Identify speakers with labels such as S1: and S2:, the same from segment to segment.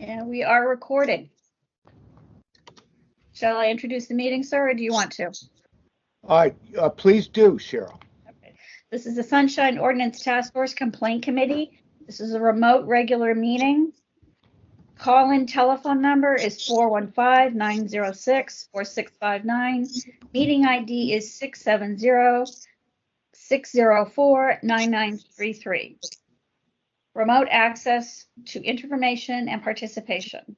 S1: And we are recording. Shall I introduce the meeting, sir, or do you want to?
S2: Please do, Cheryl.
S1: Okay. This is the Sunshine Ordinance Task Force Complaint Committee. This is a remote regular meeting. Call-in telephone number is 415-906-4659. Meeting ID is 670-604-9933. Remote access to information and participation.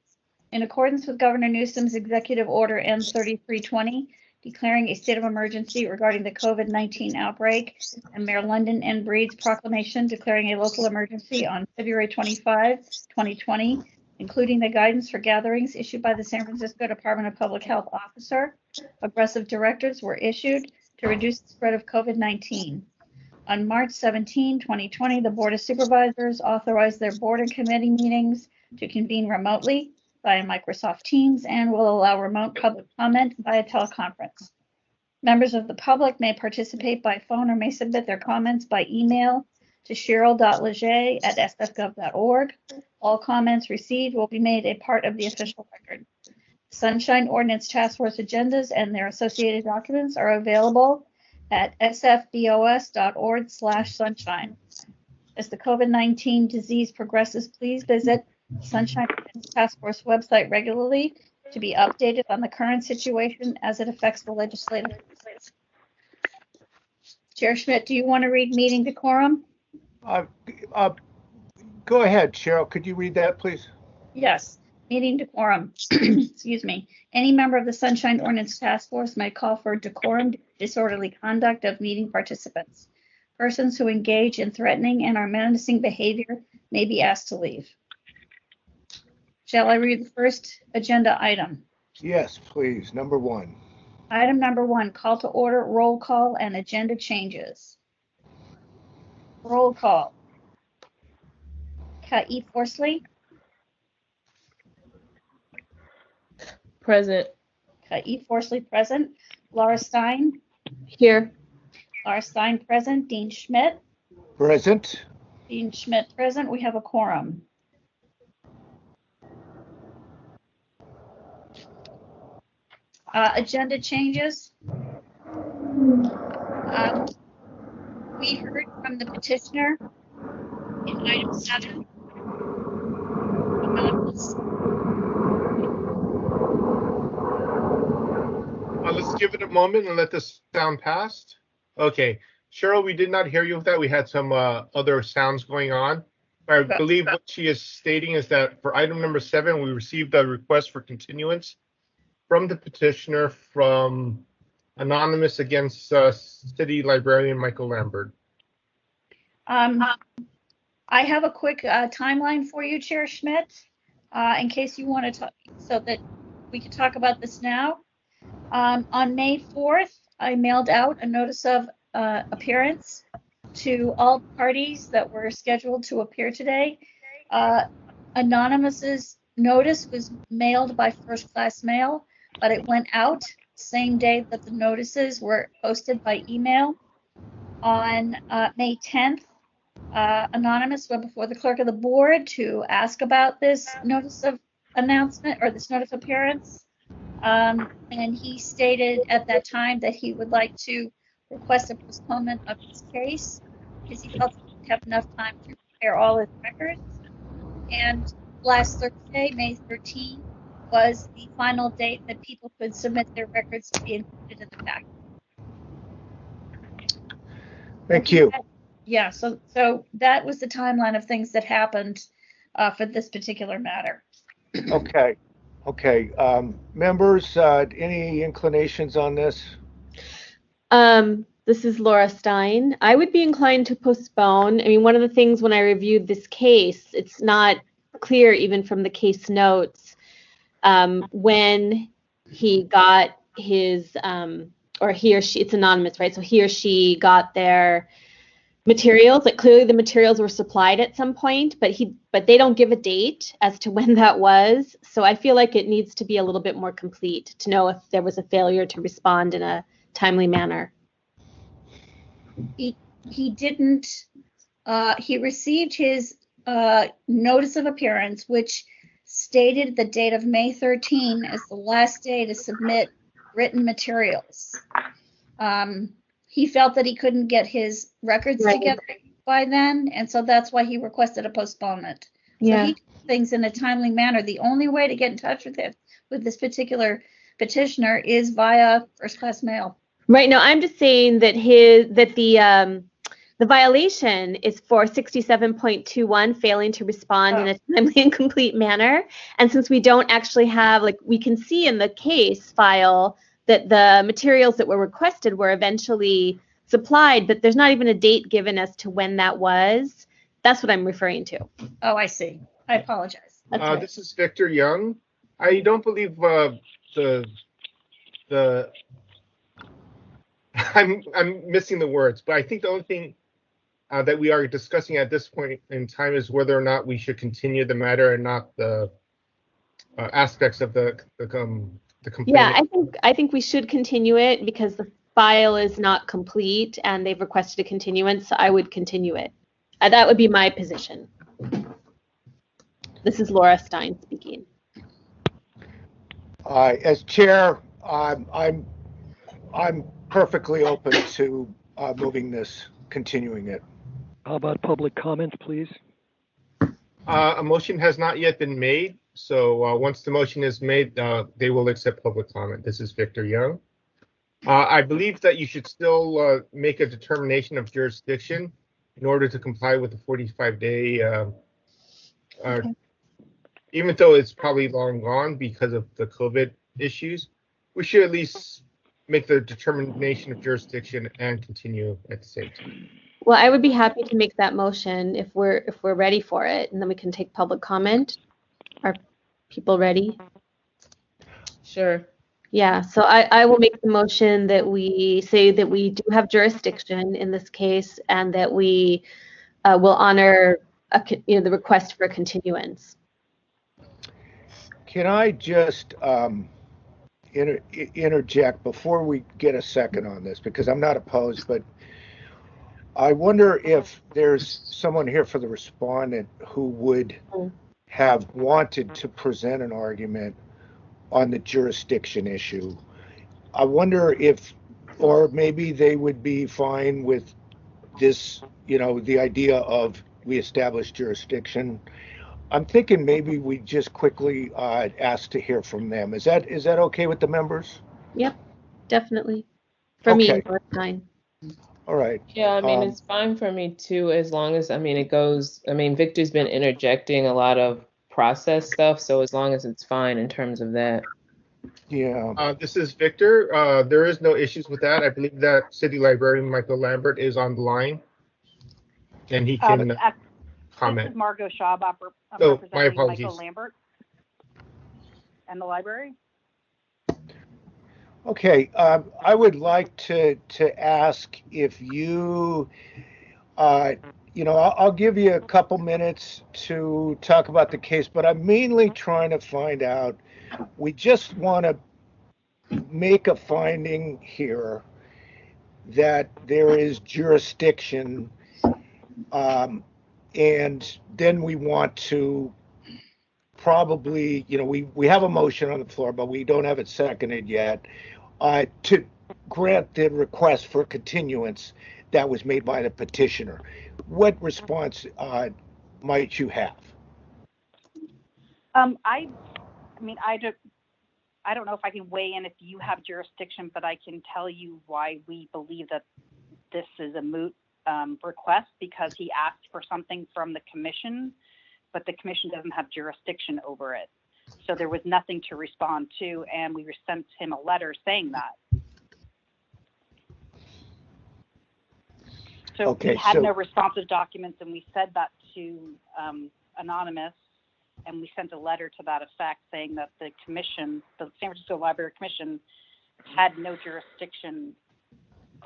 S1: In accordance with Governor Newsom's Executive Order N3320, declaring a state of emergency regarding the COVID-19 outbreak, and Mayor London N. Breed's proclamation declaring a local emergency on February 25, 2020, including the guidance for gatherings issued by the San Francisco Department of Public Health officer, aggressive directives were issued to reduce the spread of COVID-19. On March 17, 2020, the Board of Supervisors authorized their board and committee meetings to convene remotely via Microsoft Teams and will allow remote public comment via teleconference. Members of the public may participate by phone or may submit their comments by email to cheryl.leger@sfgov.org. All comments received will be made a part of the official record. Sunshine Ordinance Task Force agendas and their associated documents are available at sfbos.org/sunshine. As the COVID-19 disease progresses, please visit Sunshine Task Force website regularly to be updated on the current situation as it affects the legislative process. Chair Schmidt, do you want to read meeting decorum?
S2: Go ahead, Cheryl. Could you read that, please?
S1: Yes. Meeting decorum. Excuse me. Any member of the Sunshine Ordinance Task Force may call for decorum, disorderly conduct of meeting participants. Persons who engage in threatening and or menacing behavior may be asked to leave. Shall I read the first agenda item?
S2: Yes, please. Number 1.
S1: Item number 1, call to order, roll call, and agenda changes. Roll call. E. Forsley.
S3: Present.
S1: E. Forsley present. Laura Stein.
S3: Here.
S1: Laura Stein present. Dean Schmidt.
S2: Present.
S1: Dean Schmidt present. We have a quorum. Agenda changes. We heard from the petitioner in item 7.
S4: Let's give it a moment and let this sound pass. Okay, Cheryl, we did not hear you with that. We had some other sounds going on. I believe what she is stating is that for item number 7, we received a request for continuance from the petitioner from Anonymous against City Librarian Michael Lambert.
S1: I have a quick timeline for you, Chair Schmidt, in case you want to talk, so that we can talk about this now. On May 4th, I mailed out a notice of appearance to all parties that were scheduled to appear today. Anonymous's notice was mailed by first-class mail, but it went out same day that the notices were posted by email. On May 10th, Anonymous went before the clerk of the board to ask about this notice of announcement or this notice of appearance. And he stated at that time that he would like to request a postponement of his case because he felt he didn't have enough time to prepare all his records. And last Thursday, May 13th, was the final date that people could submit their records to be included in the packet.
S2: Thank you.
S1: Yeah, so that was the timeline of things that happened for this particular matter.
S2: Okay. Members, any inclinations on this?
S3: This is Laura Stein. I would be inclined to postpone. I mean, one of the things when I reviewed this case, it's not clear even from the case notes when he got his, or he or she, it's anonymous, right? So he or she got their materials. Like clearly the materials were supplied at some point, but they don't give a date as to when that was. So I feel like it needs to be a little bit more complete to know if there was a failure to respond in a timely manner.
S1: He didn't, he received his notice of appearance, which stated the date of May 13 as the last day to submit written materials. He felt that he couldn't get his records
S3: Right.
S1: together by then, and so that's why he requested a postponement. So
S3: Yeah.
S1: he did things in a timely manner. The only way to get in touch with him, with this particular petitioner, is via first-class mail.
S3: Right. No, I'm just saying that the violation is for 67.21, failing to respond in a timely and complete manner. And since we don't actually have, like, we can see in the case file that the materials that were requested were eventually supplied, but there's not even a date given as to when that was. That's what I'm referring to.
S1: Oh, I see. I apologize.
S3: That's right.
S4: This is Victor Young. I don't believe the I'm missing the words, but I think the only thing that we are discussing at this point in time is whether or not we should continue the matter and not the aspects of the complaint.
S3: Yeah, I think we should continue it because the file is not complete and they've requested a continuance. So I would continue it. That would be my position. This is Laura Stein speaking.
S2: As chair, I'm perfectly open to moving this, continuing it.
S5: How about public comments, please?
S4: A motion has not yet been made, so once the motion is made, they will accept public comment. This is Victor Young. I believe that you should still make a determination of jurisdiction in order to comply with the 45-day, even though it's probably long gone because of the COVID issues. We should at least make the determination of jurisdiction and continue at the same time.
S3: Well, I would be happy to make that motion if we're ready for it, and then we can take public comment. Are people ready?
S6: Sure.
S3: Yeah, so I will make the motion that we say that we do have jurisdiction in this case and that we will honor the request for continuance.
S2: Can I just interject before we get a second on this, because I'm not opposed, but I wonder if there's someone here for the respondent who would have wanted to present an argument on the jurisdiction issue. I wonder if, or maybe they would be fine with this, the idea of we establish jurisdiction. I'm thinking maybe we just quickly ask to hear from them. Is that okay with the members?
S3: Yep, definitely. For me,
S2: Okay.
S3: it's fine.
S2: All right.
S6: Yeah, I mean, it's fine for me too, as long as, it goes, Victor's been interjecting a lot of process stuff, so as long as it's fine in terms of that.
S2: Yeah.
S4: This is Victor. There is no issues with that. I believe that City Librarian Michael Lambert is on the line, and he can comment.
S7: This is Margot Schaub,
S4: Oh,
S7: representing
S4: my apologies.
S7: Michael Lambert and the library.
S2: Okay, I would like to ask if you, I'll give you a couple minutes to talk about the case, but I'm mainly trying to find out, we just want to make a finding here that there is jurisdiction, and then we want to probably, we have a motion on the floor, but we don't have it seconded yet, to grant the request for continuance that was made by the petitioner. What response might you have?
S7: I don't know if I can weigh in if you have jurisdiction, but I can tell you why we believe that this is a moot request, because he asked for something from the commission, but the commission doesn't have jurisdiction over it. So there was nothing to respond to, and we sent him a letter saying that. So
S2: Okay,
S7: we had
S2: so-
S7: no responsive documents, and we said that to Anonymous, and we sent a letter to that effect saying that the commission, the San Francisco Library Commission, had no jurisdiction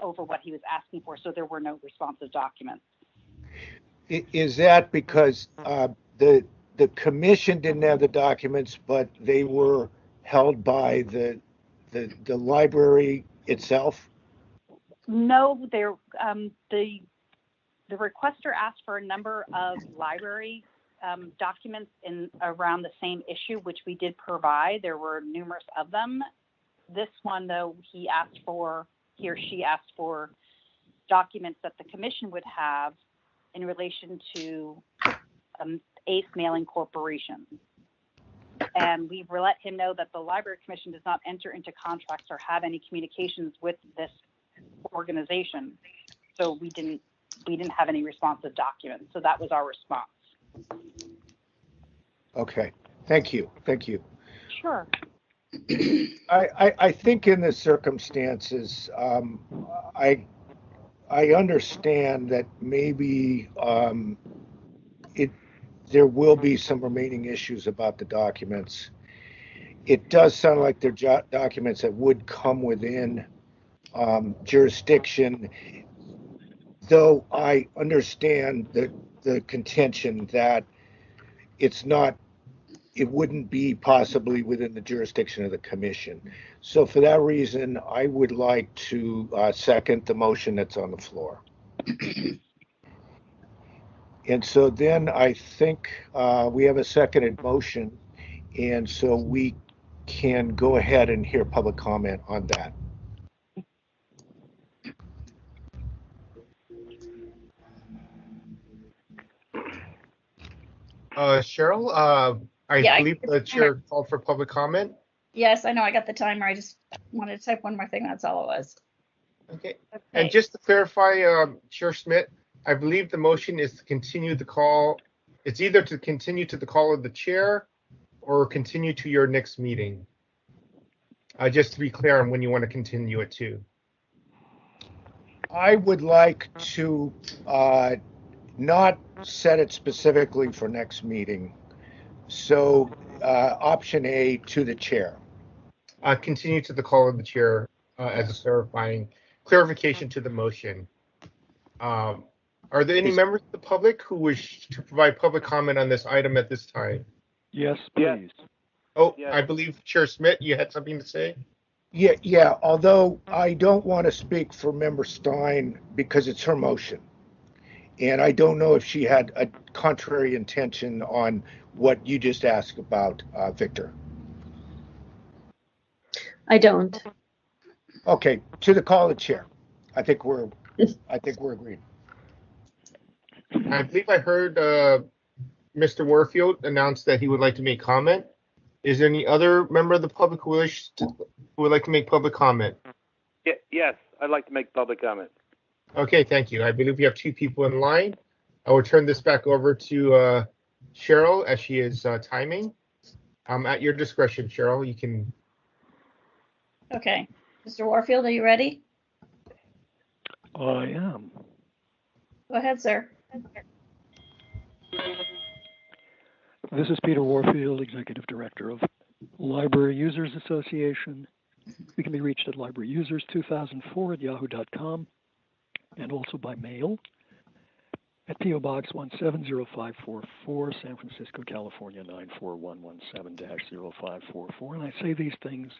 S7: over what he was asking for, so there were no responsive documents.
S2: Is that because the commission didn't have the documents, but they were held by the library itself?
S7: No, the requester asked for a number of library documents in around the same issue, which we did provide. There were numerous of them. This one, though, he or she asked for documents that the commission would have in relation to ACE Mailing Corporation. And we let him know that the Library Commission does not enter into contracts or have any communications with this organization. So we didn't have any responsive documents. So that was our response.
S2: Okay, thank you.
S7: Sure.
S2: I think in the circumstances, I understand that maybe there will be some remaining issues about the documents. It does sound like they're documents that would come within jurisdiction, though I understand the contention that it wouldn't be possibly within the jurisdiction of the commission. So for that reason, I would like to second the motion that's on the floor. And so then I think we have a seconded motion, and so we can go ahead and hear public comment on that.
S4: Cheryl, I believe the chair called for public comment.
S1: Yes, I know. I got the timer. I just wanted to type one more thing. That's all it was.
S4: Okay. And just to clarify, Chair Schmidt, I believe the motion is to continue the call. It's either to continue to the call of the chair or continue to your next meeting. Just to be clear on when you want to continue it to.
S2: I would like to not set it specifically for next meeting. So option A, to the chair.
S4: Continue to the call of the chair as a clarification to the motion. Are there any members of the public who wish to provide public comment on this item at this time?
S5: Yes, please.
S4: Oh, yes. I believe Chair Schmidt, you had something to say?
S2: Yeah. Although I don't want to speak for Member Stein because it's her motion. And I don't know if she had a contrary intention on what you just asked about, Victor.
S3: I don't.
S2: Okay, to the call of the chair. I think we're agreed.
S4: I believe I heard Mr. Warfield announce that he would like to make comment. Is there any other member of the public who would like to make public comment?
S8: Yes, I'd like to make public comment.
S4: Okay, thank you. I believe we have two people in line. I will turn this back over to Cheryl as she is timing. At your discretion, Cheryl, you can.
S1: Okay. Mr. Warfield, are you ready?
S5: I am.
S1: Go ahead, sir.
S5: This is Peter Warfield, Executive Director of Library Users Association. We can be reached at libraryusers2004@yahoo.com and also by mail at P.O. Box 170544, San Francisco, California 94117-0544. And I say these things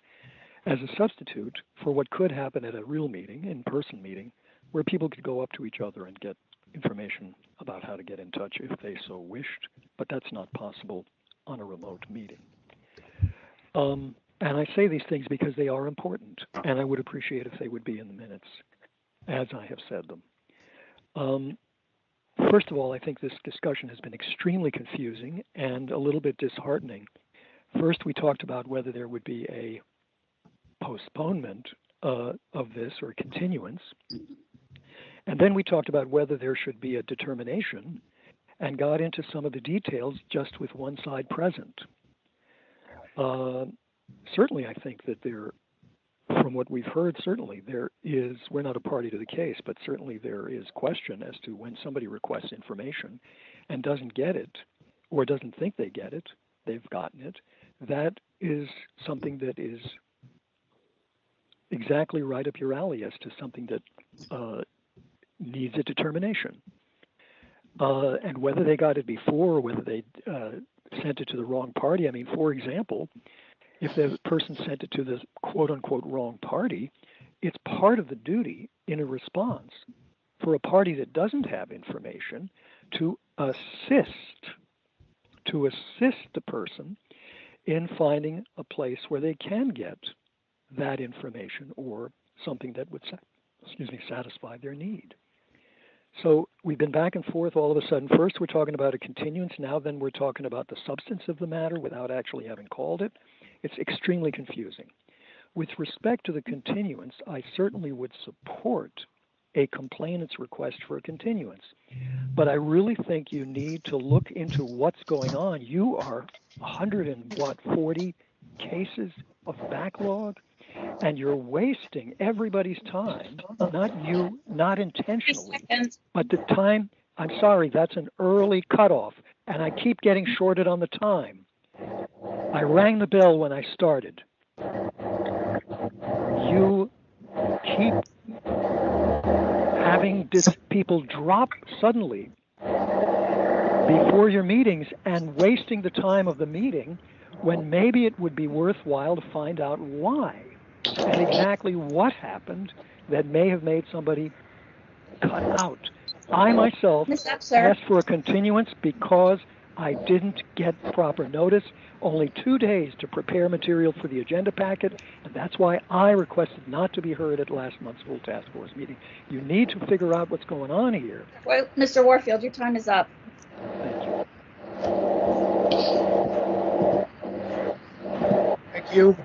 S5: as a substitute for what could happen at a real meeting, in-person meeting, where people could go up to each other and get information about how to get in touch if they so wished, but that's not possible on a remote meeting. And I say these things because they are important, and I would appreciate if they would be in the minutes as I have said them. First of all, I think this discussion has been extremely confusing and a little bit disheartening. First, we talked about whether there would be a postponement of this or continuance. And then we talked about whether there should be a determination and got into some of the details just with one side present. Certainly, I think that from what we've heard, certainly we're not a party to the case, but certainly there is question as to when somebody requests information and doesn't get it or doesn't think they get it, they've gotten it. That is something that is exactly right up your alley as to something that needs a determination. And whether they got it before or whether they sent it to the wrong party. I mean, for example, if the person sent it to the quote-unquote wrong party, it's part of the duty in a response for a party that doesn't have information to assist to assist the person in finding a place where they can get that information or something that would satisfy their need. So we've been back and forth all of a sudden. First, we're talking about a continuance. Now then we're talking about the substance of the matter without actually having called it. It's extremely confusing. With respect to the continuance, I certainly would support a complainant's request for a continuance. But I really think you need to look into what's going on. You are 140 cases of backlog, and you're wasting everybody's time, not you, not intentionally, but the time. I'm sorry, that's an early cutoff, and I keep getting shorted on the time. I rang the bell when I started. You keep having people drop suddenly before your meetings and wasting the time of the meeting when maybe it would be worthwhile to find out why and exactly what happened that may have made somebody cut out. I myself asked for a continuance because I didn't get proper notice, only 2 days to prepare material for the agenda packet, and that's why I requested not to be heard at last month's full task force meeting. You need to figure out what's going on here.
S1: Well, Mr. Warfield, your time is up.
S5: Thank you.
S2: Thank you.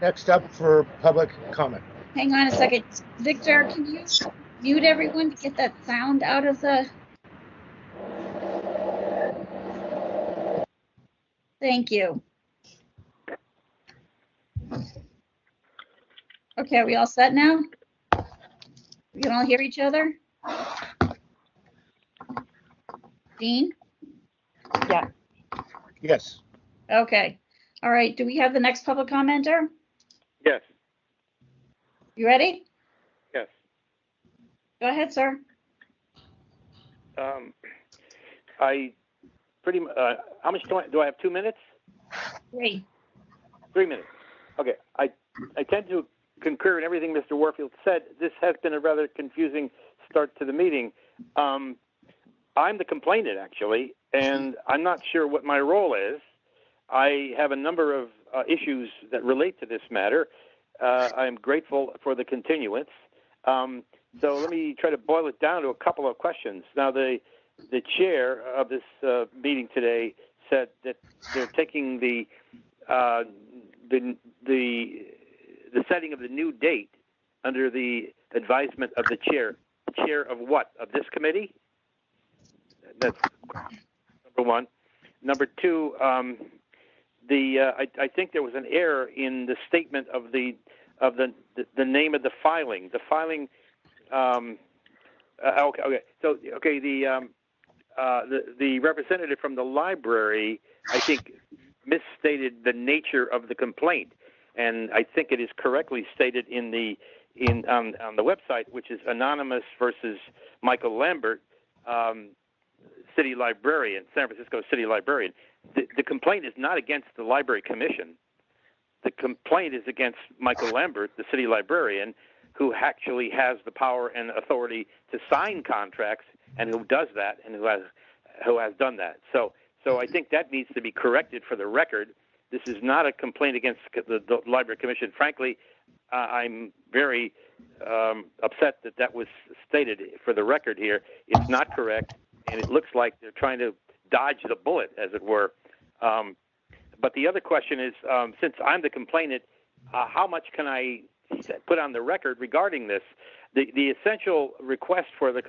S2: Next up for public comment.
S1: Hang on a second. Victor, can you mute everyone to get that sound out of the... Thank you. Okay, are we all set now? We can all hear each other? Dean?
S7: Yeah.
S2: Yes.
S1: Okay. All right. Do we have the next public commenter?
S8: Yes.
S1: You ready?
S8: Yes.
S1: Go ahead, sir.
S8: I pretty much, how much do I have? 2 minutes?
S1: 3.
S8: 3 minutes. Okay. I tend to concur in everything Mr. Warfield said. This has been a rather confusing start to the meeting. I'm the complainant, actually, and I'm not sure what my role is. I have a number of issues that relate to this matter. I'm grateful for the continuance. So let me try to boil it down to a couple of questions. Now, the chair of this meeting today said that they're taking the setting of the new date under the advisement of the chair. Chair of what? Of this committee? That's number one. Number two, I think there was an error in the statement of the name of the filing. The filing. Okay. So the representative from the library, I think, misstated the nature of the complaint, and I think it is correctly stated on the website, which is Anonymous versus Michael Lambert, City Librarian, San Francisco City Librarian. The complaint is not against the Library Commission. The complaint is against Michael Lambert, the City Librarian, who actually has the power and authority to sign contracts, and who does that, and who has done that. So I think that needs to be corrected for the record. This is not a complaint against the Library Commission. Frankly, I'm very upset that was stated for the record here. It's not correct, and it looks like they're trying to dodge the bullet, as it were. But the other question is, since I'm the complainant, how much can I put on the record regarding this? The essential request for the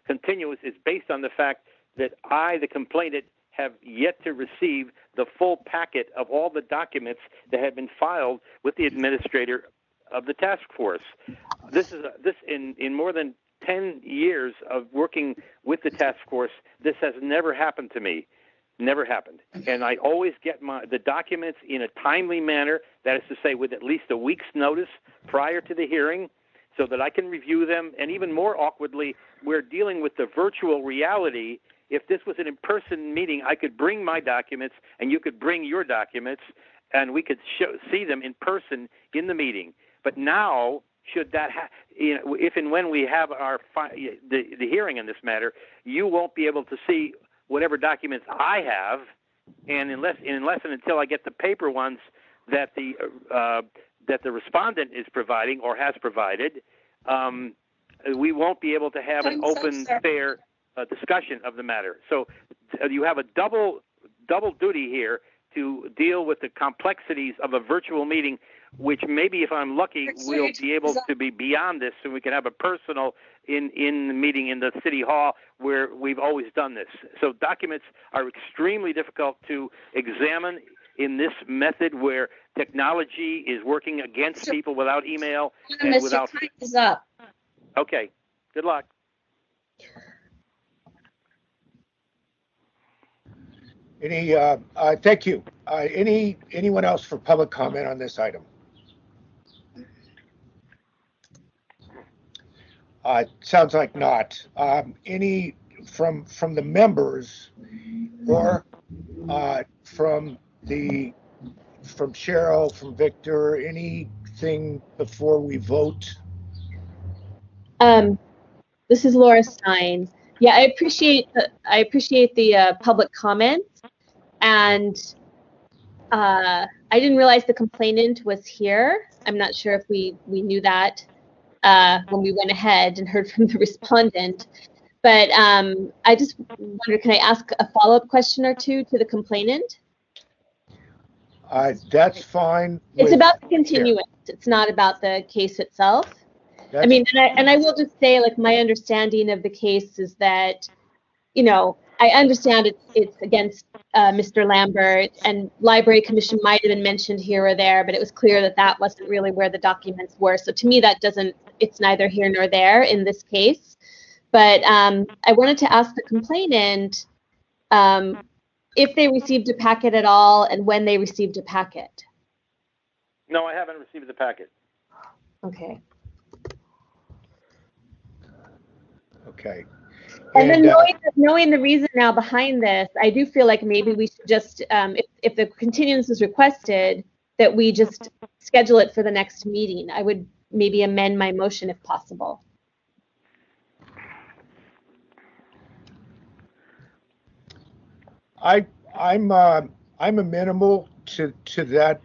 S8: continuance is based on the fact that I, the complainant, have yet to receive the full packet of all the documents that have been filed with the administrator of the task force. This in more than 10 years of working with the task force, this has never happened to me. Never happened. And I always get the documents in a timely manner, that is to say with at least a week's notice prior to the hearing, so that I can review them. And even more awkwardly, we're dealing with the virtual reality. If this was an in-person meeting, I could bring my documents and you could bring your documents, and we could see them in person in the meeting. But now, should that if and when we have our the hearing in this matter, you won't be able to see whatever documents I have, and unless and until I get the paper ones that the respondent is providing or has provided, we won't be able to have an open, fair discussion of the matter. So you have a double duty here to deal with the complexities of a virtual meeting, which maybe, if I'm lucky, we'll be able to be beyond this, so we can have a personal in the meeting in the city hall where we've always done this. So documents are extremely difficult to examine in this method where technology is working against people without email and without.
S1: Time is up.
S8: Okay. Good luck.
S2: Thank you. Anyone else for public comment on this item? Sounds like not. Any from the members or from Cheryl, from Victor, anything before we vote?
S3: This is Laura Stein. Yeah, I appreciate the public comments, and I didn't realize the complainant was here. I'm not sure if we knew that when we went ahead and heard from the respondent. But I just wonder, can I ask a follow-up question or two to the complainant?
S2: That's fine.
S3: It's about the continuance. It's not about the case itself. I mean, and I will just say, like, my understanding of the case is that, you know, I understand it's against Mr. Lambert, and Library Commission might have been mentioned here or there, but it was clear that that wasn't really where the documents were. So to me, it's neither here nor there in this case. But I wanted to ask the complainant if they received a packet at all and when they received a packet.
S8: No, I haven't received the packet.
S3: Okay.
S2: Okay.
S3: And then knowing the reason now behind this, I do feel like maybe we should just, if the continuance is requested, that we just schedule it for the next meeting. I would maybe amend my motion if possible.
S2: I'm amenable to that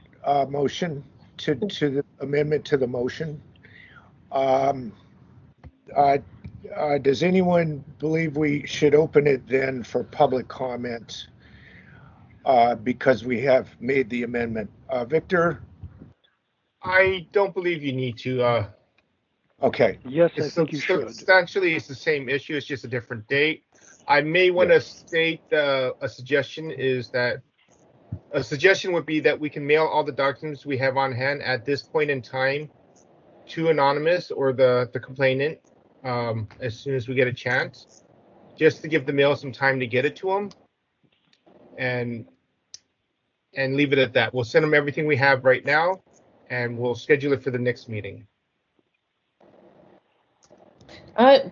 S2: motion, to the amendment to the motion. Does anyone believe we should open it then for public comment because we have made the amendment? Victor?
S4: I don't believe you need to.
S2: Okay.
S5: Yes, I think you should.
S4: Substantially, it's the same issue. It's just a different date. I may want to state a suggestion would be that we can mail all the documents we have on hand at this point in time to Anonymous or the complainant as soon as we get a chance, just to give the mail some time to get it to them, and leave it at that. We'll send them everything we have right now, and we'll schedule it for the next meeting.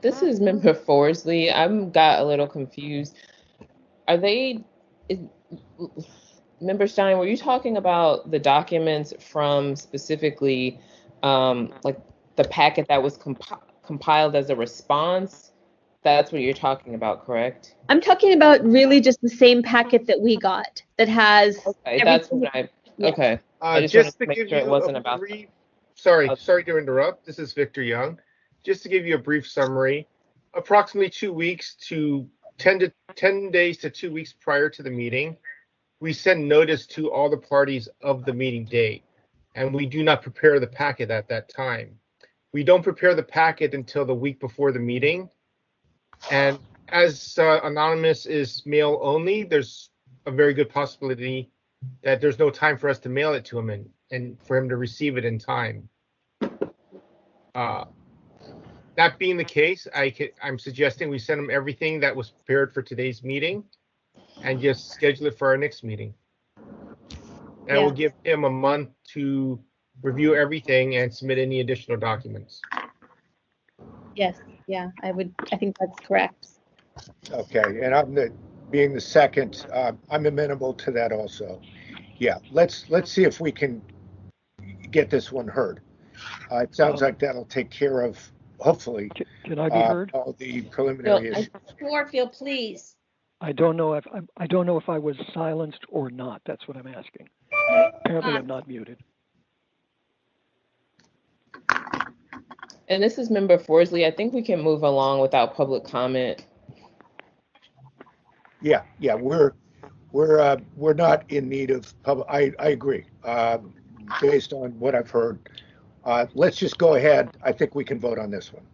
S6: This is Member Forsley. I'm got a little confused. Member Stein, were you talking about the documents from specifically like the packet that was compiled as a response? That's what you're talking about, correct?
S3: I'm talking about really just the same packet that we got that has.
S6: Okay, that's what I.
S3: Yeah.
S6: Okay. I
S4: Just to
S6: make
S4: give
S6: sure
S4: you
S6: it wasn't
S4: a
S6: about.
S4: brief. Sorry to interrupt. This is Victor Young. Just to give you a brief summary, approximately 2 weeks to 10 days to 2 weeks prior to the meeting, we send notice to all the parties of the meeting date, and we do not prepare the packet at that time. We don't prepare the packet until the week before the meeting, and as Anonymous is mail only, there's a very good possibility that there's no time for us to mail it to him and for him to receive it in time. That being the case, I'm suggesting we send him everything that was prepared for today's meeting and just schedule it for our next meeting. That will give him a month to review everything and submit any additional documents.
S3: Yes, yeah, I think that's correct.
S2: Okay, and being the second, I'm amenable to that also. Yeah, let's see if we can get this one heard. It sounds like that'll take care of, hopefully,
S5: Can I be heard?
S2: all the preliminary issues.
S1: Warfield, please.
S5: I don't know if I was silenced or not. That's what I'm asking. Apparently, I'm not muted.
S6: And this is Member Forsley. I think we can move along without public comment.
S2: Yeah, we're not in need of public. I agree. Based on what I've heard, let's just go ahead. I think we can vote on this one.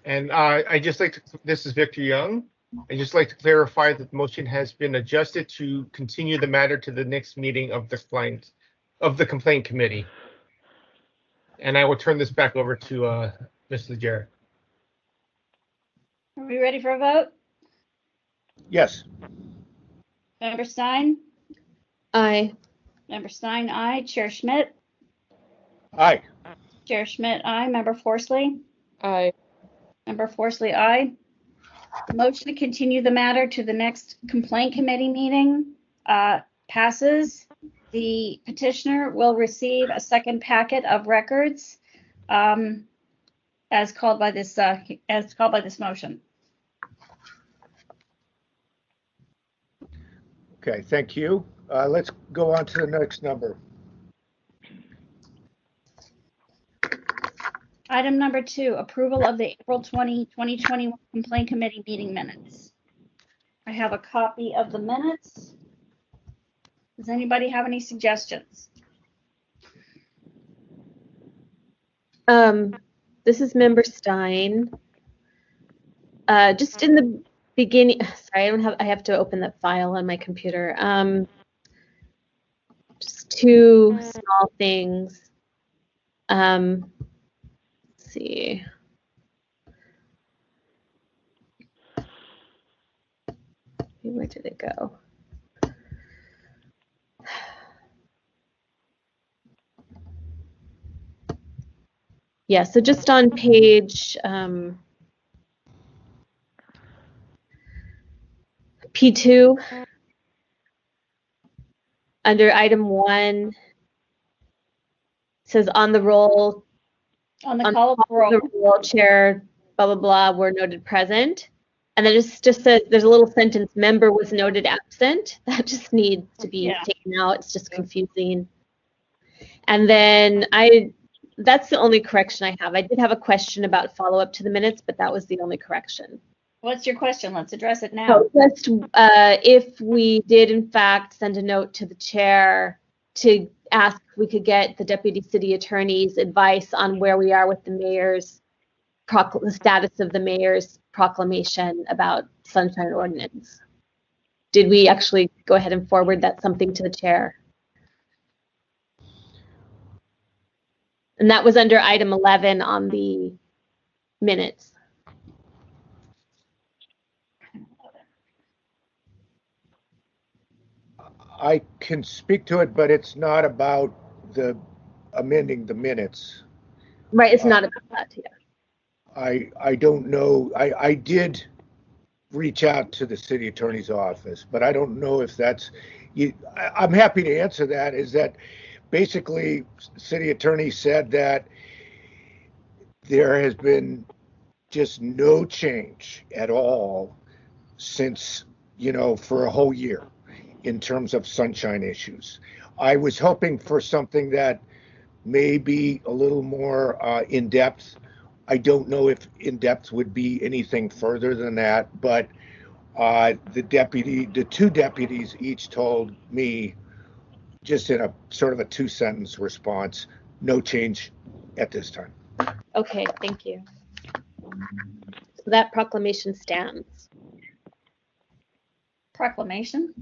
S4: And I just like to, this is Victor Young. I just like to clarify that the motion has been adjusted to continue the matter to the next meeting of the complaint committee. And I will turn this back over to Ms. Legere.
S1: Are we ready for a vote?
S2: Yes.
S1: Member Stein?
S3: Aye.
S1: Member Stein, aye. Chair Schmidt?
S2: Aye.
S1: Chair Schmidt, aye. Member Forsley?
S6: Aye.
S1: Member Forsley, aye. The motion to continue the matter to the next complaint committee meeting passes. The petitioner will receive a second packet of records as called by this motion.
S2: Okay, thank you. Let's go on to the next number.
S1: Item number 2, approval of the April 20, 2021 complaint committee meeting minutes. I have a copy of the minutes. Does anybody have any suggestions?
S3: This is Member Stein. Just in the beginning, sorry, I have to open that file on my computer. Just two small things. Let's see. Where did it go? Yeah, so just on page P2, under item 1, says on the roll,
S1: On the call of roll.
S3: the roll, chair, blah, blah, blah, were noted present. And then it just says, there's a little sentence, member was noted absent. That just needs to be taken out. It's just confusing. And then that's the only correction I have. I did have a question about follow-up to the minutes, but that was the only correction.
S1: What's your question? Let's address it now.
S3: So just if we did, in fact, send a note to the chair to ask if we could get the deputy city attorney's advice on where we are with the mayor's, the status of the mayor's proclamation about sunshine ordinance. Did we actually go ahead and forward that something to the chair? And that was under item 11 on the minutes.
S2: I can speak to it, but it's not about the amending the minutes.
S3: Right, it's not about that, yeah.
S2: I don't know. I did reach out to the city attorney's office, but I don't know if that's, I'm happy to answer that, is that basically city attorney said that there has been just no change at all since, for a whole year in terms of sunshine issues. I was hoping for something that may be a little more in depth. I don't know if in depth would be anything further than that, but the two deputies each told me, just in a sort of a 2-sentence response, no change at this time.
S3: Okay, thank you. So that proclamation stands.
S1: Proclamation?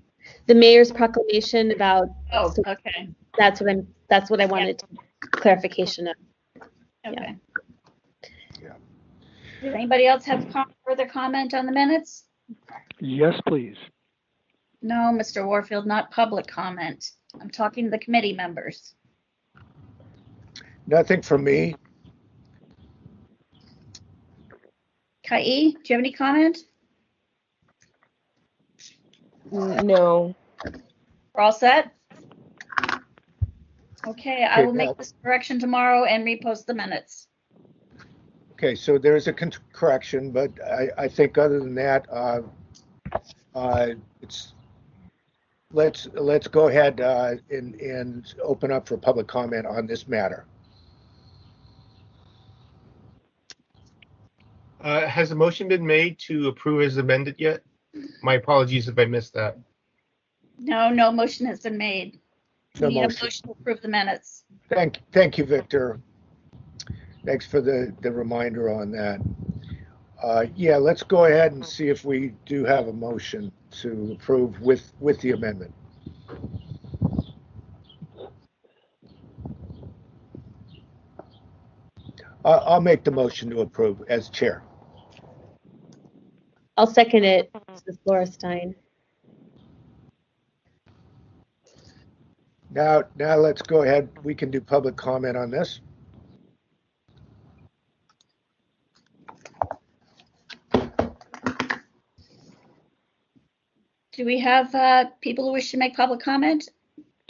S3: The mayor's proclamation about.
S1: Oh, okay.
S3: That's what I wanted clarification of.
S1: Okay.
S2: Yeah.
S1: Does anybody else have further comment on the minutes?
S5: Yes, please.
S1: No, Mr. Warfield, not public comment. I'm talking to the committee members.
S2: Nothing from me.
S1: Kai, do you have any comment?
S6: No.
S1: We're all set? Okay, I will
S2: Okay,
S1: make this correction tomorrow and repost the minutes.
S2: Okay, so there's a correction, but I think other than that, let's go ahead and open up for public comment on this matter.
S4: Has a motion been made to approve as amended yet? My apologies if I missed that.
S1: No motion has been made.
S2: No
S1: We need
S2: motion.
S1: a motion to approve the minutes.
S2: Thank you, Victor. Thanks for the reminder on that. Yeah, let's go ahead and see if we do have a motion to approve with the amendment. I'll make the motion to approve as chair.
S3: I'll second it. This is Laura Stein.
S2: Now let's go ahead. We can do public comment on this.
S1: Do we have people who wish to make public comment?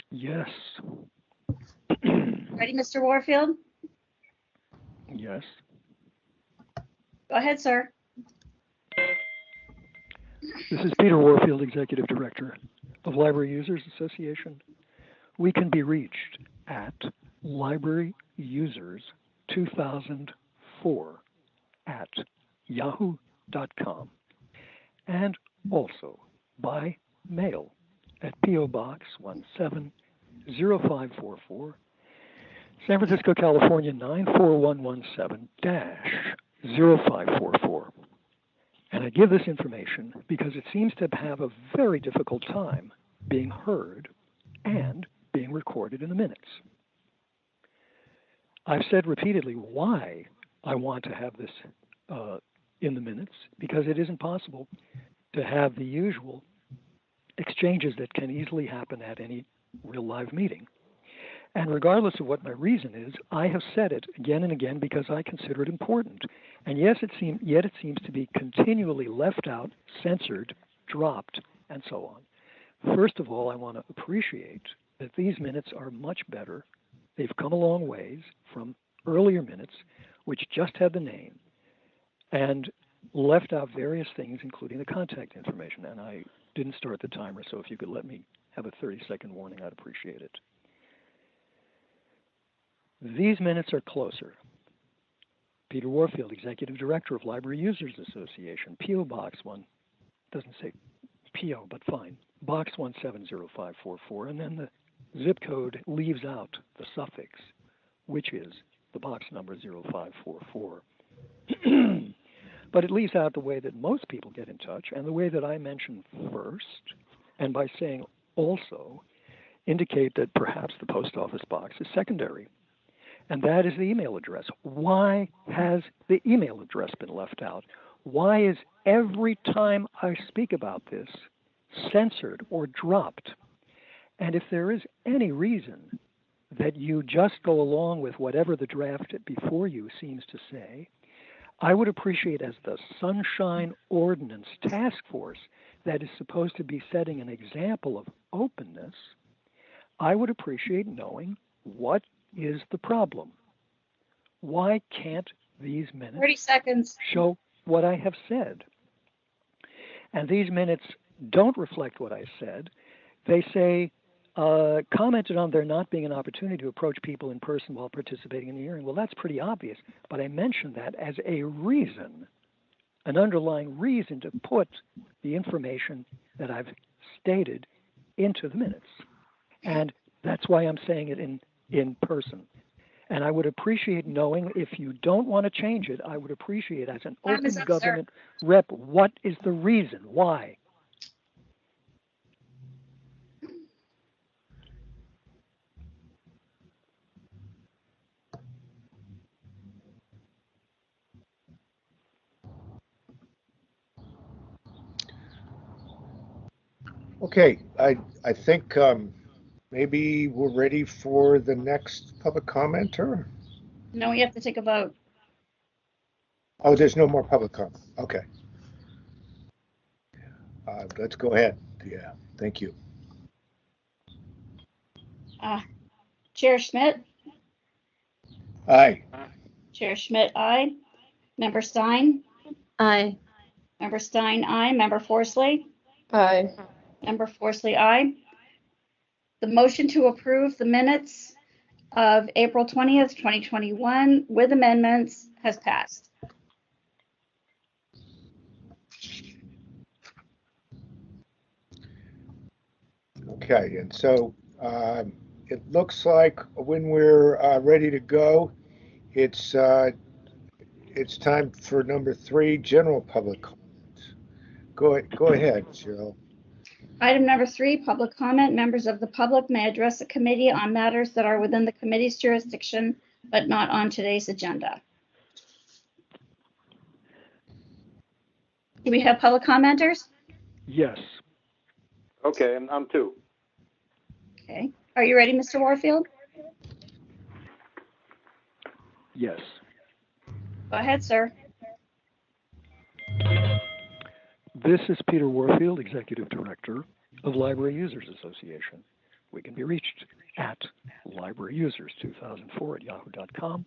S5: Yes.
S1: Ready, Mr. Warfield?
S5: Yes.
S1: Go ahead, sir.
S5: This is Peter Warfield, Executive Director of Library Users Association. We can be reached at libraryusers2004@yahoo.com and also by mail at P.O. Box 170544, San Francisco, California 94117-0544. And I give this information because it seems to have a very difficult time being heard and being recorded in the minutes. I've said repeatedly why I want to have this in the minutes, because it isn't possible to have the usual exchanges that can easily happen at any real live meeting. And regardless of what my reason is, I have said it again and again because I consider it important. And yet it seems to be continually left out, censored, dropped, and so on. First of all, I want to appreciate that these minutes are much better. They've come a long ways from earlier minutes, which just had the name and left out various things, including the contact information. And I didn't start the timer, so if you could let me have a 30-second warning, I'd appreciate it. These minutes are closer. Peter Warfield, Executive Director of Library Users Association, P.O. Box 1, doesn't say P.O., but fine, Box 170544, and then the zip code leaves out the suffix, which is the box number 0544. But it leaves out the way that most people get in touch and the way that I mentioned first, and by saying also, indicate that perhaps the post office box is secondary. And that is the email address. Why has the email address been left out? Why is every time I speak about this censored or dropped? And if there is any reason that you just go along with whatever the draft before you seems to say, I would appreciate, as the Sunshine Ordinance Task Force that is supposed to be setting an example of openness, I would appreciate knowing what is the problem. Why can't these minutes
S1: 30 seconds.
S5: show what I have said? And these minutes don't reflect what I said. They say, commented on there not being an opportunity to approach people in person while participating in the hearing. Well, that's pretty obvious, but I mentioned that as a reason, an underlying reason to put the information that I've stated into the minutes. And that's why I'm saying it in person. And I would appreciate knowing, if you don't want to change it, I would appreciate, as an open government rep, what is the reason? Why?
S2: Okay, I think maybe we're ready for the next public commenter.
S1: No, we have to take a vote.
S2: Oh, there's no more public comment. Okay. Let's go ahead. Yeah, thank you.
S1: Chair Schmidt?
S2: Aye.
S1: Chair Schmidt, aye. Member Stein?
S3: Aye.
S1: Member Stein, aye. Member Forsley?
S6: Aye.
S1: Member Forsley, aye. The motion to approve the minutes of April 20th, 2021 with amendments has passed.
S2: Okay, and so it looks like when we're ready to go, it's time for number 3, general public comments. Go ahead, Cheryl.
S1: Item number 3, public comment. Members of the public may address the committee on matters that are within the committee's jurisdiction, but not on today's agenda. Do we have public commenters?
S5: Yes.
S8: Okay, I'm 2.
S1: Okay. Are you ready, Mr. Warfield?
S5: Yes.
S1: Go ahead, sir.
S5: This is Peter Warfield, Executive Director of Library Users Association. We can be reached at libraryusers2004@yahoo.com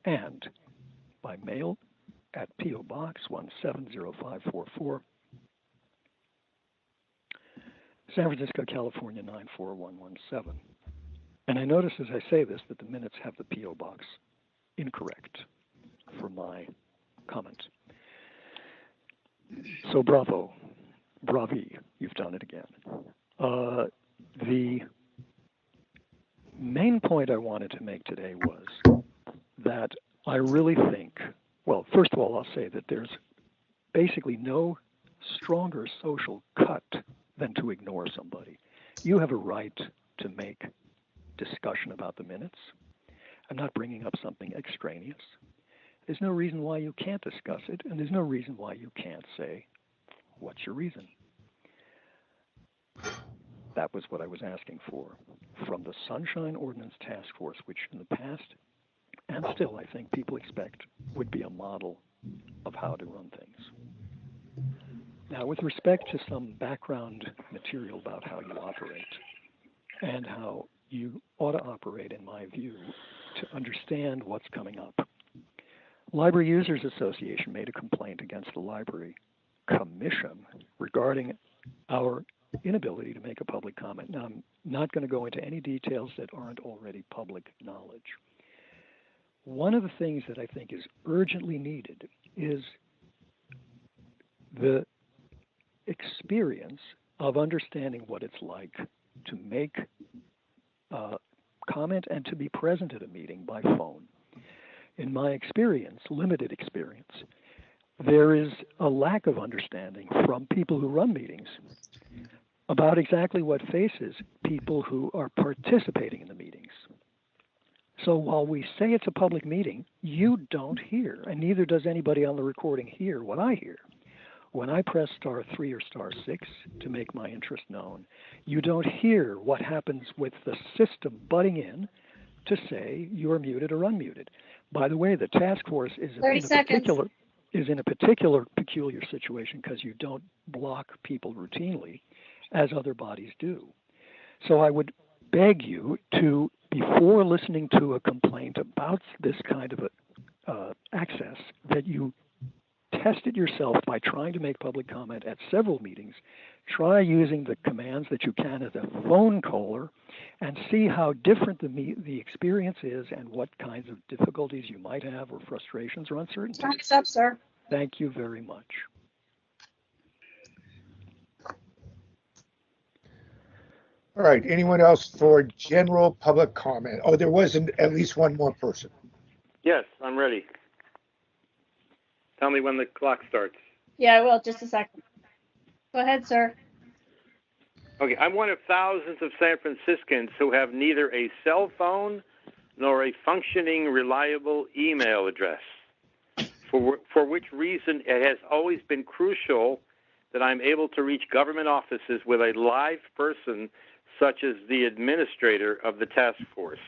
S5: and by mail at P.O. Box 170544, San Francisco, California 94117. And I notice as I say this that the minutes have the P.O. Box incorrect for my comment. So bravo, bravi, you've done it again. The main point I wanted to make today was that I really think, well, first of all, I'll say that there's basically no stronger social cut than to ignore somebody. You have a right to make discussion about the minutes. I'm not bringing up something extraneous. There's no reason why you can't discuss it, and there's no reason why you can't say, what's your reason? That was what I was asking for from the Sunshine Ordinance Task Force, which in the past, and still I think people expect, would be a model of how to run things. Now, with respect to some background material about how you operate and how you ought to operate, in my view, to understand what's coming up. Library Users Association made a complaint against the Library Commission regarding our inability to make a public comment. Now, I'm not going to go into any details that aren't already public knowledge. One of the things that I think is urgently needed is the experience of understanding what it's like to make comment and to be present at a meeting by phone. In my experience, limited experience, there is a lack of understanding from people who run meetings about exactly what faces people who are participating in the meetings. So while we say it's a public meeting, you don't hear, and neither does anybody on the recording hear what I hear. When I press *3 or *6 to make my interest known, you don't hear what happens with the system butting in to say you're muted or unmuted. By the way, the task force is in a particular peculiar situation because you don't block people routinely as other bodies do. So I would beg you to, before listening to a complaint about this kind of access, that you test it yourself by trying to make public comment at several meetings. Try using the commands that you can as a phone caller and see how different the experience is and what kinds of difficulties you might have or frustrations or uncertainties.
S1: Time's up, sir.
S5: Thank you very much.
S2: All right, anyone else for general public comment? Oh, there was at least one more person.
S8: Yes, I'm ready. Tell me when the clock starts.
S1: Yeah, I will. Just a second. Go ahead, sir.
S8: Okay, I'm one of thousands of San Franciscans who have neither a cell phone nor a functioning, reliable email address, for which reason it has always been crucial that I'm able to reach government offices with a live person such as the administrator of the task force.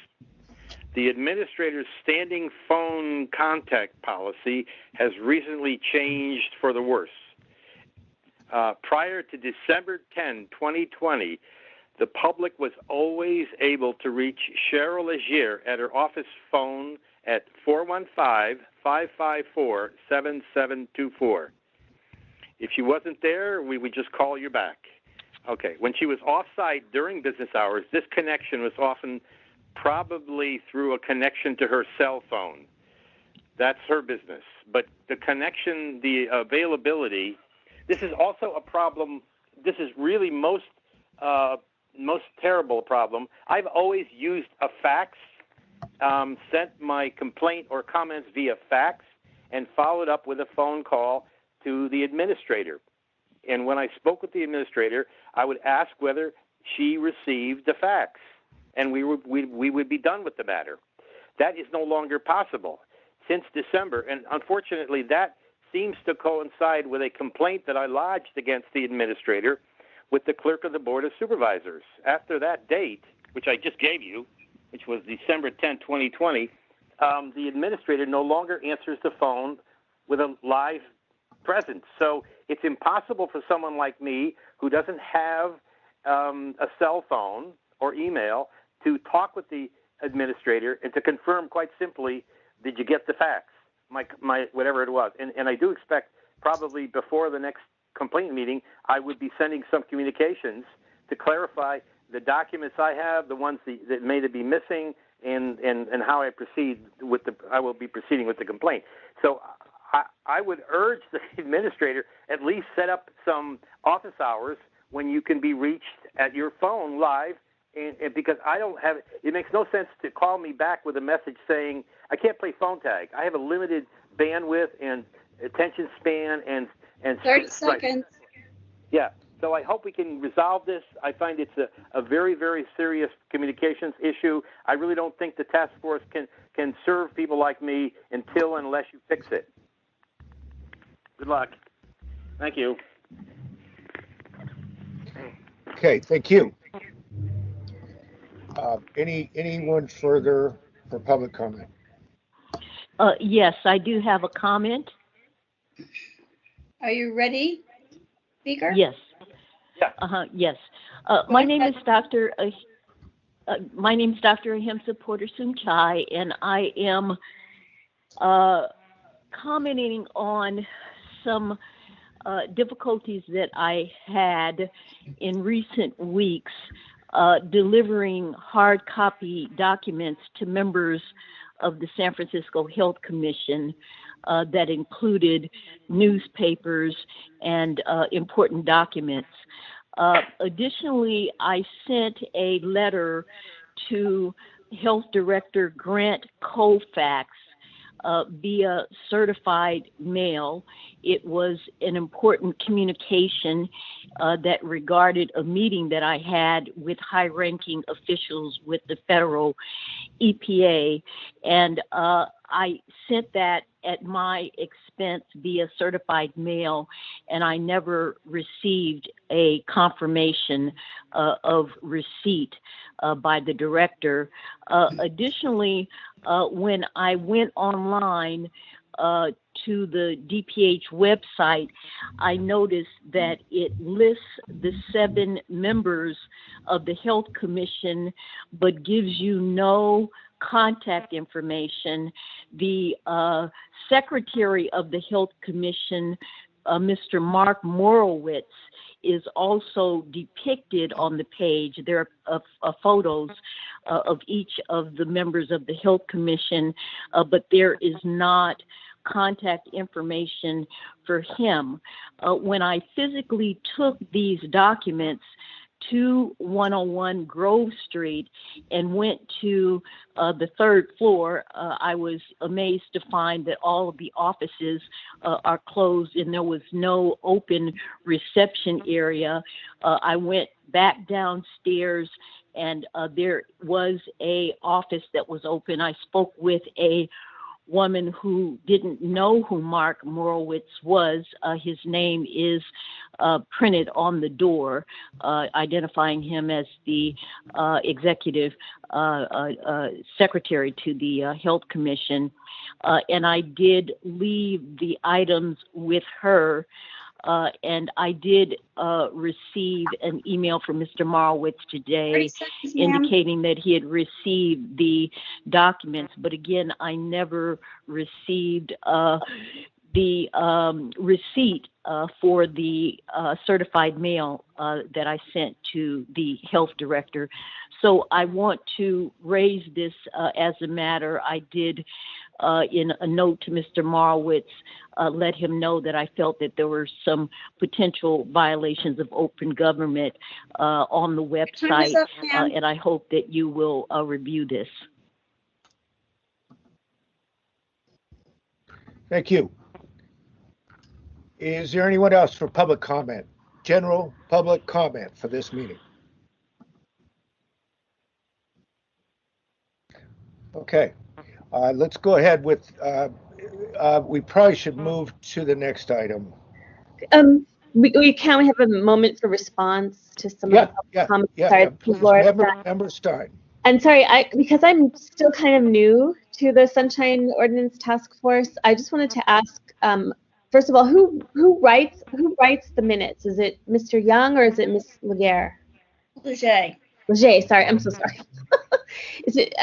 S8: The administrator's standing phone contact policy has recently changed for the worse. Prior to December 10, 2020, the public was always able to reach Cheryl Legier at her office phone at 415-554-7724. If she wasn't there, we would just call you back. Okay. When she was off-site during business hours, this connection was often probably through a connection to her cell phone. That's her business. But the connection, the availability, this is also a problem. This is really most terrible problem. I've always used a fax, sent my complaint or comments via fax, and followed up with a phone call to the administrator. And when I spoke with the administrator, I would ask whether she received the fax, and we would be done with the matter. That is no longer possible since December, and unfortunately that seems to coincide with a complaint that I lodged against the administrator with the clerk of the Board of Supervisors. After that date, which I just gave you, which was December 10, 2020, the administrator no longer answers the phone with a live presence. So it's impossible for someone like me who doesn't have a cell phone or email to talk with the administrator and to confirm quite simply, did you get the fax? My whatever it was. And I do expect probably before the next complaint meeting, I would be sending some communications to clarify the documents I have, the ones that may be missing, and how I proceed with I will be proceeding with the complaint. So I would urge the administrator at least set up some office hours when you can be reached at your phone live, and because I don't have it makes no sense to call me back with a message saying I can't play phone tag. I have a limited bandwidth and attention span and
S1: 30 seconds.
S8: Yeah. So I hope we can resolve this. I find it's a very, very serious communications issue. I really don't think the task force can serve people like me unless you fix it. Good luck. Thank you.
S2: Okay, thank you. Anyone further for public comment?
S9: Yes, I do have a comment.
S1: Are you ready, speaker?
S9: Yes.
S8: Yeah.
S9: Yes. My name is Dr. Ahimsa Porter Sumchai, and I am commenting on some difficulties that I had in recent weeks delivering hard copy documents to members of the San Francisco Health Commission that included newspapers and important documents. Additionally, I sent a letter to Health Director Grant Colfax via certified mail. It was an important communication that regarded a meeting that I had with high-ranking officials with the federal EPA, and I sent that at my expense via certified mail, and I never received a confirmation of receipt by the director. Additionally, when I went online to the DPH website, I noticed that it lists the 7 members of the Health Commission, but gives you no contact information. The Secretary of the Health Commission, Mr. Mark Morowitz, is also depicted on the page. There are photos of each of the members of the Health Commission, but there is not contact information for him. When I physically took these documents to 101 Grove Street and went to the 3rd floor, I was amazed to find that all of the offices are closed and there was no open reception area. I went back downstairs and there was a office that was open. I spoke with a woman who didn't know who Mark Morowitz was. His name is printed on the door, identifying him as the executive secretary to the Health Commission. And I did leave the items with her. and I did receive an email from Mr. Marowitz
S1: 30
S9: today
S1: seconds, ma'am.
S9: indicating that he had received the documents, but again, I never received the receipt for the certified mail that I sent to the health director. So I want to raise this as a matter. I did, in a note to Mr. Marowitz, let him know that I felt that there were some potential violations of open government on the website,
S1: Time is up, ma'am.
S9: and I hope that you will review this.
S2: Thank you. Is there anyone else for public comment? General public comment for this meeting? Okay, let's go ahead with, we probably should move to the next item.
S3: We can have a moment for response to some of the comments. Sorry,
S2: Please,
S3: Laura.
S2: Member Stein.
S3: And sorry, because I'm still kind of new to the Sunshine Ordinance Task Force, I just wanted to ask, first of all, who writes the minutes? Is it Mr. Young or is it Ms. Laguerre?
S1: Leger.
S3: Leger, sorry, I'm so sorry. Is it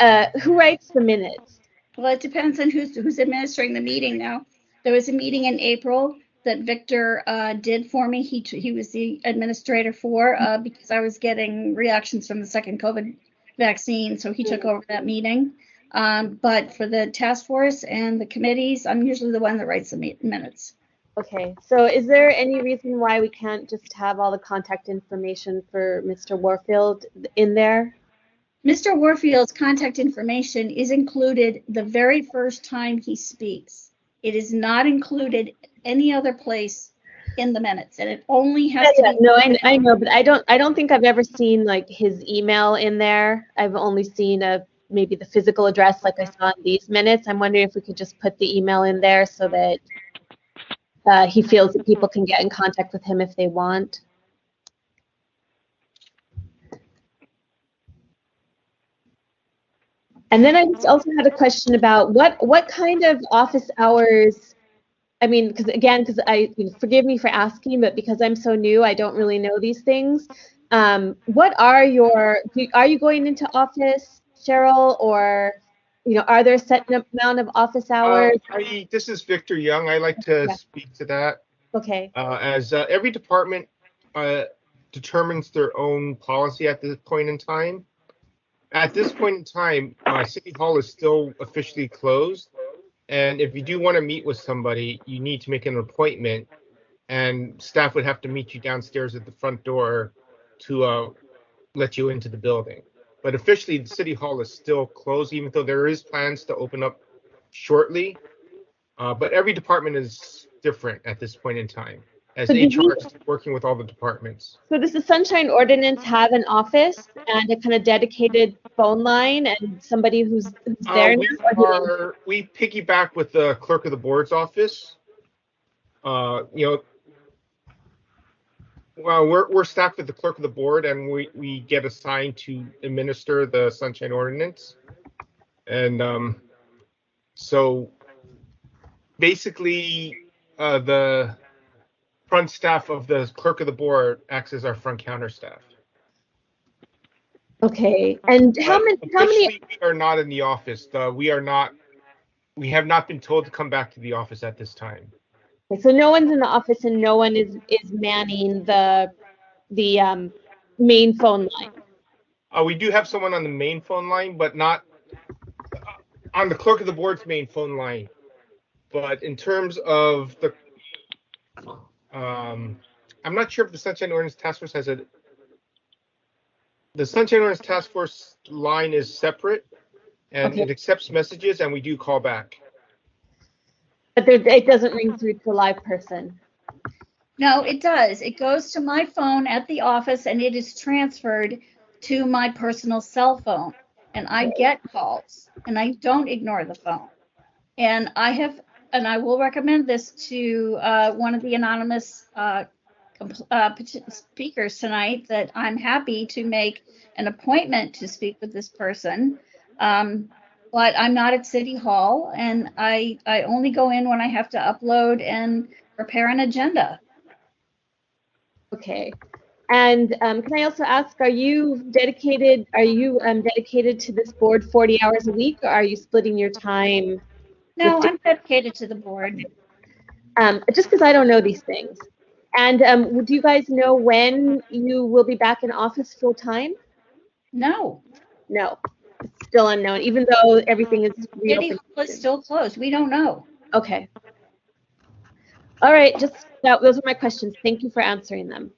S3: who writes the minutes?
S1: Well, it depends on who's administering the meeting now. There was a meeting in April that Victor did for me. He was the administrator for because I was getting reactions from the second COVID vaccine, so he took over that meeting. But for the task force and the committees, I'm usually the one that writes the minutes.
S3: Okay, so is there any reason why we can't just have all the contact information for Mr. Warfield in there?
S1: Mr. Warfield's contact information is included the very first time he speaks. It is not included any other place in the minutes, and it only has to be.
S3: No, I know, but I don't think I've ever seen like his email in there. I've only seen maybe the physical address like I saw in these minutes. I'm wondering if we could just put the email in there so that he feels that people can get in contact with him if they want. And then I just also had a question about what kind of office hours. I mean, because forgive me for asking, but because I'm so new, I don't really know these things. What are you going into office, Cheryl, or are there a set amount of office hours?
S4: This is Victor Young. I like to speak to that.
S3: Okay.
S4: As every department determines their own policy at this point in time. At this point in time, City Hall is still officially closed. And if you do want to meet with somebody, you need to make an appointment. And staff would have to meet you downstairs at the front door to let you into the building. But officially, the City Hall is still closed, even though there is plans to open up shortly. But every department is different at this point in time, as HR is working with all the departments.
S3: So does the Sunshine Ordinance have an office and a kind of dedicated phone line and somebody who's there?
S4: We piggyback with the clerk of the board's office. Well, we're staffed with the clerk of the board, and we get assigned to administer the Sunshine Ordinance. And so basically, the front staff of the clerk of the board acts as our front counter staff.
S3: Okay, and how many?
S4: We are not in the office. We have not been told to come back to the office at this time.
S3: So no one's in the office and no one is manning the main phone line.
S4: We do have someone on the main phone line, but not on the clerk of the board's main phone line. But in terms of the, I'm not sure if the Sunshine Ordinance Task Force has the Sunshine Ordinance Task Force line is separate, and it accepts messages, and we do call back.
S3: But it doesn't ring through to a live person.
S1: No, it does. It goes to my phone at the office, and it is transferred to my personal cell phone. And I get calls, and I don't ignore the phone. And I will recommend this to one of the anonymous speakers tonight, that I'm happy to make an appointment to speak with this person. But I'm not at City Hall, and I only go in when I have to upload and prepare an agenda.
S3: Okay. And can I also ask, are you dedicated to this board 40 hours a week, or are you splitting your time?
S1: No, I'm dedicated to the board.
S3: Just because I don't know these things. And do you guys know when you will be back in office full time?
S1: No,
S3: No, it's still unknown, even though everything is
S1: City
S3: reopened.
S1: Hall is still closed. We don't know.
S3: Okay. All right, those are my questions. Thank you for answering them.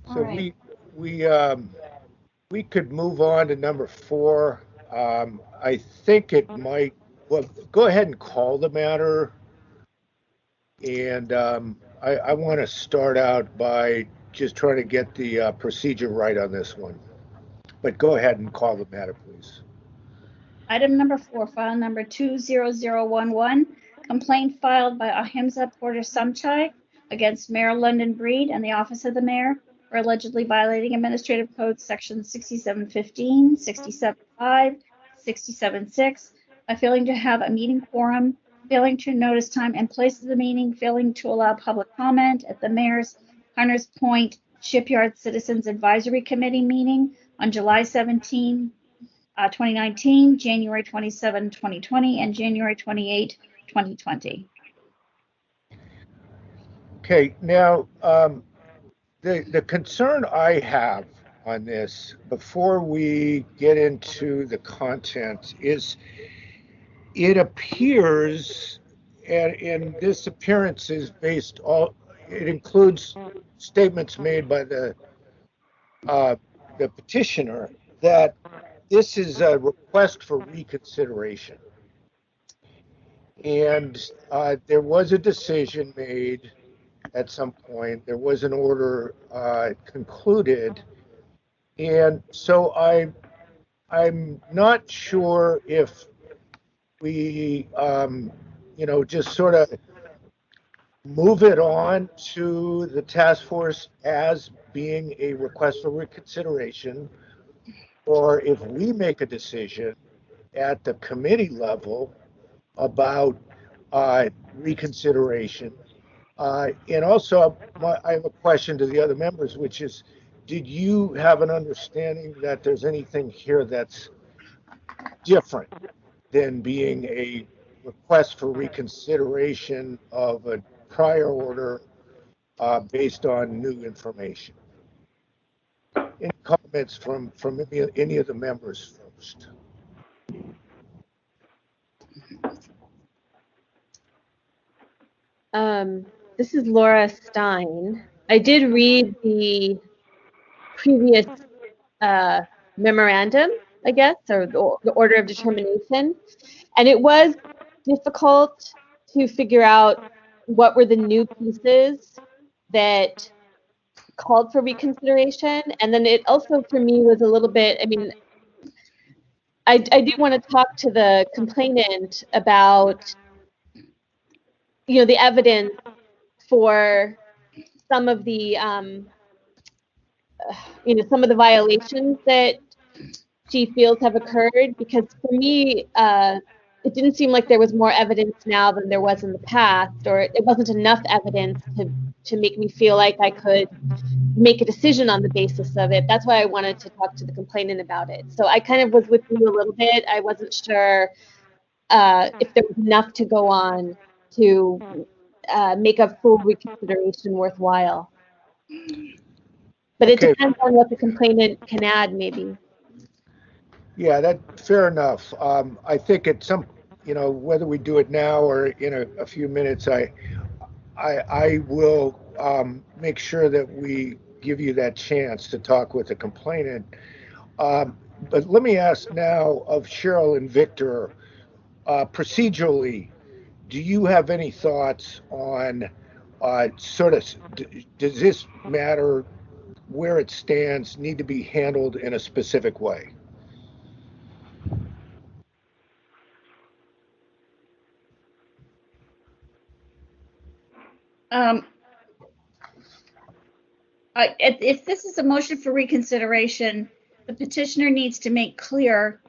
S2: So
S1: All right.
S2: we could move on to number 4. I think it might. Well, go ahead and call the matter. And I want to start out by just trying to get the procedure right on this one. But go ahead and call the matter, please.
S1: Item number 4, file number 20011, complaint filed by Ahimsa Porter Samchai against Mayor London Breed and the Office of the Mayor for allegedly violating Administrative Code Sections 6715, 67.5, 67.6 by failing to have a meeting quorum, failing to notice time and place of the meeting, failing to allow public comment at the Mayor's Hunters Point Shipyard Citizens Advisory Committee meeting on July 17, 2019, January 27, 2020, and January 28, 2020.
S2: Okay, now the concern I have on this, before we get into the content, is it appears, and this appearance is based all. It includes statements made by the petitioner that this is a request for reconsideration. And there was a decision made at some point. There was an order concluded. And so I'm not sure if we, just sort of move it on to the task force as being a request for reconsideration, or if we make a decision at the committee level about reconsideration. And also, I have a question to the other members, which is, did you have an understanding that there's anything here that's different than being a request for reconsideration of a prior order based on new information? Any comments from any of the members first?
S3: This is Laura Stein. I did read the previous memorandum, I guess, or the order of determination, and it was difficult to figure out what were the new pieces that called for reconsideration. And then it also, for me, was a little bit, I do want to talk to the complainant about, the evidence for some of the, some of the violations that she feels have occurred, because for me, it didn't seem like there was more evidence now than there was in the past, or it wasn't enough evidence to make me feel like I could make a decision on the basis of it. That's why I wanted to talk to the complainant about it. So I kind of was with you a little bit. I wasn't sure if there was enough to go on to make a full reconsideration worthwhile. But it depends on what the complainant can add, maybe.
S2: Yeah, that's fair enough. I think at some, whether we do it now or in a few minutes, I will make sure that we give you that chance to talk with the complainant. But let me ask now of Cheryl and Victor, procedurally, do you have any thoughts on does this matter, where it stands, need to be handled in a specific way?
S1: If this is a motion for reconsideration, the petitioner needs to make clear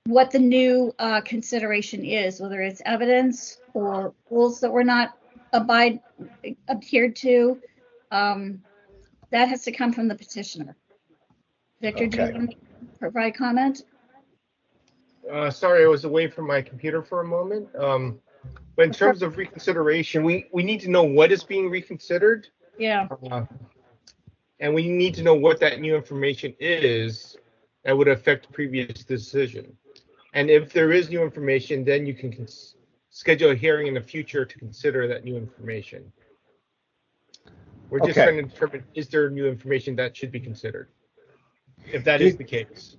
S1: what the new consideration is, whether it's evidence or rules that were not adhered to. That has to come from the petitioner. Victor, do you
S2: Okay.
S1: want to provide comment?
S4: Sorry, I was away from my computer for a moment. But in terms of reconsideration, we need to know what is being reconsidered.
S1: Yeah.
S4: And we need to know what that new information is that would affect the previous decision. And if there is new information, then you can schedule a hearing in the future to consider that new information. We're just trying to determine, is there new information that should be considered? If that is the case.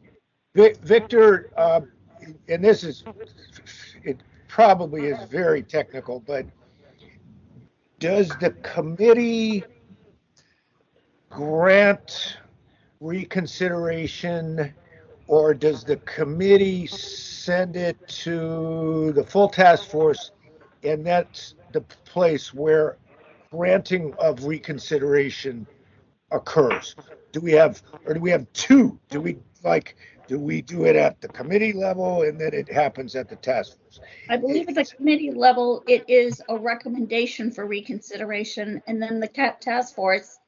S2: Victor, and this is, it probably is very technical, but does the committee grant reconsideration, or does the committee send it to the full task force, and that's the place where granting of reconsideration occurs? Do we have two? Do we do it at the committee level and then it happens at the task force?
S1: I believe at the committee level, it is a recommendation for reconsideration, and then the task force,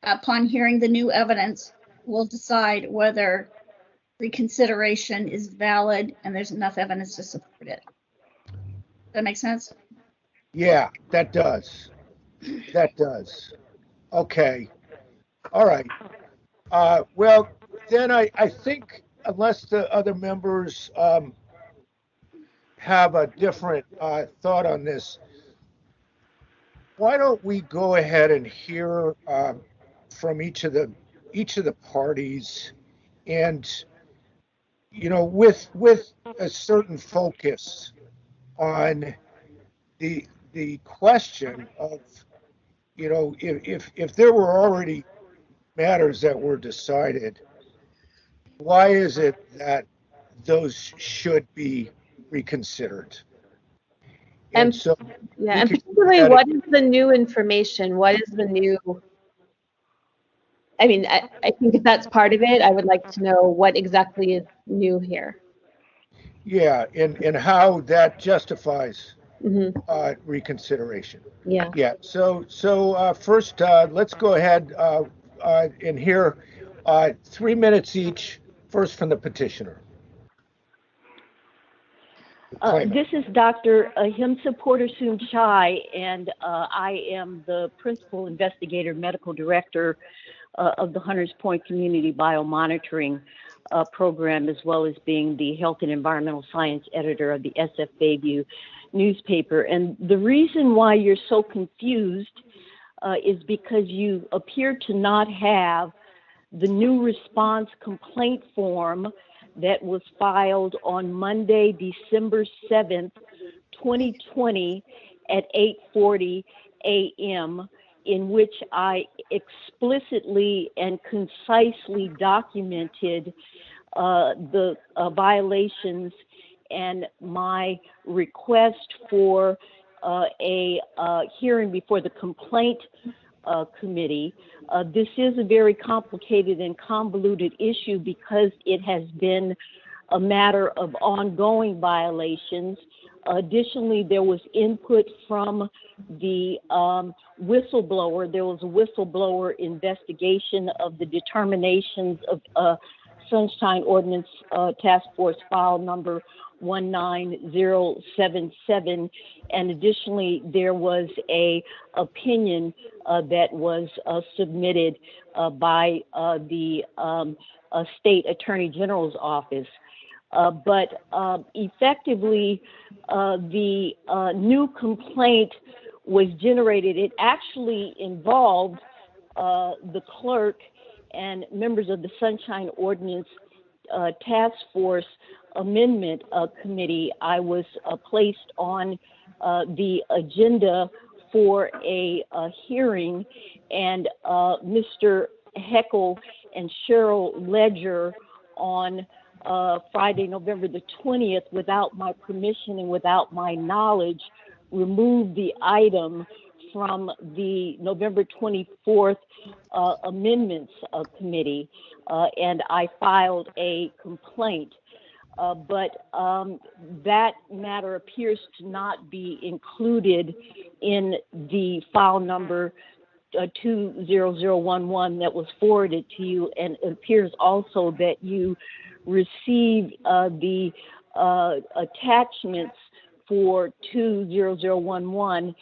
S1: upon hearing the new evidence, will decide whether reconsideration is valid and there's enough evidence to support it. Does that make sense?
S2: Yeah, that does. That does. Okay. All right. Well, then I think, unless the other members have a different thought on this, why don't we go ahead and hear from each of the parties, and with a certain focus on the question of, if there were already matters that were decided, why is it that those should be reconsidered? And so,
S3: yeah, and particularly, what is the new information? What is the new? I mean, I think if that's part of it, I would like to know what exactly is new here.
S2: Yeah, and how that justifies reconsideration.
S3: Yeah.
S2: Yeah. So first, let's go ahead and hear 3 minutes each. First from the petitioner.
S9: This is Dr. Ahimsa Porter-Soon Chai, and I am the principal investigator, medical director of the Hunters Point Community Biomonitoring program, as well as being the health and environmental science editor of the SF Bayview newspaper. And the reason why you're so confused is because you appear to not have the new response complaint form that was filed on Monday, December 7th, 2020 at 8:40 a.m., in which I explicitly and concisely documented the violations and my request for a hearing before the complaint committee. This is a very complicated and convoluted issue because it has been a matter of ongoing violations. Additionally, there was input from the whistleblower. There was a whistleblower investigation of the determinations of Sunshine Ordinance Task Force file number 19077, and additionally there was a opinion that was submitted by the state attorney general's office. But effectively, the new complaint was generated. It actually involved the clerk and members of the Sunshine Ordinance Task Force Amendment Committee. I was placed on the agenda for a hearing, and Mr. Heckle and Cheryl Ledger on Friday, November the 20th, without my permission and without my knowledge, removed the item from the November 24th Amendments Committee, and I filed a complaint. but that matter appears to not be included in the file number 20011 that was forwarded to you, and it appears also that you received the attachments for 20011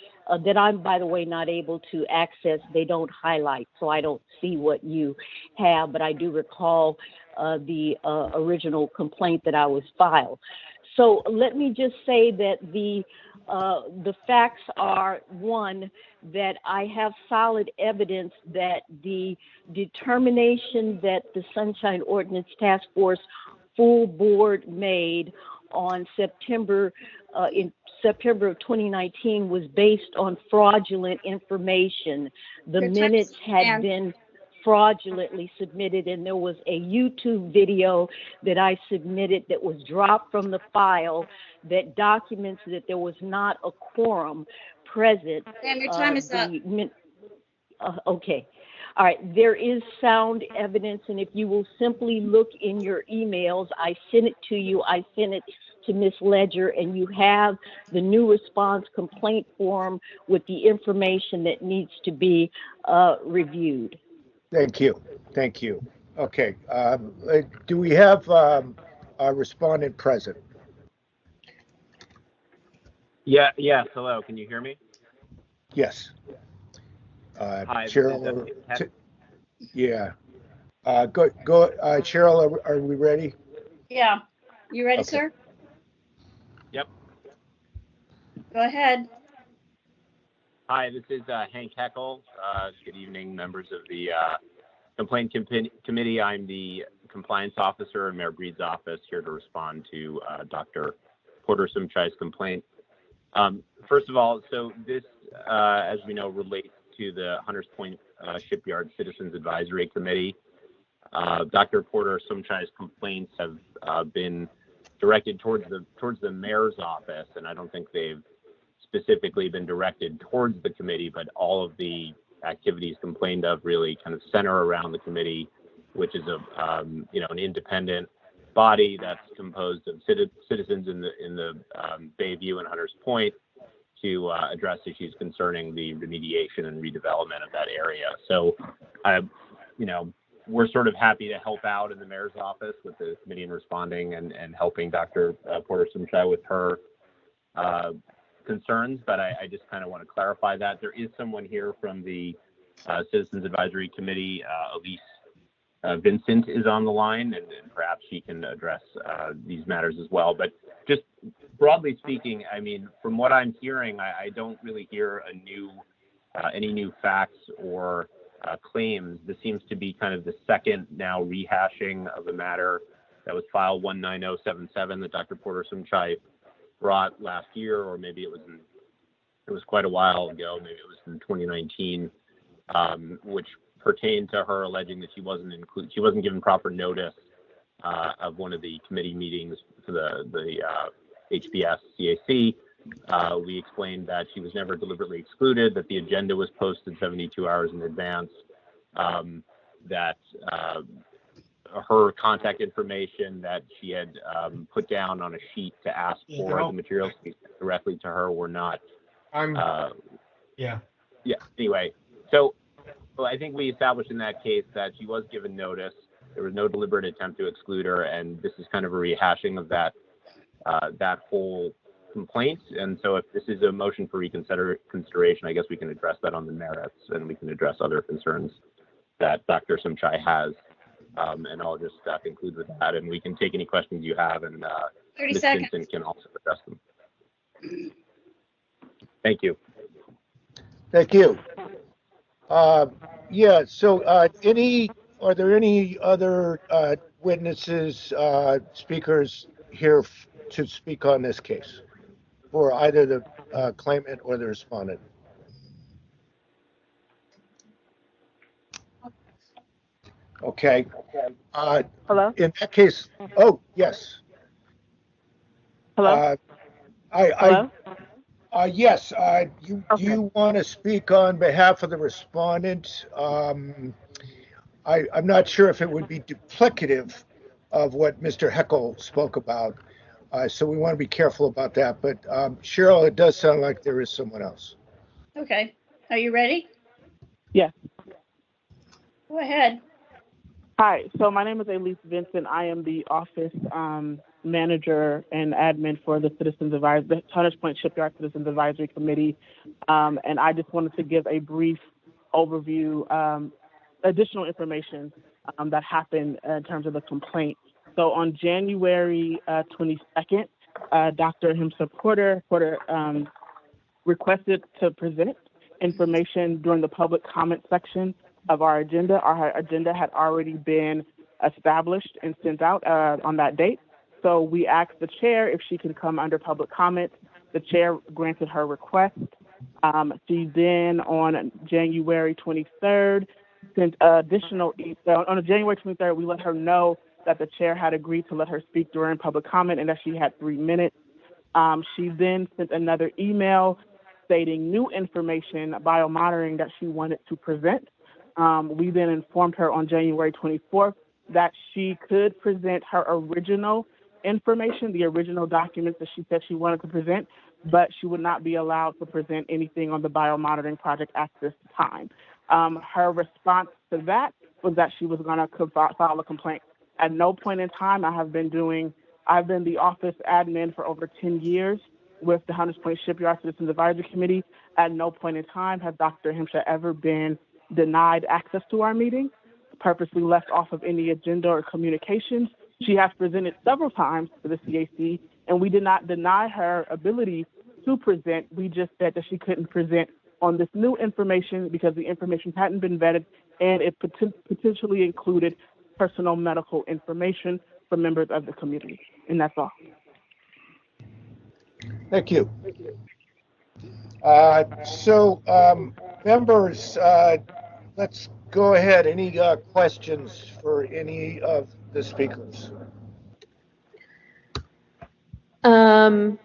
S9: that I'm, by the way, not able to access. They don't highlight, so I don't see what you have, but I do recall the original complaint that I was filed. So let me just say that the facts are, one, that I have solid evidence that the determination that the Sunshine Ordinance Task Force full board made on September of 2019 was based on fraudulent information. The minutes had been fraudulently submitted, and there was a YouTube video that I submitted that was dropped from the file that documents that there was not a quorum present.
S1: Sam, your time is up.
S9: Okay. All right. There is sound evidence, and if you will simply look in your emails, I sent it to you. I sent it to Ms. Ledger, and you have the new response complaint form with the information that needs to be reviewed.
S2: Thank you. Thank you. Okay. Do we have a respondent present?
S10: Yes. Hello. Can you hear me?
S2: Yes.
S10: Hi.
S2: Cheryl. Yeah. Go. Cheryl, are we ready?
S1: Yeah. You ready,
S2: Okay.
S1: sir?
S10: Yep.
S1: Go ahead.
S10: Hi, this is Hank Heckel. Good evening, members of the Complaint Committee. I'm the compliance officer in Mayor Breed's office, here to respond to Dr. Porter Sumchai's complaint. First of all, so this, as we know, relates to the Hunters Point Shipyard Citizens Advisory Committee. Dr. Porter Sumchai's complaints have been directed towards the mayor's office, and I don't think they've specifically been directed towards the committee, but all of the activities complained of really kind of center around the committee, which is an independent body that's composed of citizens in the Bayview and Hunters Point to address issues concerning the remediation and redevelopment of that area. So, we're sort of happy to help out in the mayor's office with the committee in responding and helping Dr. Porter Sumchai with her concerns, but I just kind of want to clarify that. There is someone here from the Citizens Advisory Committee. Elise Vincent is on the line, and perhaps she can address these matters as well. But just broadly speaking, I mean, from what I'm hearing, I don't really hear any new facts or claims. This seems to be kind of the second now rehashing of a matter that was filed 19077 that Dr. Porter Sumchai brought last year, or maybe it was quite a while ago, maybe it was in 2019, which pertained to her alleging that she wasn't given proper notice of one of the committee meetings for the HBS CAC. We explained that she was never deliberately excluded, that the agenda was posted 72 hours in advance, that her contact information that she had put down on a sheet to ask for the materials directly to her were not. Anyway, so I think we established in that case that she was given notice. There was no deliberate attempt to exclude her, and this is kind of a rehashing of that whole complaint. And so if this is a motion for reconsideration, I guess we can address that on the merits, and we can address other concerns that Dr. Sumchai has. And I'll just conclude with that, and we can take any questions you have, and
S1: 30
S10: Ms.
S1: seconds.
S10: Vincent can also address them. Thank you.
S2: Thank you. So are there any other witnesses, speakers here to speak on this case for either the claimant or the respondent? Okay.
S6: Hello?
S2: In that case, oh, yes.
S6: Hello?
S2: Hello? Yes. Do
S6: Okay.
S2: you want to speak on behalf of the respondent? I'm not sure if it would be duplicative of what Mr. Heckel spoke about. So we want to be careful about that. But Cheryl, it does sound like there is someone else.
S1: Okay. Are you ready?
S11: Yes.
S1: Go ahead.
S11: Hi. So my name is Elise Vincent. I am the office manager and admin for the the Hunters Point Shipyard Citizens Advisory Committee. And I just wanted to give a brief overview, additional information that happened in terms of the complaint. So on January 22nd, Dr. Himsa Porter requested to present information during the public comment section of our agenda. Our agenda had already been established and sent out on that date. So we asked the chair if she could come under public comment. The chair granted her request. She then, on January 23rd, sent additional, on January 23rd, we let her know that the chair had agreed to let her speak during public comment and that she had 3 minutes. She then sent another email stating new information, biomonitoring, that she wanted to present. We then informed her on January 24th that she could present her original information, the original documents that she said she wanted to present, but she would not be allowed to present anything on the biomonitoring project at this time. Her response to that was that she was going to file a complaint. At no point in time, I've been the office admin for over 10 years with the Hunters Point Shipyard Citizens Advisory Committee. At no point in time has Dr. Himsa ever been denied access to our meeting, purposely left off of any agenda or communications. She has presented several times to the CAC, and we did not deny her ability to present. We just said that she couldn't present on this new information because the information hadn't been vetted and it potentially included personal medical information for members of the community. And that's all.
S2: Thank you. Members, let's go ahead. Any questions for any of the speakers?
S3: I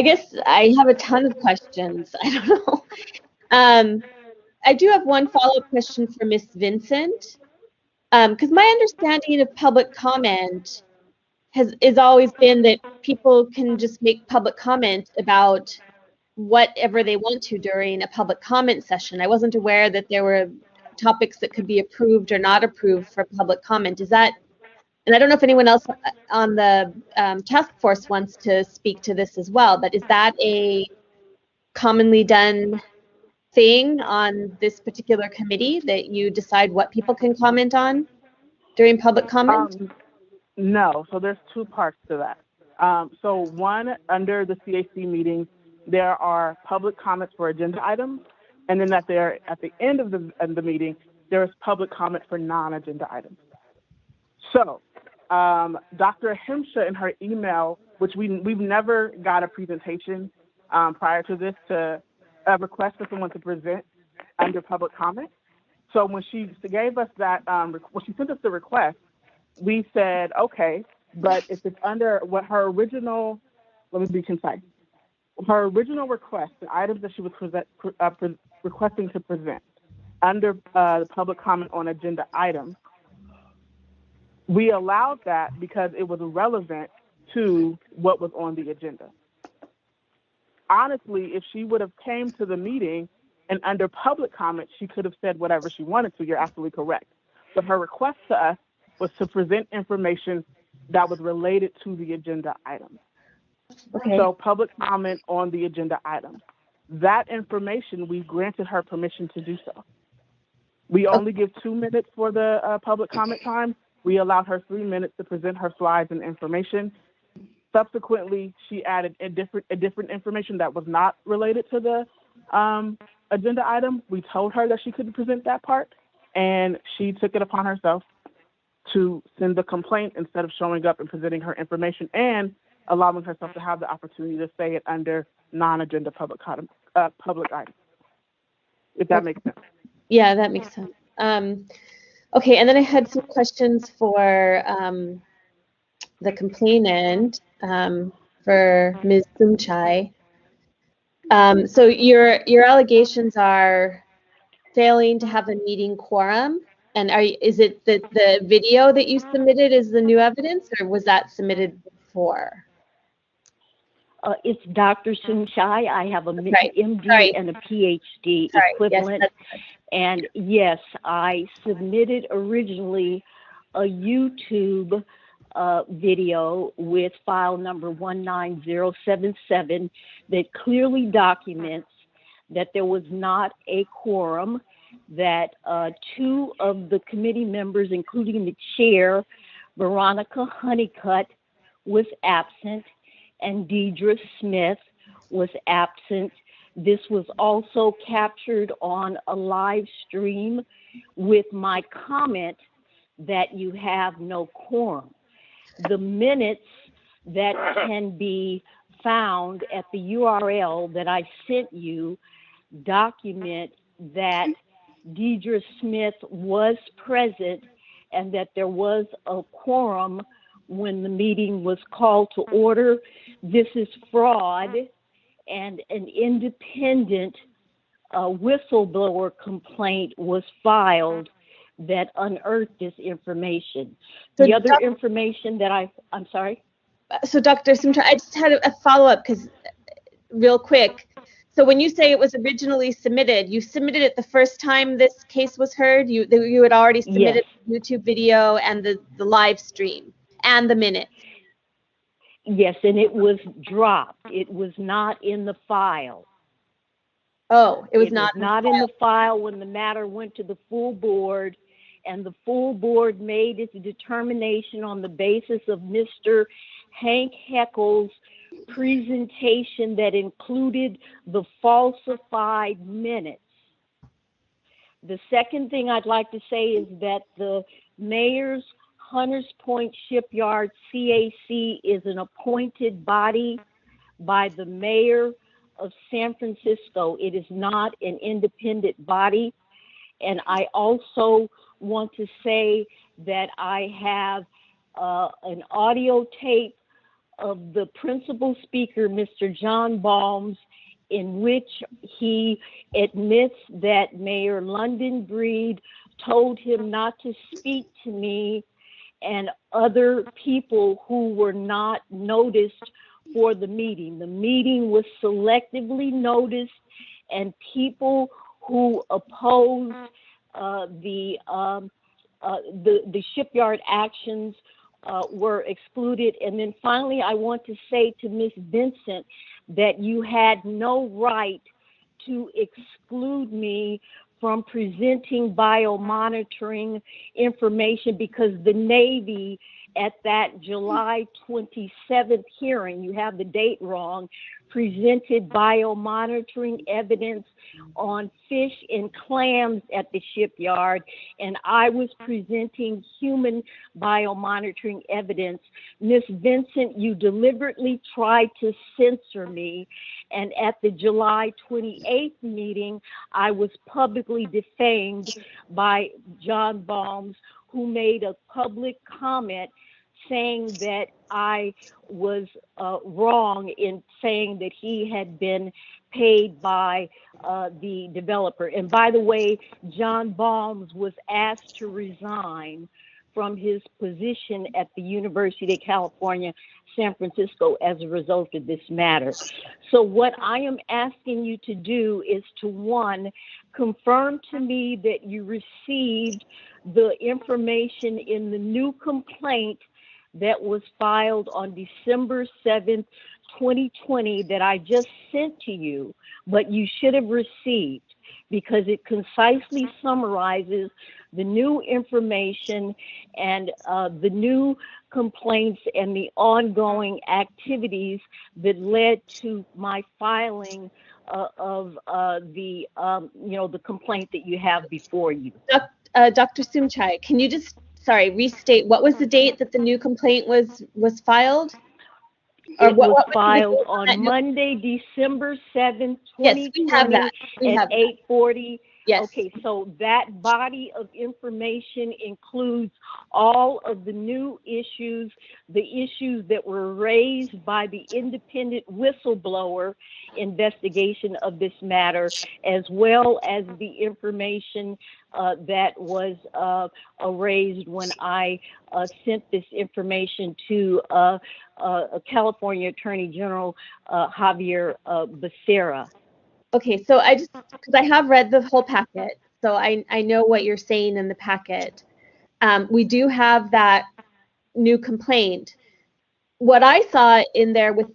S3: guess I have a ton of questions. I don't know. I do have one follow-up question for Ms. Vincent, because my understanding of public comment has always been that people can just make public comment about whatever they want to during a public comment session. I wasn't aware that there were topics that could be approved or not approved for public comment. Is that, and I don't know if anyone else on the task force wants to speak to this as well, but is that a commonly done thing on this particular committee, that you decide what people can comment on during public comment?
S11: No, so there's two parts to that. So one, under the CAC meetings, there are public comments for agenda items, and then at the end of the meeting, there is public comment for non-agenda items. So Dr. Himsa, in her email, which we've never got a presentation prior to this, to a request for someone to present under public comment. So when she gave us that, when she sent us the request, we said, okay, but if it's under what her original, let me be concise. Her original request, the items that she was requesting to present under the public comment on agenda items, we allowed that because it was relevant to what was on the agenda. Honestly, if she would have came to the meeting and under public comment, she could have said whatever she wanted to. You're absolutely correct. But her request to us was to present information that was related to the agenda item. Okay. So public comment on the agenda item. That information, we granted her permission to do so. We only give 2 minutes for the public comment time. We allowed her 3 minutes to present her slides and information. Subsequently, she added a different information that was not related to the agenda item. We told her that she couldn't present that part, and she took it upon herself to send the complaint instead of showing up and presenting her information and allowing herself to have the opportunity to say it under non-agenda public items, if that makes sense.
S3: Yeah, that makes sense. Okay, and then I had some questions for the complainant, for Ms. Sumchai. So your allegations are failing to have a meeting quorum And is it the video that you submitted is the new evidence, or was that submitted before?
S9: It's Dr. Sunshai. I have a
S3: Right.
S9: MD
S3: Sorry.
S9: and a PhD
S3: Sorry.
S9: equivalent.
S3: Yes,
S9: And yes, I submitted originally a YouTube video with file number 19077 that clearly documents that there was not a quorum, that two of the committee members, including the chair, Veronica Honeycutt, was absent, and Deidre Smith was absent. This was also captured on a live stream with my comment that you have no quorum. The minutes that can be found at the URL that I sent you document that Deidre Smith was present and that there was a quorum when the meeting was called to order. This is fraud, and an independent whistleblower complaint was filed that unearthed this information.
S3: So
S9: the other information that I'm sorry?
S3: So Dr. Sumtra, I just had a follow-up, because real quick. So when you say it was originally submitted, you submitted it the first time this case was heard? You had already submitted the YouTube video and the live stream and the minutes?
S9: Yes, and it was dropped. It was not in the file.
S3: Oh, it was
S9: in
S3: the
S9: the file when the matter went to the full board, and the full board made its determination on the basis of Mr. Hank Heckle's presentation that included the falsified minutes. The second thing I'd like to say is that the mayor's Hunters Point Shipyard CAC is an appointed body by the mayor of San Francisco. It is not an independent body. And I also want to say that I have an audio tape of the principal speaker, Mr. John Balmes, in which he admits that Mayor London Breed told him not to speak to me and other people who were not noticed for the meeting. The meeting was selectively noticed, and people who opposed the shipyard actions were excluded. And then finally, I want to say to Ms. Vincent that you had no right to exclude me from presenting biomonitoring information, because the Navy at that July 27th hearing, you have the date wrong, presented biomonitoring evidence on fish and clams at the shipyard, and I was presenting human biomonitoring evidence. Ms. Vincent, you deliberately tried to censor me, and at the July 28th meeting, I was publicly defamed by John Balmes, who made a public comment saying that I was wrong in saying that he had been paid by the developer. And by the way, John Balmes was asked to resign from his position at the University of California, San Francisco, as a result of this matter. So what I am asking you to do is to, one, confirm to me that you received the information in the new complaint that was filed on December 7th, 2020 that I just sent to you, but you should have received, because it concisely summarizes the new information and the new complaints and the ongoing activities that led to my filing of the complaint that you have before you.
S3: Dr. Sumchai, can you just restate what was the date that the new complaint was filed?
S9: It was filed on Monday, December 7th, 2020
S3: at 8:40 Yes.
S9: Okay, so that body of information includes all of the new issues, the issues that were raised by the independent whistleblower investigation of this matter, as well as the information that was raised when I sent this information to California Attorney General Javier Becerra.
S3: Okay, so because I have read the whole packet, so I know what you're saying in the packet. We do have that new complaint. What I saw in there with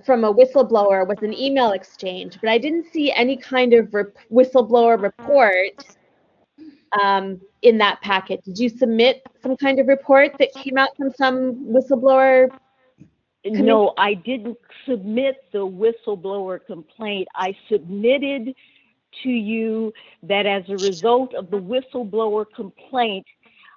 S3: from a whistleblower was an email exchange, but I didn't see any kind of whistleblower report in that packet. Did you submit some kind of report that came out from some whistleblower?
S9: No, I didn't submit the whistleblower complaint. I submitted to you that as a result of the whistleblower complaint,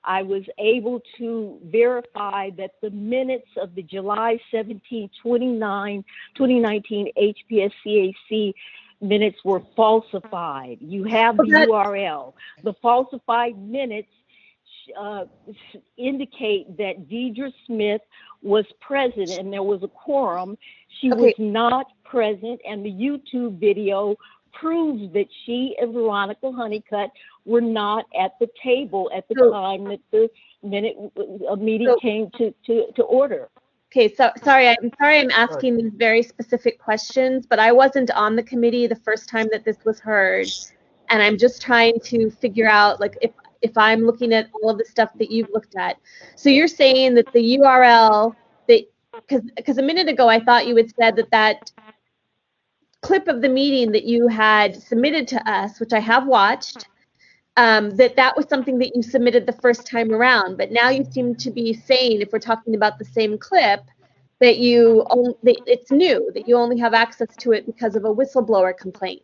S9: I was able to verify that the minutes of the July 17, 2019 HPSCAC minutes were falsified. You have the URL. The falsified minutes indicate that Deidre Smith was present and there was a quorum. She was not present, and the YouTube video proves that she and Veronica Honeycutt were not at the table at the time that the meeting came to order.
S3: Okay, so I'm asking these very specific questions, but I wasn't on the committee the first time that this was heard, and I'm just trying to figure out, like, if I'm looking at all of the stuff that you've looked at. So you're saying that the URL, because a minute ago I thought you had said that clip of the meeting that you had submitted to us, which I have watched, that was something that you submitted the first time around. But now you seem to be saying, if we're talking about the same clip, that it's new, that you only have access to it because of a whistleblower complaint.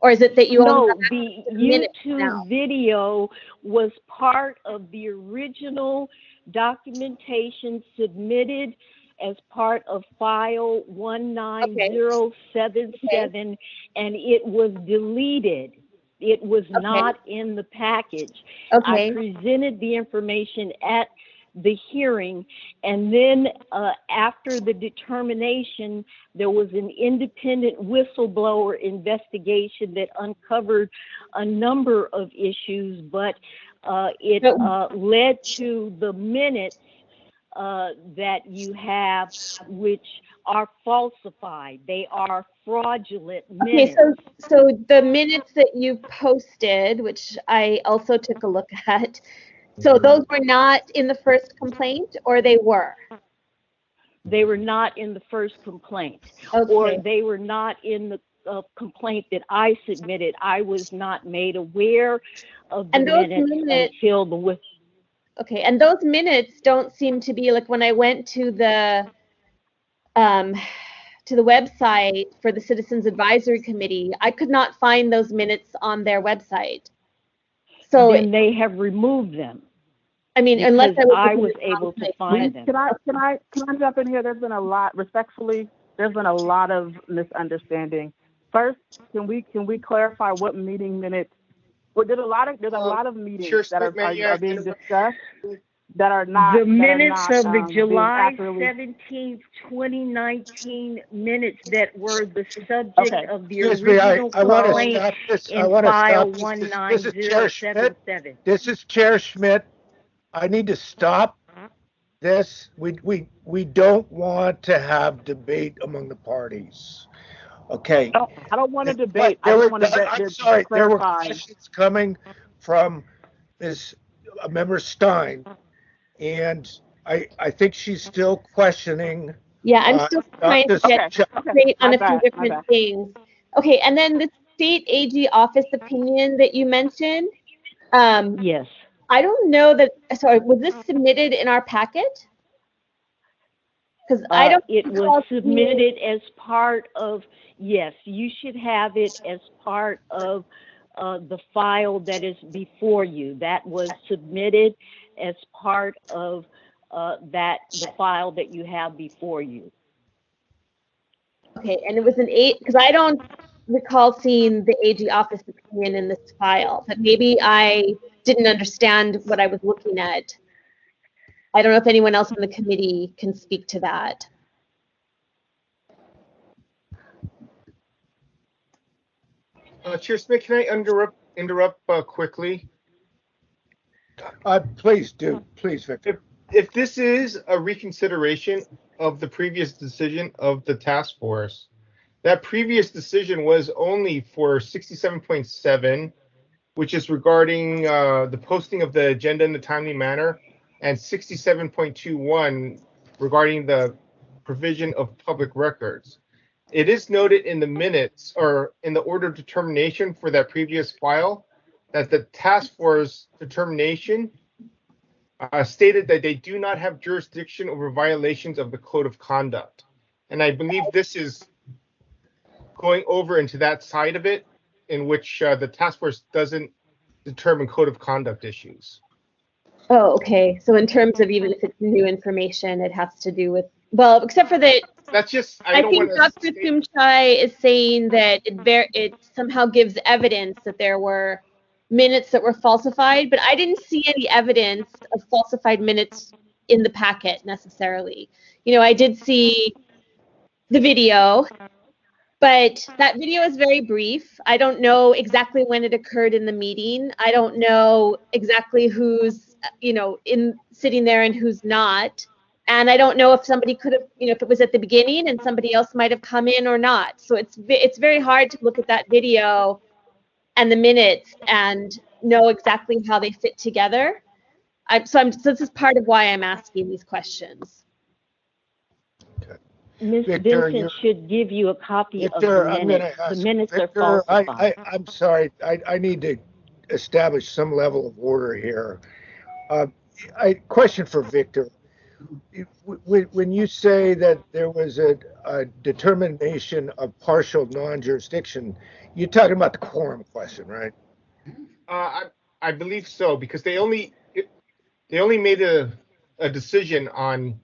S3: Or is it that you only have
S9: the YouTube video was part of the original documentation submitted as part of file 19077, and it was deleted. It was not in the package. I presented the information at the hearing, and then after the determination, there was an independent whistleblower investigation that uncovered a number of issues, but it led to the minutes that you have, which are falsified. They are fraudulent minutes.
S3: Okay, so the minutes that you posted, which I also took a look at, so those were not in the first complaint, or they were?
S9: They were not in the first complaint, or they were not in the complaint that I submitted. I was not made aware of the minutes until the
S3: Okay, and those minutes don't seem to be, like, when I went to the website for the Citizens Advisory Committee, I could not find those minutes on their website. So
S9: then they have removed them.
S3: I mean, unless
S9: I was able to find them.
S11: Can I jump in here? There's been a lot, respectfully, there's been a lot of misunderstanding. First, can we clarify what meeting minutes? Well, there's a lot of meetings that are being discussed that are not.
S9: The minutes of the July 17th, 2019 minutes that were the subject of the original complaint in file 19077.
S2: This is Chair Schmidt. I need to stop this. We don't want to have debate among the parties. Okay.
S11: I don't want to debate. I'm
S2: sorry. There were questions coming from Member Stein, and I think she's still questioning.
S3: Yeah, I'm still trying to get straight on a few different things. Okay, and then the state AG office opinion that you mentioned.
S9: Yes.
S3: I don't know that. Sorry, was this submitted in our packet? Because I don't.
S9: It was submitted as part of. Yes, you should have it as part of the file that is before you. That was submitted as part of the file that you have before you.
S3: Okay, and it was an 8, because I don't recall seeing the AG office opinion in this file, but maybe I didn't understand what I was looking at. I don't know if anyone else on the committee can speak to that.
S4: Chair Smith, can I interrupt quickly?
S2: Please do. Please, Victor.
S4: If this is a reconsideration of the previous decision of the task force, that previous decision was only for 67.7, which is regarding the posting of the agenda in a timely manner, and 67.21 regarding the provision of public records. It is noted in the minutes or in the order of determination for that previous file that the task force determination stated that they do not have jurisdiction over violations of the code of conduct. And I believe this is going over into that side of it in which the task force doesn't determine code of conduct issues.
S3: Oh, okay. So in terms of even if it's new information, it has to do with, well, except for that.
S4: That's just,
S3: I think Dr. Sumchai is saying that it somehow gives evidence that there were minutes that were falsified, but I didn't see any evidence of falsified minutes in the packet necessarily. You know, I did see the video, but that video is very brief. I don't know exactly when it occurred in the meeting. I don't know exactly who's, you know, sitting there and who's not. And I don't know if somebody could have, you know, if it was at the beginning and somebody else might have come in or not. So it's very hard to look at that video and the minutes and know exactly how they fit together. So this is part of why I'm asking these questions.
S9: Ms.
S2: Victor,
S9: Vincent should give you a copy
S2: Victor,
S9: of the minutes. The minutes
S2: Victor,
S9: are falsified.
S2: I'm sorry. I need to establish some level of order here. Question for Victor. When you say that there was a determination of partial non-jurisdiction, you're talking about the quorum question, right?
S4: I believe so, because they only made a decision on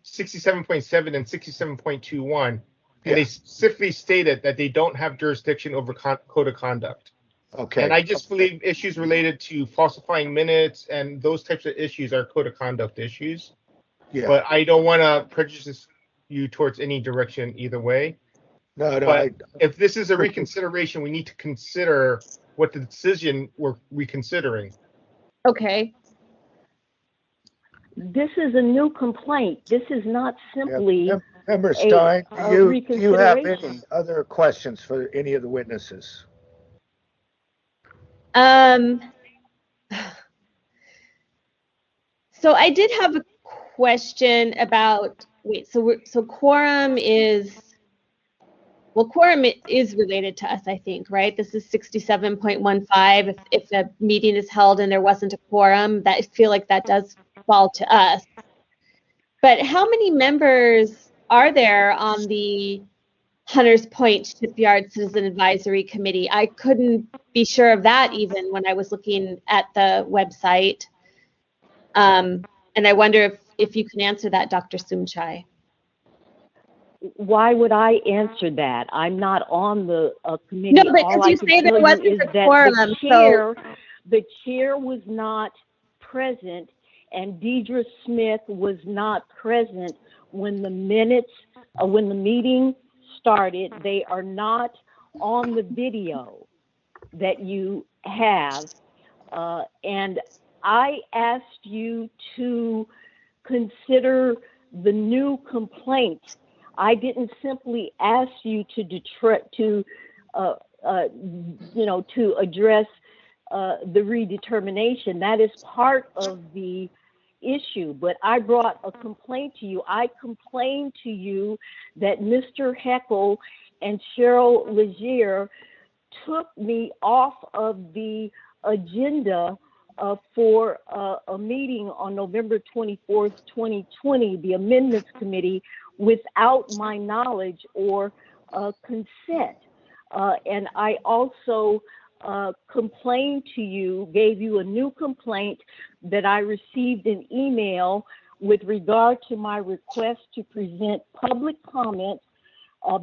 S4: 67.7 and 67.21, and they specifically stated that they don't have jurisdiction over code of conduct.
S2: Okay.
S4: And I just believe issues related to falsifying minutes and those types of issues are code of conduct issues.
S2: Yeah.
S4: But I don't want to prejudice you towards any direction either way.
S2: No.
S4: But if this is a reconsideration, we need to consider what the decision we're reconsidering.
S3: Okay.
S9: This is a new complaint. This is not simply
S2: Member Stein, do you have any
S9: reconsideration.
S2: other questions for any of the witnesses?
S3: So I did have a question about, so quorum is related to us, I think, right? This is 67.15. If a meeting is held and there wasn't a quorum, I feel like that does fall to us. But how many members are there on the Hunters Point Shipyard Citizen Advisory Committee? I couldn't be sure of that even when I was looking at the website. And I wonder if you can answer that, Dr. Sumchai.
S9: Why would I answer that? I'm not on the committee.
S3: No, but
S9: All
S3: as you
S9: I can
S3: say, there
S9: tell
S3: wasn't
S9: you is
S3: a
S9: that
S3: quorum,
S9: the chair was not present, and Deidre Smith was not present when the minutes, when the meeting started. They are not on the video that you have. And I asked you to consider the new complaint. I didn't simply ask you to address the redetermination. That is part of the issue. But I brought a complaint to you. I complained to you that Mr. Heckle and Cheryl Legier took me off of the agenda for a meeting on November 24th, 2020, the Amendments Committee, without my knowledge or consent. And I also complained to you, gave you a new complaint that I received an email with regard to my request to present public comments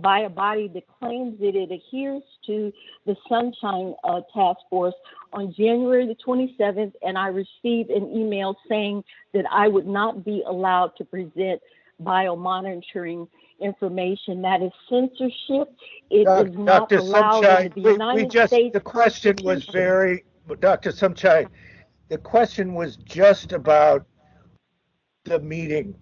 S9: by a body that claims that it adheres to the Sunshine Task Force on January the 27th, and I received an email saying that I would not be allowed to present biomonitoring information. That is censorship. It is not
S2: Dr.
S9: allowed
S2: Sumchai,
S9: in the United States
S2: the question was
S9: Constitution.
S2: Dr. Sumchai, the question was just about the meeting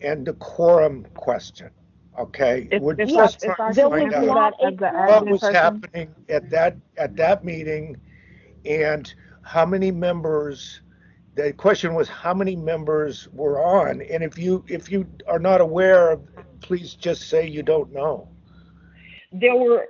S2: and the quorum question. Okay, we're just trying to find out what was happening at that meeting and how many members. The question was how many members were on, and if you are not aware, please just say you don't know.
S9: There were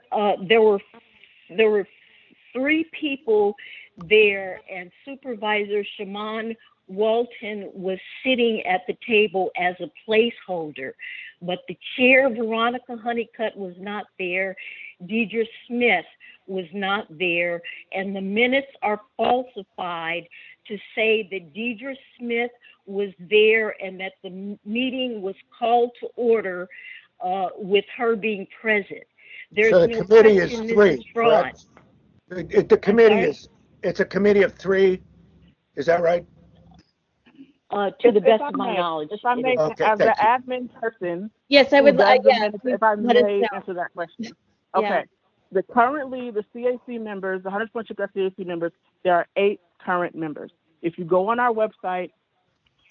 S9: 3 people there, and Supervisor Shaman Walton was sitting at the table as a placeholder, but the chair, Veronica Honeycutt, was not there. Deidre Smith was not there, and the minutes are falsified to say that Deidre Smith was there and that the meeting was called to order with her being present. There's
S2: So the
S9: no
S2: committee is
S9: question
S2: 3,
S9: this is fraud.
S2: correct? The committee it's a committee of 3. Is that right?
S9: To the best of my knowledge.
S11: If I may,
S2: Okay,
S11: as the
S2: thank
S11: admin person,
S3: Yes, I would like,
S11: if I
S3: let us
S11: may
S3: know.
S11: answer that question.
S3: Yeah.
S11: Okay. Currently, the CAC members, the 100 CAC members, there are 8 current members. If you go on our website,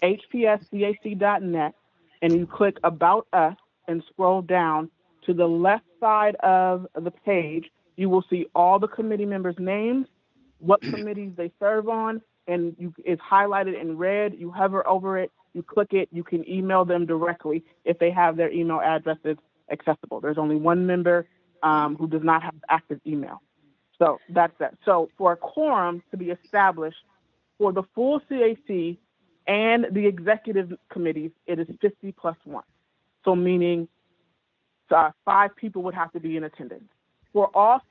S11: hpscac.net, and you click About Us and scroll down to the left side of the page, you will see all the committee members' names, what committees they serve on, and it's highlighted in red. You hover over it, you click it, you can email them directly if they have their email addresses accessible. There's only one member who does not have active email. So that's that. So for a quorum to be established for the full CAC and the executive committees, it is 50 plus 1. So meaning 5 people would have to be in attendance. For all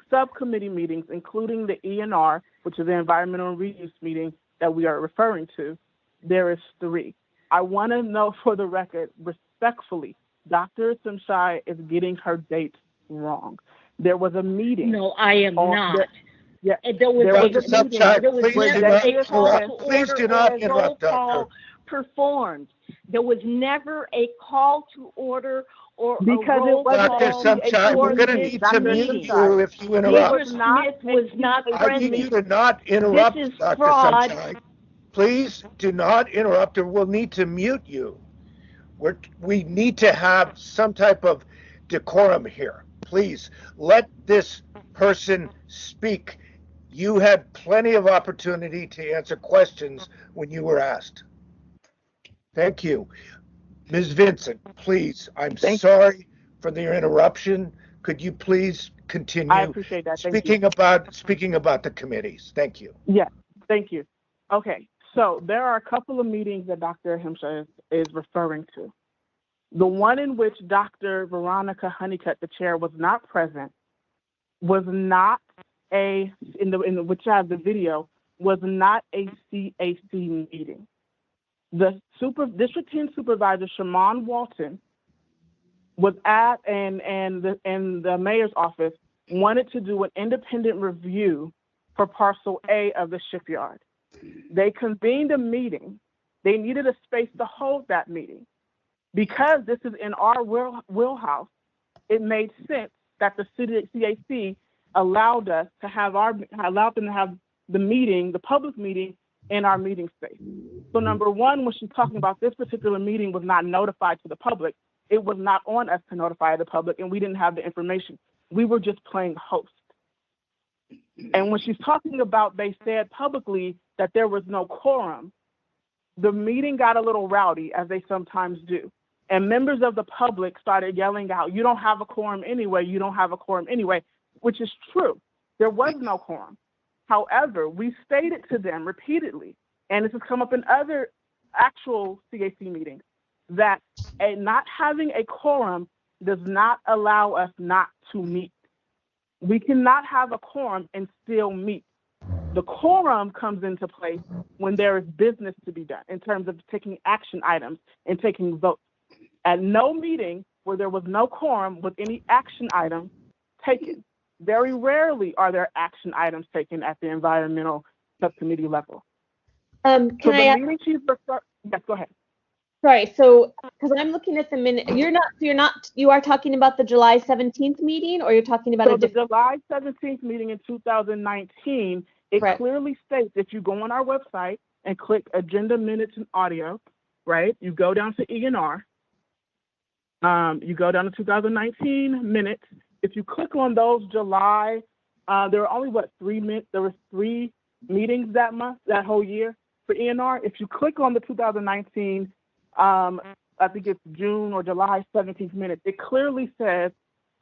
S11: subcommittee meetings, including the ENR, which is the environmental reuse meeting that we are referring to, there is 3. I want to know for the record, respectfully, Dr. Sumchai is getting her dates wrong. There was a meeting.
S9: No, I am not.
S11: Yeah,
S9: there was
S2: Dr. Sumchai, please do not interrupt,
S9: Doctor. Performed. There was never a call to order or
S11: because
S9: a roll
S11: Dr.
S9: call.
S2: Sumchai, we're going to need to mute you if you interrupt.
S9: Deidre Smith was not present.
S2: I need you to not interrupt,
S9: This is
S2: Dr.
S9: fraud.
S2: Sumchai. Please do not interrupt, or we'll need to mute you. We need to have some type of decorum here. Please let this person speak. You had plenty of opportunity to answer questions when you were asked. Thank you. Ms. Vincent, please, I'm sorry for the interruption. Could you please continue?
S11: I appreciate that.
S2: Speaking about the committees. Thank you.
S11: Yes, thank you. Okay, so there are a couple of meetings that Dr. Himsha is referring to. The one in which Dr. Veronica Honeycutt, the chair, was not present, was not which I have the video, was not a CAC meeting. The District 10 Supervisor, Shaman Walton, was at, and the mayor's office wanted to do an independent review for Parcel A of the shipyard. They convened a meeting. They needed a space to hold that meeting. Because this is in our wheelhouse, it made sense that the CAC allowed them to have the meeting, the public meeting, in our meeting space. So number one, when she's talking about this particular meeting was not notified to the public, it was not on us to notify the public, and we didn't have the information. We were just playing host. And when she's talking about, they said publicly that there was no quorum, the meeting got a little rowdy, as they sometimes do. And members of the public started yelling out, "You don't have a quorum anyway, you don't have a quorum anyway," which is true. There was no quorum. However, we stated to them repeatedly, and this has come up in other actual CAC meetings, that not having a quorum does not allow us not to meet. We cannot have a quorum and still meet. The quorum comes into place when there is business to be done in terms of taking action items and taking votes. At no meeting where there was no quorum with any action item taken. Very rarely are there action items taken at the environmental subcommittee level.
S3: Can
S11: So
S3: I
S11: the
S3: ask,
S11: meeting she's yes, go ahead.
S3: sorry, so, because I'm looking at the minute, you are talking about the July 17th meeting, or you're talking about
S11: So
S3: a
S11: the
S3: different?
S11: July 17th meeting in 2019, it
S3: Correct.
S11: clearly states, if you go on our website and click agenda minutes and audio, right? You go down to E&R. You go down to 2019 minutes. If you click on those July, there were only there were 3 meetings that month, that whole year for E&R. If you click on the 2019, I think it's June or July 17th minutes, it clearly says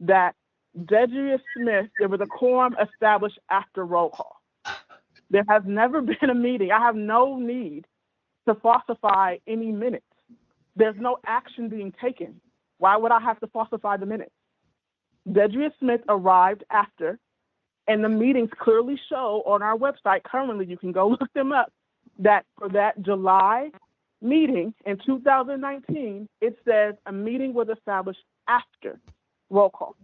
S11: that Dedria Smith, there was a quorum established after roll call. There has never been a meeting. I have no need to falsify any minutes. There's no action being taken. Why would I have to falsify the minutes? Dedria Smith arrived after, and the meetings clearly show on our website, currently, you can go look them up, that for that July meeting in 2019, it says a meeting was established after roll call.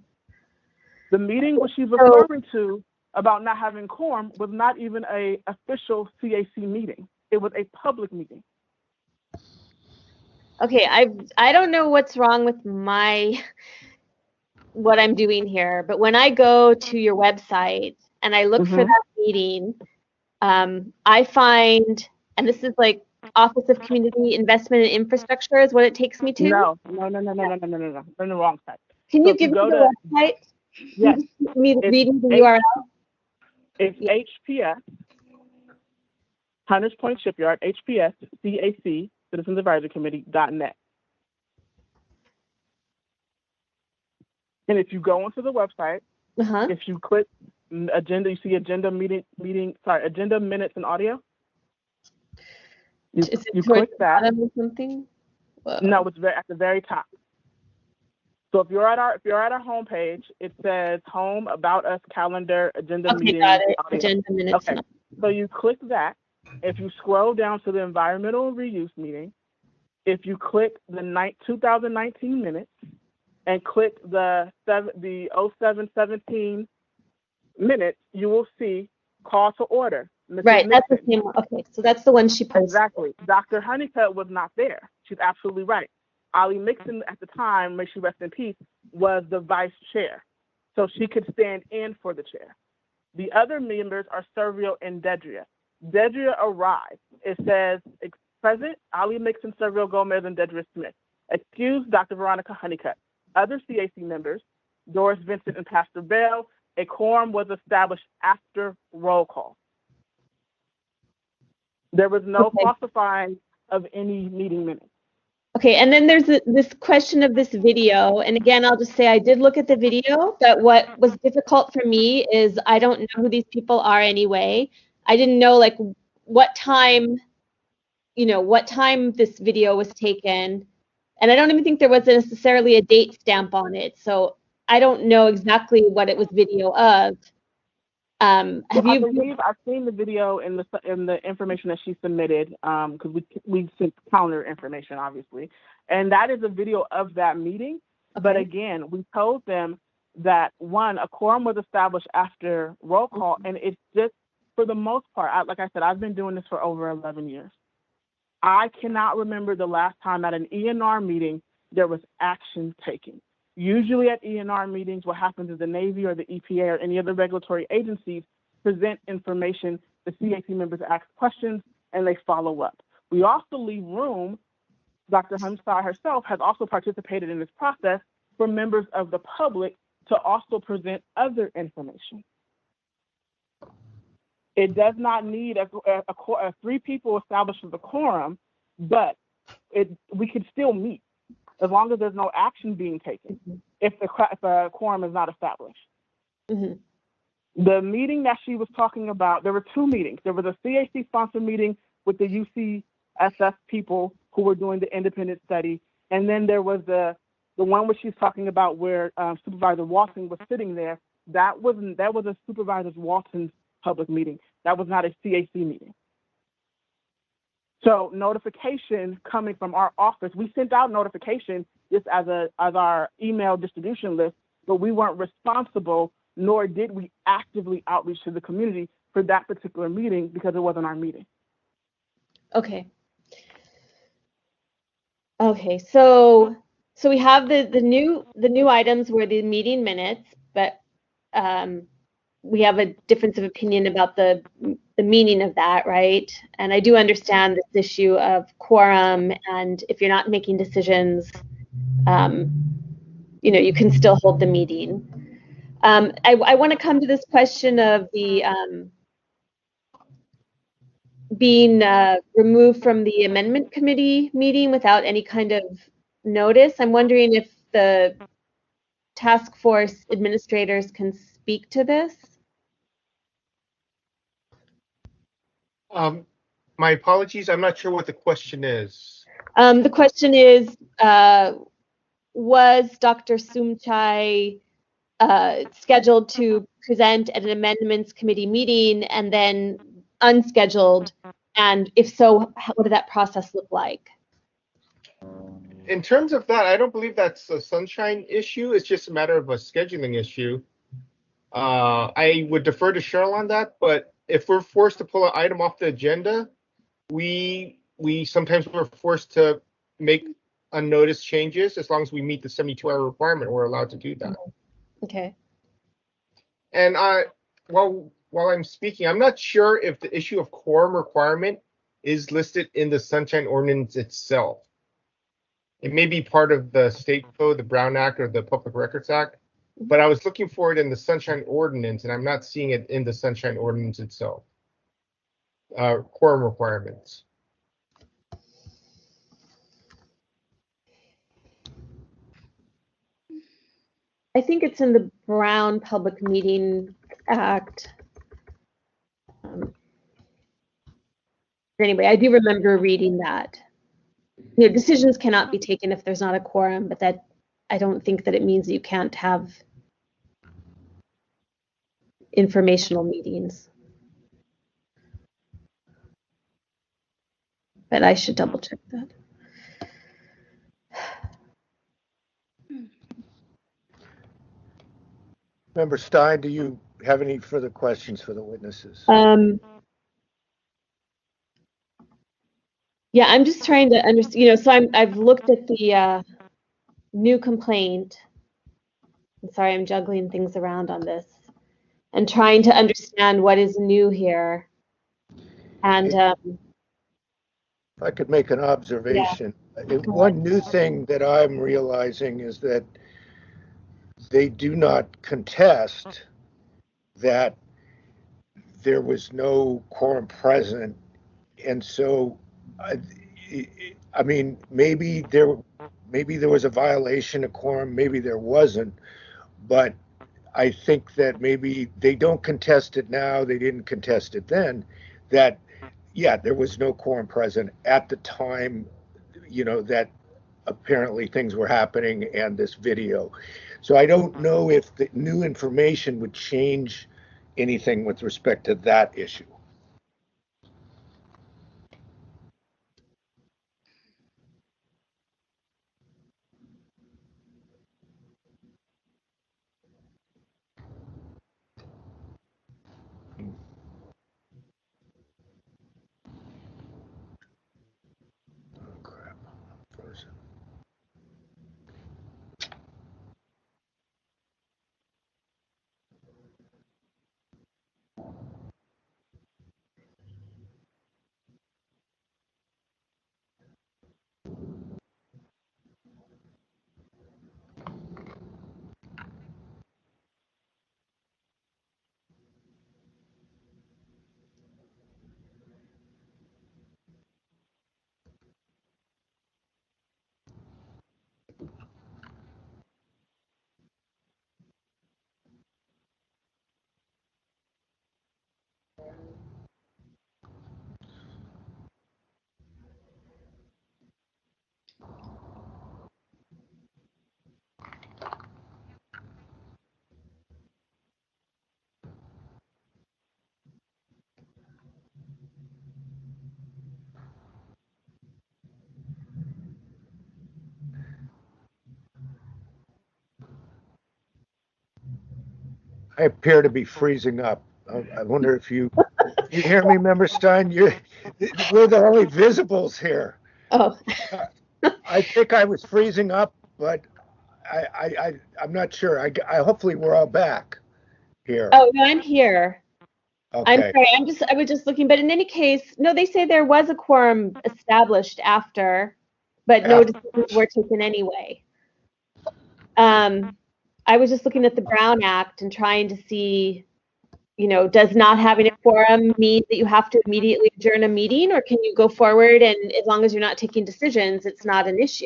S11: The meeting what she's referring to about not having quorum was not even a official CAC meeting. It was a public meeting.
S3: Okay, I don't know what's wrong with what I'm doing here, but when I go to your website and I look for that meeting, I find, and this is like Office of Community Investment and Infrastructure is what it takes me to?
S11: No. You're on the wrong site.
S3: Can you give me the website?
S11: Yes.
S3: Give me the URL?
S11: It's HPS, Hunters Point Shipyard, HPS, CAC, Citizens Advisory Committee.net. And if you go onto the website, if you click agenda, you see agenda agenda minutes and audio. You click that.
S3: Or something?
S11: No, it's at the very top. So if you're at our homepage, it says home, about us, calendar, agenda meeting.
S3: Got it.
S11: Audio.
S3: Agenda minutes.
S11: Okay. So you click that. If you scroll down to the environmental reuse meeting, if you click the 2019 minutes and click the 0717 minutes, you will see call to order. Mrs.
S3: Right, that's the
S11: Nixon.
S3: same one. Okay, so that's the one she posted.
S11: Exactly. Dr. Honeycutt was not there. She's absolutely right. Ali Mixon at the time, may she rest in peace, was the vice chair. So she could stand in for the chair. The other members are Servio and Dedria. Dedria arrived. It says, present, Ali Mixon, Servio Gomez, and Dedria Smith. Excused, Dr. Veronica Honeycutt. Other CAC members, Doris Vincent and Pastor Bell. A quorum was established after roll call. There was no falsifying of any meeting minutes.
S3: Okay, and then there's this question of this video. And again, I'll just say I did look at the video, but what was difficult for me is I don't know who these people are anyway. I didn't know like what time this video was taken. And I don't even think there was necessarily a date stamp on it. So I don't know exactly what it was video of. I believe
S11: I've seen the video in the information that she submitted, because we sent calendar information, obviously, and that is a video of that meeting. Okay. But again, we told them that a quorum was established after roll call, and it's just for the most part. Like I said, I've been doing this for over 11 years. I cannot remember the last time at an ENR meeting there was action taken. Usually at ENR meetings, what happens is the Navy or the EPA or any other regulatory agencies present information, the CAC members ask questions, and they follow up. We also leave room, Dr. Hamsah herself has also participated in this process, for members of the public to also present other information. It does not need a 3 people established as a quorum, but we could still meet, as long as there's no action being taken, if a quorum is not established. The meeting that she was talking about, there were 2 meetings. There was a CAC-sponsored meeting with the UCSF people who were doing the independent study, and then there was the one where she's talking about where Supervisor Walton was sitting there. That was a Supervisor Walton's public meeting. That was not a CAC meeting. So notification coming from our office, we sent out notification just as our email distribution list, but we weren't responsible, nor did we actively outreach to the community for that particular meeting because it wasn't our meeting.
S3: Okay. Okay, so we have the new items were the meeting minutes, but we have a difference of opinion about the meaning of that, right? And I do understand this issue of quorum, and if you're not making decisions, you know, you can still hold the meeting. I want to come to this question of the being removed from the amendment committee meeting without any kind of notice. I'm wondering if the task force administrators can speak to this.
S4: My apologies. I'm not sure what the question is.
S3: The question is, was Dr. Sumchai scheduled to present at an amendments committee meeting and then unscheduled? And if so, what did that process look like?
S4: In terms of that, I don't believe that's a sunshine issue. It's just a matter of a scheduling issue. I would defer to Cheryl on that, but if we're forced to pull an item off the agenda, we sometimes we're forced to make unnoticed changes. As long as we meet the 72-hour requirement, we're allowed to do that.
S3: Okay.
S4: And while I'm speaking, I'm not sure if the issue of quorum requirement is listed in the Sunshine Ordinance itself. It may be part of the state code, the Brown Act, or the Public Records Act, but I was looking for it in the Sunshine Ordinance, and I'm not seeing it in the Sunshine Ordinance itself. Quorum requirements.
S3: I think it's in the Brown Public Meeting Act. Anyway, I do remember reading that. You know, decisions cannot be taken if there's not a quorum, but that I don't think that it means that you can't have informational meetings. But I should double check that.
S2: Member Stein, do you have any further questions for the witnesses?
S3: Yeah, I'm just trying to understand, you know, so I've looked at the new complaint. I'm sorry, I'm juggling things around on this and trying to understand what is new here. And
S2: if I could make an observation. Yeah. One new thing that I'm realizing is that they do not contest that there was no quorum present. And so, I mean, maybe there was a violation of quorum, maybe there wasn't, but I think that maybe they don't contest it now, they didn't contest it then, that, yeah, there was no quorum present at the time, you know, that apparently things were happening and this video. So I don't know if the new information would change anything with respect to that issue. I appear to be freezing up. I wonder if you hear me, Member Stein? We're the only visibles here.
S3: Oh,
S2: I think I was freezing up, but I'm not sure. I hopefully we're all back here.
S3: oh no, I'm here. I'm
S2: Okay.
S3: sorry. I was just looking, but in any case, no, they say there was a quorum established after, but no decisions were taken anyway. I was just looking at the Brown Act and trying to see, does not having a quorum mean that you have to immediately adjourn a meeting, or can you go forward and as long as you're not taking decisions, it's not an issue?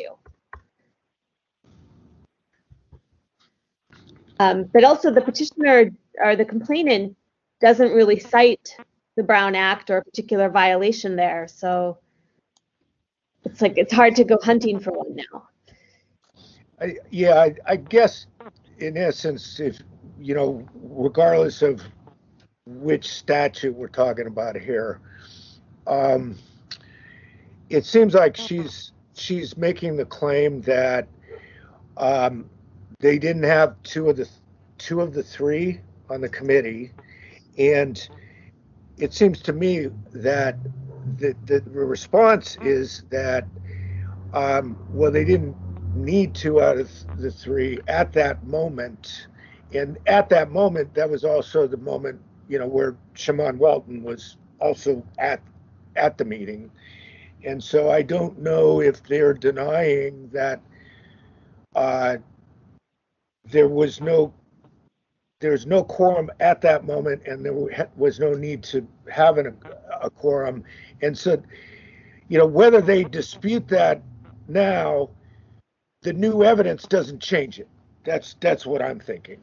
S3: But also the petitioner or the complainant doesn't really cite the Brown Act or a particular violation there. So it's hard to go hunting for one now.
S2: I guess in essence, if, regardless of which statute we're talking about here, it seems like she's making the claim that they didn't have two of the three on the committee, and it seems to me that the response is that they didn't need two out of the three at that moment, and at that moment that was also the moment where Shimon Walton was also at the meeting, and so I don't know if they're denying that there's no quorum at that moment, and there was no need to have a quorum. And so, whether they dispute that now, the new evidence doesn't change it. That's what I'm thinking.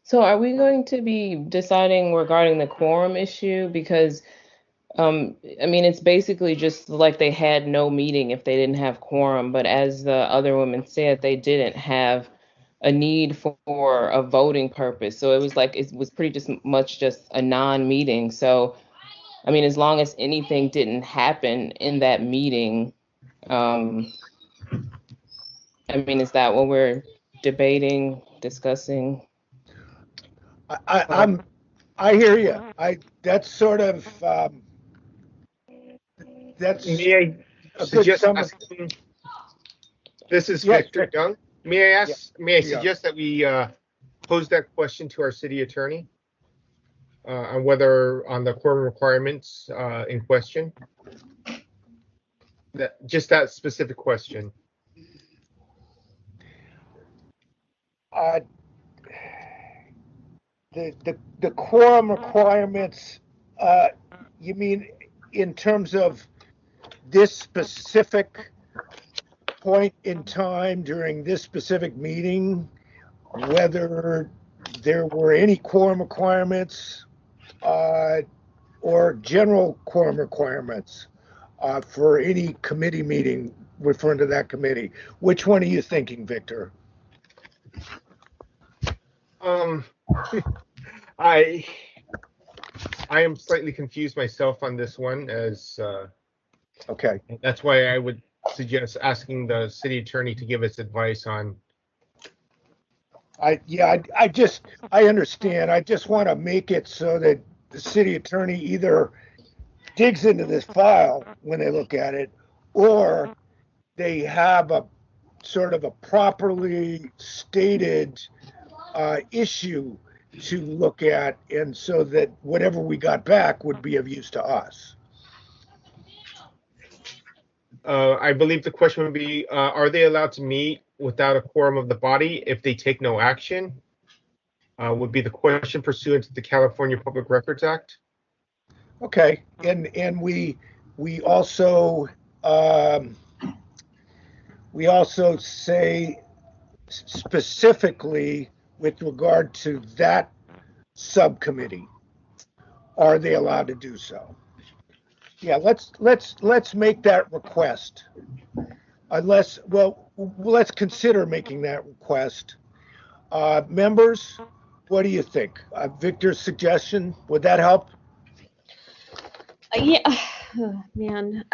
S6: So are we going to be deciding regarding the quorum issue? Because, it's basically just like they had no meeting if they didn't have quorum. But as the other women said, they didn't have a need for a voting purpose. So it was pretty much just a non-meeting. So, as long as anything didn't happen in that meeting, is that what we're debating, discussing?
S2: I hear you. That's sort of that's.
S4: May I suggest asking? This is Victor Young. May I suggest that we pose that question to our city attorney on the quorum requirements in question? That specific question.
S2: The quorum requirements, you mean in terms of this specific point in time during this specific meeting, whether there were any quorum requirements or general quorum requirements for any committee meeting referring to that committee? Which one are you thinking, Victor?
S4: I am slightly confused myself on this one, as
S2: okay.
S4: That's why I would suggest asking the city attorney to give us advice on.
S2: I understand. I just want to make it so that the city attorney either digs into this file when they look at it, or they have a sort of a properly stated issue to look at, and so that whatever we got back would be of use to us.
S4: I believe the question would be, are they allowed to meet without a quorum of the body if they take no action? Would be the question pursuant to the California Public Records Act.
S2: Okay, and we also say specifically with regard to that subcommittee, are they allowed to do so? Yeah, let's make that request. Let's consider making that request. Members, what do you think? Victor's suggestion, would that help?
S3: Yeah, oh, man.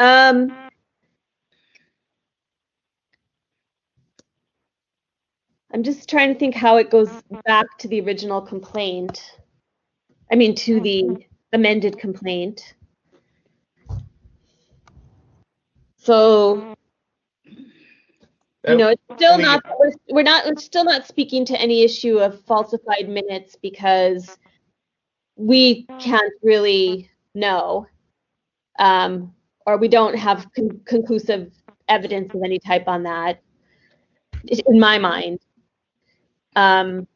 S3: I'm just trying to think how it goes back to the original complaint. I mean, to the amended complaint. So, you know, it's still not, we're still not speaking to any issue of falsified minutes because we can't really know, or we don't have conclusive evidence of any type on that, in my mind. So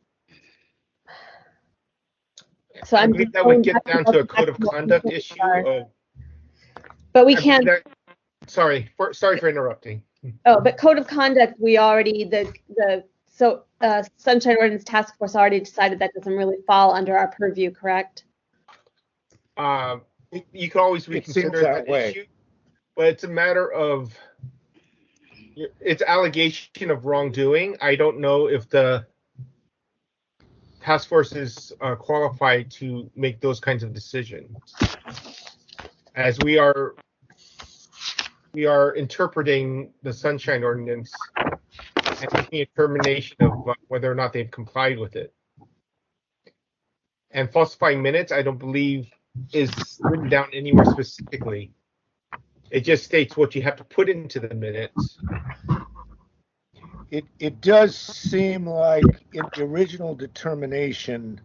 S4: I believe that would get down to a code of conduct issue.
S3: But we can't.
S4: Sorry for interrupting.
S3: Oh, but code of conduct, we already, Sunshine Ordinance Task Force already decided that doesn't really fall under our purview, correct?
S4: You can always reconsider that issue, but it's a matter of, it's allegation of wrongdoing. I don't know if the task force is qualified to make those kinds of decisions, as we are interpreting the Sunshine Ordinance and making a determination of whether or not they've complied with it. And falsifying minutes, I don't believe, is written down anywhere specifically. It just states what you have to put into the minutes.
S2: It does seem like in the original determination,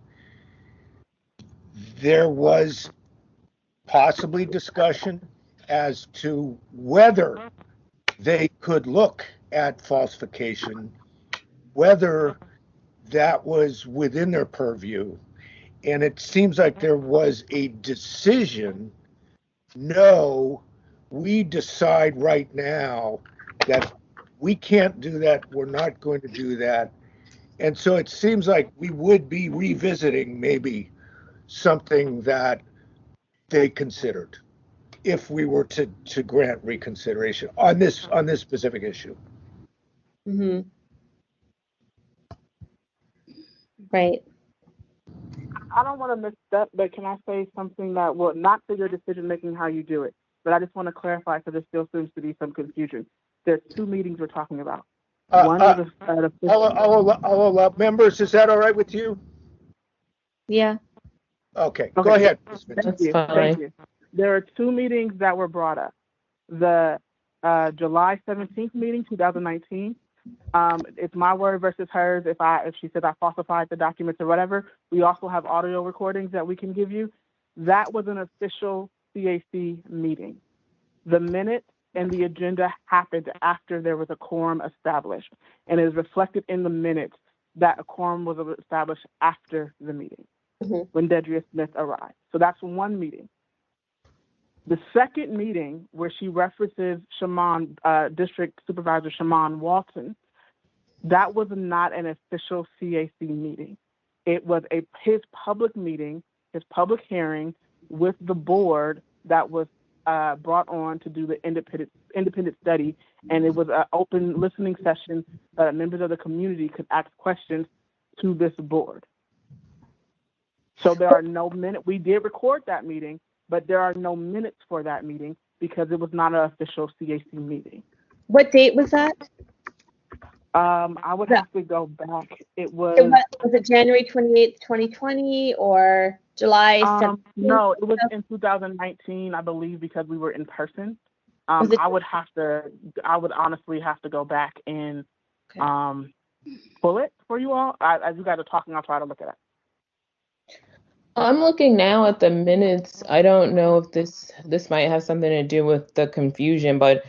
S2: there was possibly discussion as to whether they could look at falsification, whether that was within their purview. And it seems like there was a decision, no, we decide right now that we can't do that, we're not going to do that. And so it seems like we would be revisiting maybe something that they considered if we were to grant reconsideration on this specific issue.
S3: Mm-hmm. Right.
S11: I don't want to misstep, but can I say something that will not for your decision making how you do it, but I just want to clarify because there still seems to be some confusion. There's two meetings we're talking about. One is
S2: I'll allow members. Is that all right with you?
S3: Yeah.
S2: Okay. Go ahead.
S11: Thank you. There are two meetings that were brought up. The July 17th meeting, 2019. It's my word versus hers. If she says I falsified the documents or whatever, we also have audio recordings that we can give you. That was an official CAC meeting. The minutes and the agenda happened after there was a quorum established, and it is reflected in the minutes that a quorum was established after the meeting when Dedria Smith arrived. So that's one meeting. The second meeting, where she references District Supervisor Shaman Walton, that was not an official CAC meeting. It was his public meeting, his public hearing with the board that was brought on to do the independent study, and it was an open listening session that members of the community could ask questions to this board. So there are no minutes. We did record that meeting, but there are no minutes for that meeting because it was not an official CAC meeting.
S3: What date was that?
S11: I would have to go back. Was
S3: it January 28th, 2020 or July 17th?
S11: No, it was in 2019, I believe, because we were in person. I would honestly have to go back and pull it for you all. As you guys are talking, I'll try to look it up.
S6: I'm looking now at the minutes. I don't know if this might have something to do with the confusion, but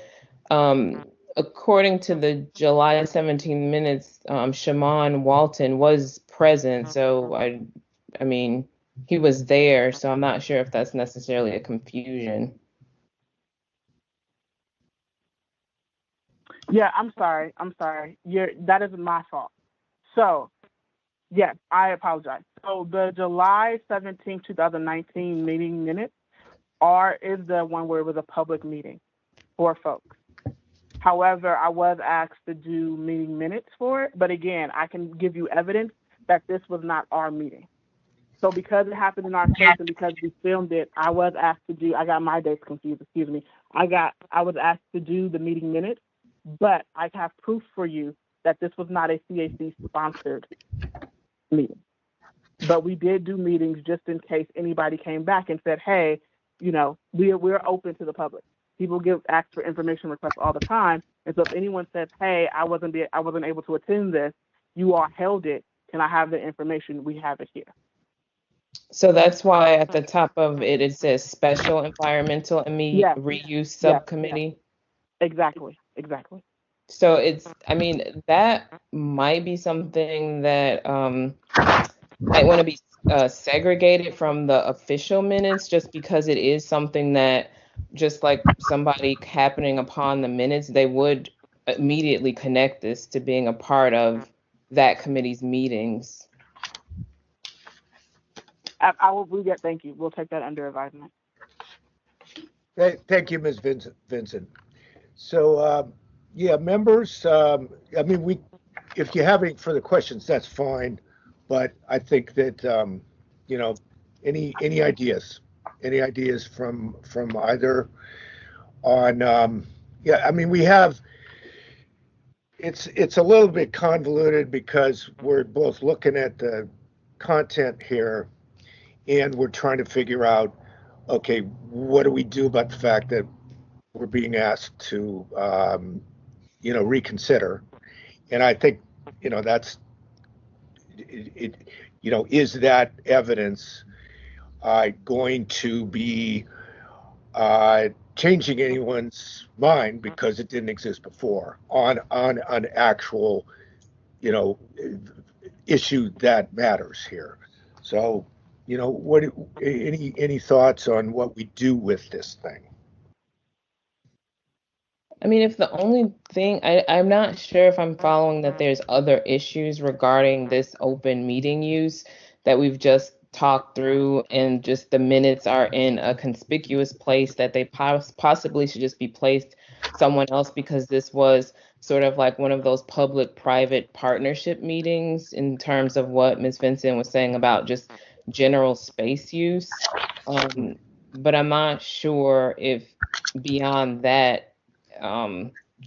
S6: according to the July 17th minutes, Shaman Walton was present. So I mean, he was there. So I'm not sure if that's necessarily a confusion.
S11: Yeah, I'm sorry. That is my fault. So, yes, I apologize. So the July 17, 2019 meeting minutes is the one where it was a public meeting for folks. However, I was asked to do meeting minutes for it, but again, I can give you evidence that this was not our meeting. So because it happened in our face and because we filmed it, I was asked to do, I got my dates confused, excuse me. I was asked to do the meeting minutes, but I have proof for you that this was not a CAC sponsored meeting. But we did do meetings just in case anybody came back and said, hey, you know, we're open to the public. People ask for information requests all the time. And so if anyone says, hey, I wasn't able to attend this, you all held it, can I have the information? We have it here.
S6: So that's why at the top of it, it says Special Environmental and
S11: Yes.
S6: Reuse Subcommittee.
S11: Exactly.
S6: So it's, I mean, that might be something that might want to be segregated from the official minutes, just because it is something that, just like somebody happening upon the minutes, they would immediately connect this to being a part of that committee's meetings.
S11: Thank you. We'll take that under advisement.
S2: Thank you, Ms. Vincent. So, yeah, members, I mean, if you have any further questions, that's fine. But I think that, you know, any ideas from either on, yeah, I mean, we have, it's a little bit convoluted because we're both looking at the content here and we're trying to figure out, okay, what do we do about the fact that we're being asked to, you know, reconsider? And I think, you know, that's it. You know, is that evidence going to be changing anyone's mind because it didn't exist before on an actual, you know, issue that matters here? So, you know, any thoughts on what we do with this thing?
S6: I mean, if the only thing, I'm not sure if I'm following that there's other issues regarding this open meeting use that we've just talked through, and just the minutes are in a conspicuous place that they possibly should just be placed somewhere else, because this was sort of like one of those public-private partnership meetings in terms of what Ms. Vincent was saying about just general space use. But I'm not sure if beyond that,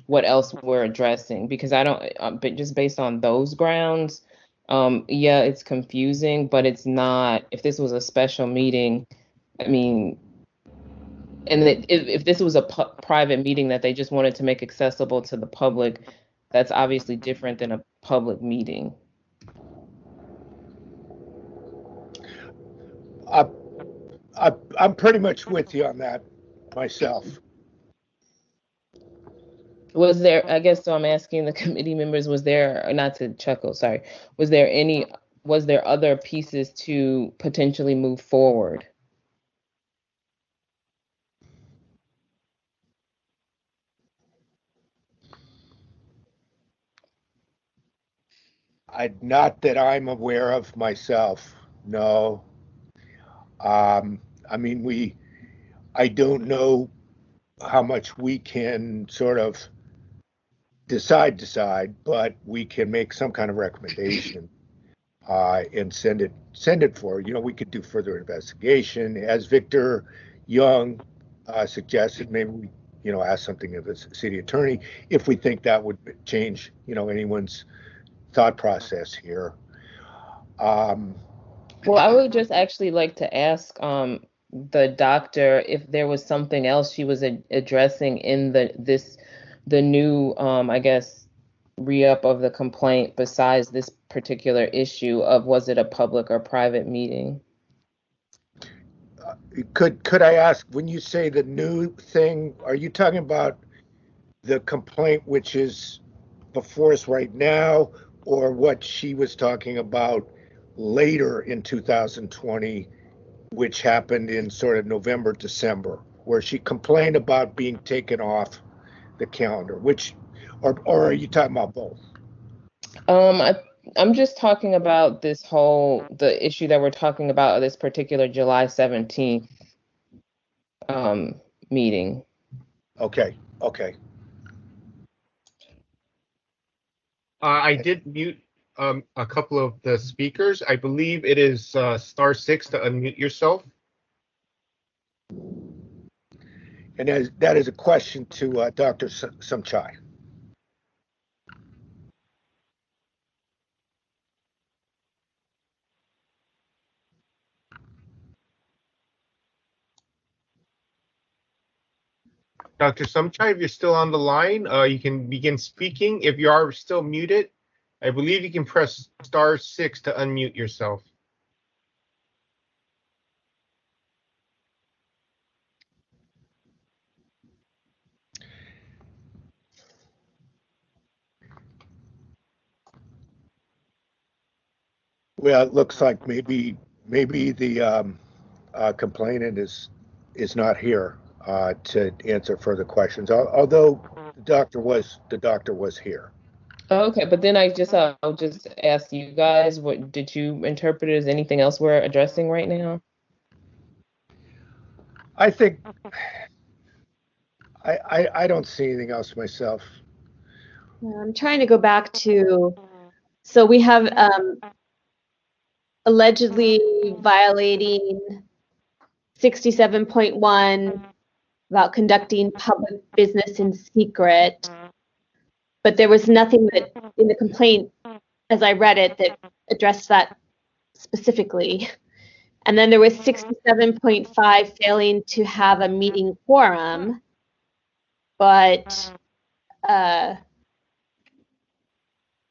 S6: what else we're addressing, because I don't, but just based on those grounds, yeah, it's confusing, but it's not, if this was a special meeting, I mean, and if this was a private meeting that they just wanted to make accessible to the public, that's obviously different than a public meeting.
S2: I'm pretty much with you on that myself.
S6: Was there, I guess, so I'm asking the committee members, was there, not to chuckle, sorry, was there other pieces to potentially move forward?
S2: Not that I'm aware of myself, no. I mean, I don't know how much we can sort of decide, but we can make some kind of recommendation and send it for, you know, we could do further investigation. As Victor Young suggested, maybe we, you know, ask something of the city attorney if we think that would change, you know, anyone's thought process here.
S6: Well, I would just actually like to ask the doctor if there was something else she was addressing in the new, I guess, re-up of the complaint besides this particular issue of, was it a public or private meeting?
S2: Could I ask, when you say the new thing, are you talking about the complaint which is before us right now, or what she was talking about later in 2020, which happened in sort of November, December, where she complained about being taken off the calendar, or are you talking about both?
S6: I'm just talking about the issue that we're talking about, this particular July 17th meeting.
S2: Okay.
S4: I did mute a couple of the speakers. I believe it is *6 to unmute yourself.
S2: And that is a question to Dr. Sumchai.
S4: Dr. Sumchai, if you're still on the line, you can begin speaking. If you are still muted, I believe you can press *6 to unmute yourself.
S2: Well, it looks like maybe the complainant is not here to answer further questions. Although the doctor was here.
S6: Okay, but then I'll just ask you guys, what did you interpret it as anything else we're addressing right now?
S2: I think I don't see anything else myself.
S3: I'm trying to go back to, so we have allegedly violating 67.1 about conducting public business in secret, but there was nothing that in the complaint, as I read it, that addressed that specifically. And then there was 67.5 failing to have a meeting quorum, but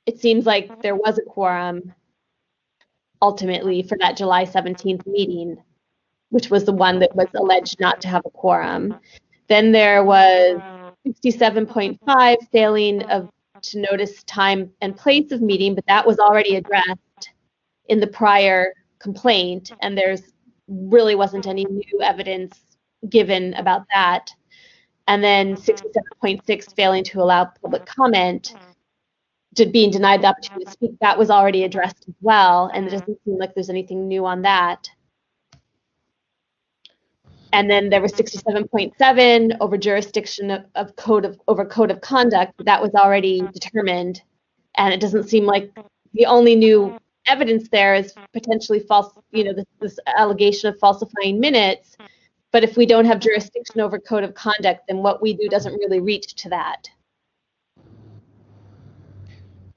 S3: it seems like there was a quorum ultimately for that July 17th meeting, which was the one that was alleged not to have a quorum. Then there was 67.5 failing to notice time and place of meeting, but that was already addressed in the prior complaint, and there's really wasn't any new evidence given about that. And then 67.6 failing to allow public comment, being denied the opportunity to speak, that was already addressed as well, and it doesn't seem like there's anything new on that. And then there was 67.7 over jurisdiction of code of conduct, but that was already determined, and it doesn't seem like the only new evidence there is potentially false, this allegation of falsifying minutes. But if we don't have jurisdiction over code of conduct, then what we do doesn't really reach to that.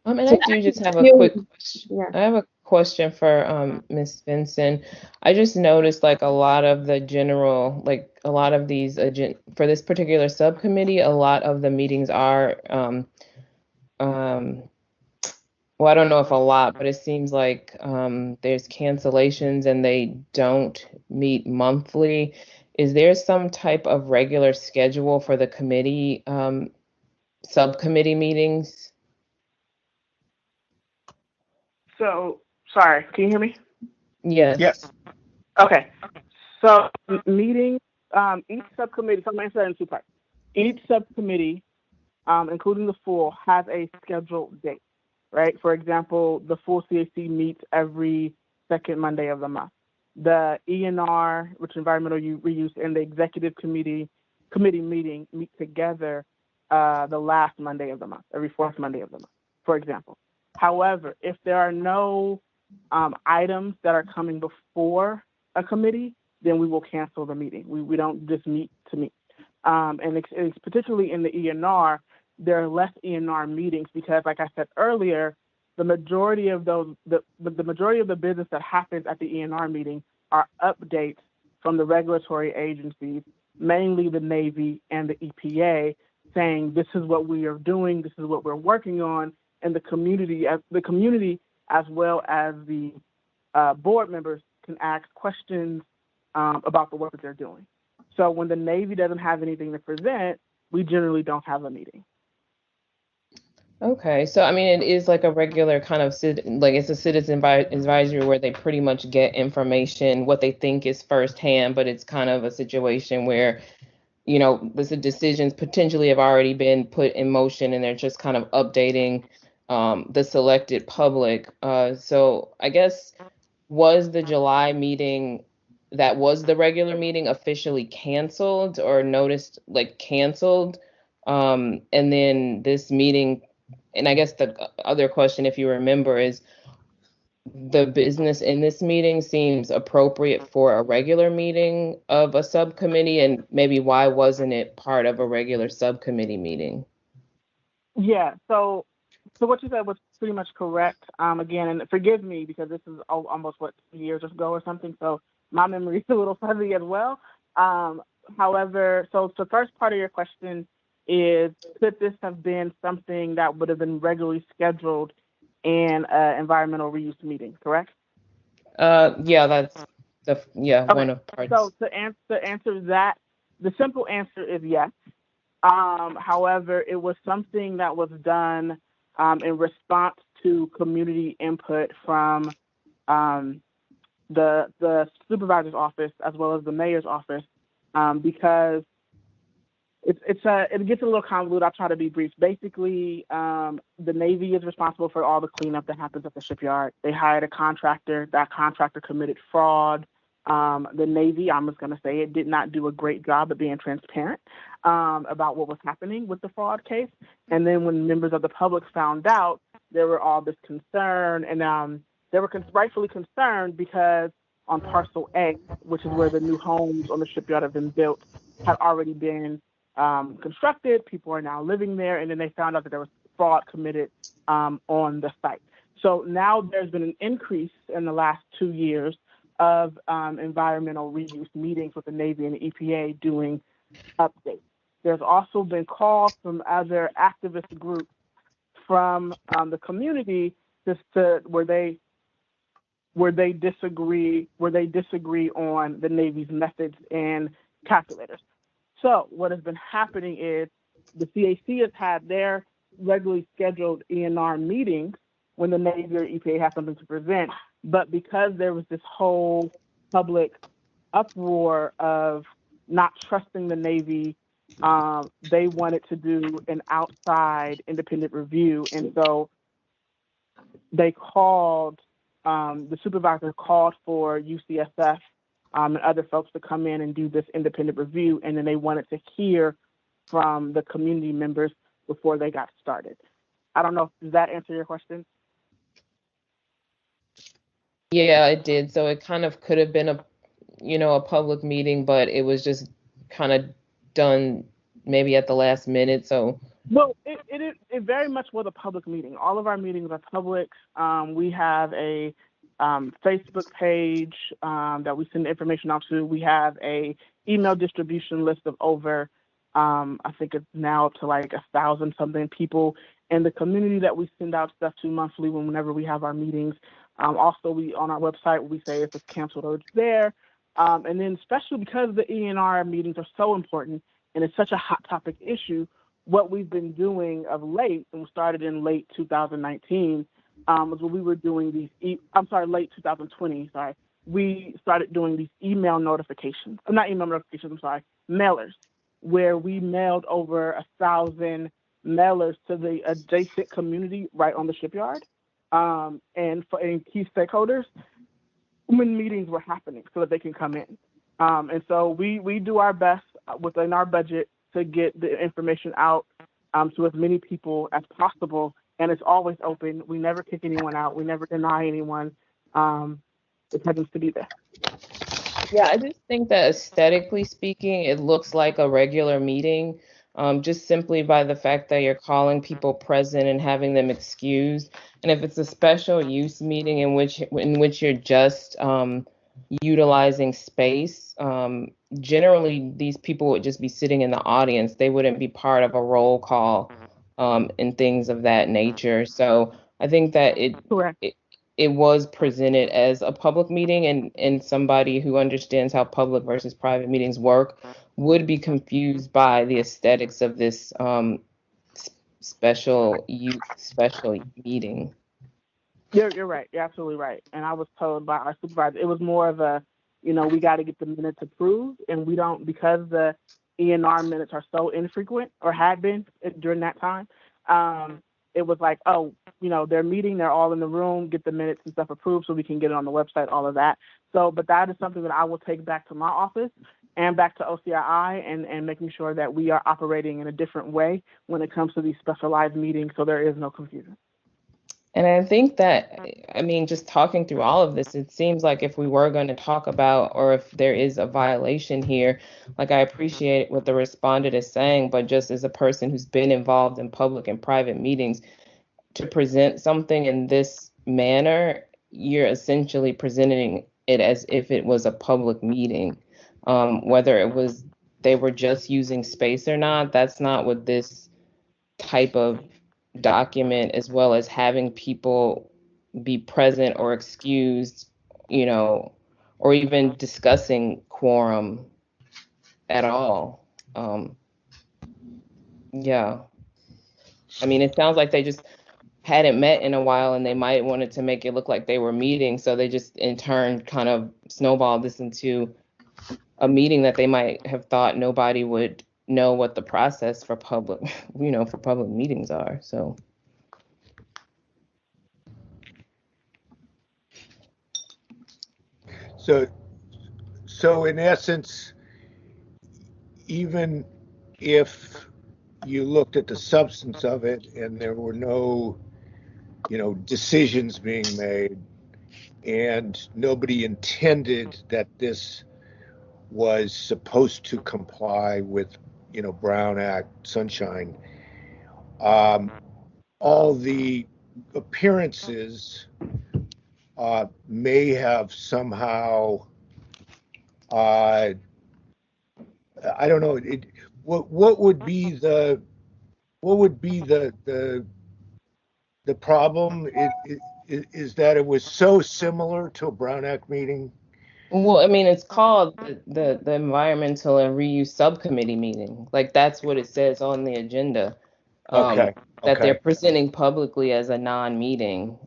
S6: And I do just have a quick question. Yeah. I have a question for Ms. Vinson. I just noticed like a lot of the general, like a lot of these for this particular subcommittee, a lot of the meetings are well, I don't know if a lot, but it seems like there's cancellations and they don't meet monthly. Is there some type of regular schedule for the committee subcommittee meetings?
S11: So, sorry, can you hear me?
S6: Yes.
S2: Yes.
S11: Okay. So, meeting, each subcommittee, so I'm going to answer that in two parts. Each subcommittee, including the full, has a scheduled date, right? For example, the full CAC meets every second Monday of the month. The ENR, which environmental reuse, and the executive committee meeting meet together the last Monday of the month, every fourth Monday of the month, for example. However, if there are no items that are coming before a committee, then we will cancel the meeting. We don't just meet to meet. And it's particularly in the ENR, there are less ENR meetings because, like I said earlier, the majority of the majority of the business that happens at the ENR meeting are updates from the regulatory agencies, mainly the Navy and the EPA, saying this is what we are doing, this is what we're working on, and the community as well as the board members can ask questions about the work that they're doing. So when the Navy doesn't have anything to present, we generally don't have a meeting.
S6: Okay, so I mean, it is like a regular kind of it's a citizen advisory where they pretty much get information, what they think is firsthand, but it's kind of a situation where, the decisions potentially have already been put in motion and they're just kind of updating the selected public. So I guess, was the July meeting that was the regular meeting officially canceled or noticed like canceled? And then this meeting, and I guess the other question, if you remember, is the business in this meeting seems appropriate for a regular meeting of a subcommittee, and maybe why wasn't it part of a regular subcommittee meeting?
S11: Yeah, so what you said was pretty much correct. Again, and forgive me because this is almost 2 years ago or something, so my memory is a little fuzzy as well. However, so the first part of your question is, could this have been something that would have been regularly scheduled in an environmental reuse meeting, correct?
S6: Yeah, that's
S11: Okay.
S6: one of parts.
S11: So to answer that, the simple answer is yes. However, it was something that was done in response to community input from the supervisor's office as well as the mayor's office, because it gets a little convoluted. I'll try to be brief. Basically, the Navy is responsible for all the cleanup that happens at the shipyard. They hired a contractor. That contractor committed fraud. The Navy, I'm just going to say it, did not do a great job of being transparent about what was happening with the fraud case. And then when members of the public found out, there were all this concern, and they were rightfully concerned because on Parcel A, which is where the new homes on the shipyard have been built, had already been constructed. People are now living there, and then they found out that there was fraud committed on the site. So now there's been an increase in the last 2 years of environmental reuse meetings with the Navy and the EPA doing updates. There's also been calls from other activist groups from the community just to where they disagree on the Navy's methods and calculators. So what has been happening is the CAC has had their regularly scheduled ENR meetings when the Navy or EPA has something to present, but because there was this whole public uproar of not trusting the Navy, they wanted to do an outside independent review, and so they called, the supervisor called for UCSF and other folks to come in and do this independent review, and then they wanted to hear from the community members before they got started. I don't know, does that answer your question?
S6: Yeah, it did. So it kind of could have been a public meeting, but it was just kind of done maybe at the last minute. So
S11: well, it very much was a public meeting. All of our meetings are public. We have a Facebook page that we send information out to. We have a email distribution list of over, I think it's now up to like 1,000 something people in the community that we send out stuff to monthly whenever we have our meetings. Also, we on our website, we say if it's canceled or it's there. And then especially because the ENR meetings are so important and it's such a hot topic issue, what we've been doing of late, and we started in late 2019, was when we were doing these, late 2020, we started doing these email notifications, mailers, where we mailed over 1,000 mailers to the adjacent community right on the shipyard, and key stakeholders when meetings were happening so that they can come in. And so we do our best within our budget to get the information out to as many people as possible. And it's always open. We never kick anyone out. We never deny anyone. It happens to be there.
S6: yeah, I just think that aesthetically speaking, it looks like a regular meeting, just simply by the fact that you're calling people present and having them excused. And if it's a special use meeting in which you're just utilizing space, generally these people would just be sitting in the audience. They wouldn't be part of a roll call and things of that nature. So I think that it was presented as a public meeting, and somebody who understands how public versus private meetings work would be confused by the aesthetics of this special meeting.
S11: You're right. You're absolutely right. And I was told by our supervisor, it was more of a, we got to get the minutes approved, and we don't, because the ENR minutes are so infrequent or had been during that time. It was like, they're meeting, they're all in the room, get the minutes and stuff approved so we can get it on the website, all of that. So, but that is something that I will take back to my office and back to OCII and making sure that we are operating in a different way when it comes to these specialized meetings so there is no confusion.
S6: And I think that, just talking through all of this, it seems like if we were going to talk about, or if there is a violation here, like I appreciate what the respondent is saying, but just as a person who's been involved in public and private meetings, to present something in this manner, you're essentially presenting it as if it was a public meeting, whether it was they were just using space or not. That's not what this type of document, as well as having people be present or excused, you know, or even discussing quorum at all. Yeah. I mean, it sounds like they just hadn't met in a while and they might wanted to make it look like they were meeting. So they just in turn kind of snowballed this into a meeting that they might have thought nobody would know what the process for public, you know, for public meetings are. So.
S2: So in essence, even if you looked at the substance of it and there were no, decisions being made, and nobody intended that this was supposed to comply with, Brown Act, Sunshine, all the appearances may have somehow, I don't know, what would be the problem? Is that it was so similar to a Brown Act meeting?
S6: Well, I mean, it's called the Environmental and Reuse Subcommittee meeting. Like, that's what it says on the agenda.
S2: Okay.
S6: That they're presenting publicly as a non-meeting.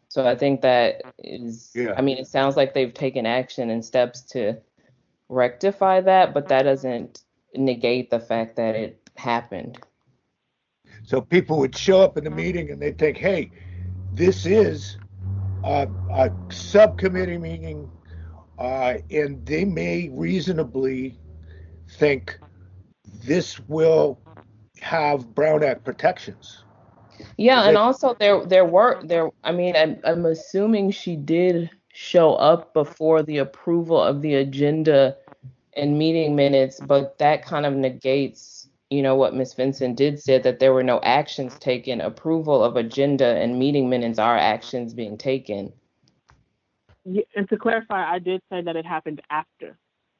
S6: So I think that is, I mean, it sounds like they've taken action and steps to rectify that, but that doesn't negate the fact that it happened.
S2: So people would show up in the meeting and they'd think, hey, this is a subcommittee meeting, and they may reasonably think this will have Brown Act protections.
S6: Yeah, and also I mean, I'm assuming she did show up before the approval of the agenda and meeting minutes, but that kind of negates, what Ms. Vincent did say, that there were no actions taken. Approval of agenda and meeting minutes are actions being taken.
S11: Yeah, and to clarify, I did say that it happened after.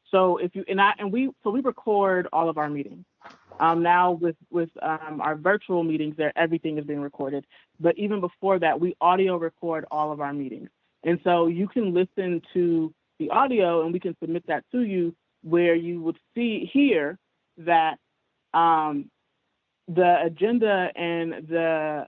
S11: So if you we record all of our meetings. Now with our virtual meetings, everything is being recorded. But even before that, we audio record all of our meetings, and so you can listen to the audio, and we can submit that to you, where you would hear that the agenda and the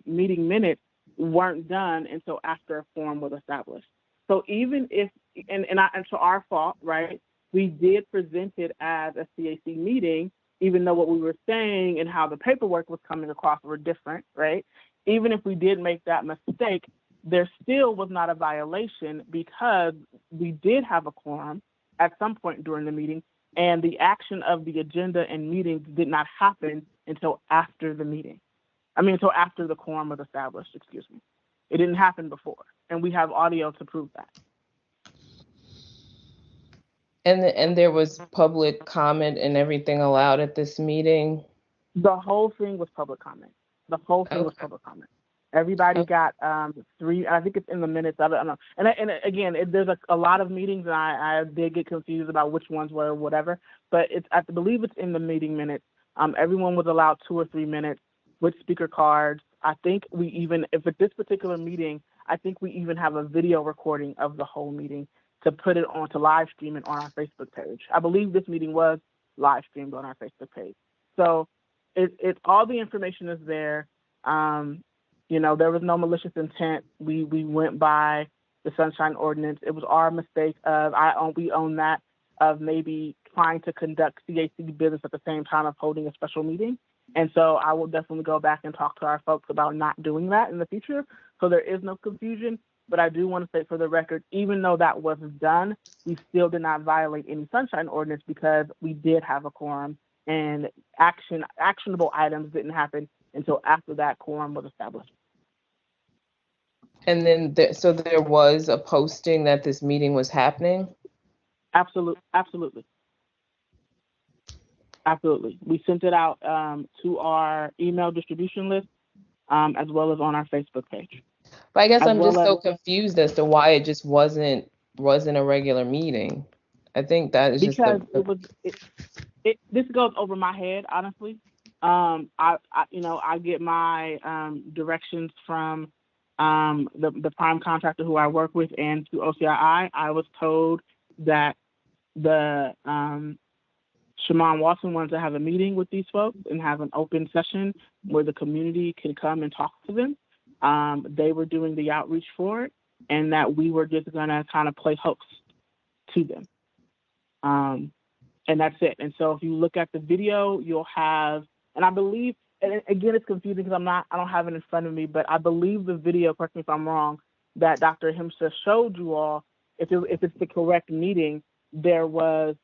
S11: meeting minutes weren't done until after a quorum was established. So even if, and to our fault, right, we did present it as a CAC meeting, even though what we were saying and how the paperwork was coming across were different, right? Even if we did make that mistake, there still was not a violation because we did have a quorum at some point during the meeting, and the action of the agenda and meetings did not happen until after the meeting. Until after the quorum was established, excuse me. It didn't happen before, and we have audio to prove that.
S6: And there was public comment and everything allowed at this meeting?
S11: The whole thing was public comment. The whole thing was public comment. Everybody got 3, I think it's in the minutes, I don't know. And again, there's a lot of meetings, and I did get confused about which ones were whatever, but I believe it's in the meeting minutes. Everyone was allowed 2 or 3 minutes with speaker cards. I think we even, if at this particular meeting, I think we even have a video recording of the whole meeting to put it on, to live stream it on our Facebook page. I believe this meeting was live streamed on our Facebook page. So it's all the information is there. There was no malicious intent. We went by the Sunshine Ordinance. It was our mistake we own that, of maybe trying to conduct CAC business at the same time of holding a special meeting. And so I will definitely go back and talk to our folks about not doing that in the future, so there is no confusion. But I do want to say, for the record, even though that was done, we still did not violate any Sunshine Ordinance because we did have a quorum, and actionable items didn't happen until after that quorum was established.
S6: And then, so there was a posting that this meeting was happening?
S11: Absolutely. We sent it out to our email distribution list, as well as on our Facebook page.
S6: But I guess I'm just so confused as to why it just wasn't a regular meeting. I think that is just
S11: because this goes over my head, honestly. I get my directions from the prime contractor who I work with and to OCII. I was told that the Shaman Watson wanted to have a meeting with these folks and have an open session where the community can come and talk to them. They were doing the outreach for it, and that we were just going to kind of play host to them. And that's it. And so if you look at the video, you'll have, and I believe, and again, it's confusing because I don't have it in front of me, but I believe the video, correct me if I'm wrong, that Dr. Himsa showed you all, if it's the correct meeting, there was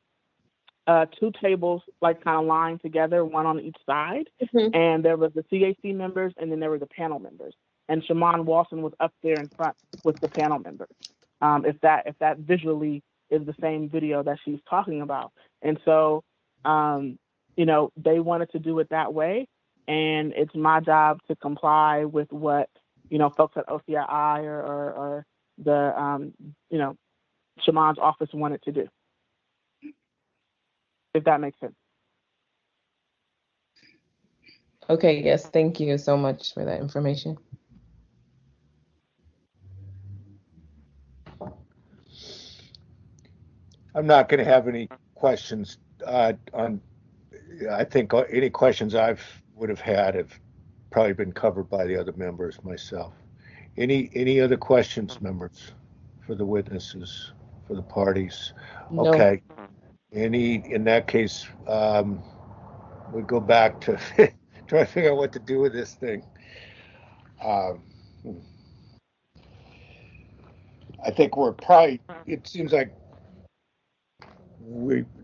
S11: 2 tables like kind of lined together, one on each side, and there was the CAC members, and then there were the panel members. And Shaman Watson was up there in front with the panel members. If that visually is the same video that she's talking about. And so, they wanted to do it that way, and it's my job to comply with what, folks at OCII or the, Shaman's office wanted to do, if that makes sense.
S6: Okay, yes, thank you so much for that information.
S2: I'm not going to have any questions on. I think any questions I would have had have probably been covered by the other members myself. Any other questions, members, for the witnesses, for the parties?
S6: No.
S2: Okay. In that case, we go back to try to figure out what to do with this thing. I think we're probably. It seems like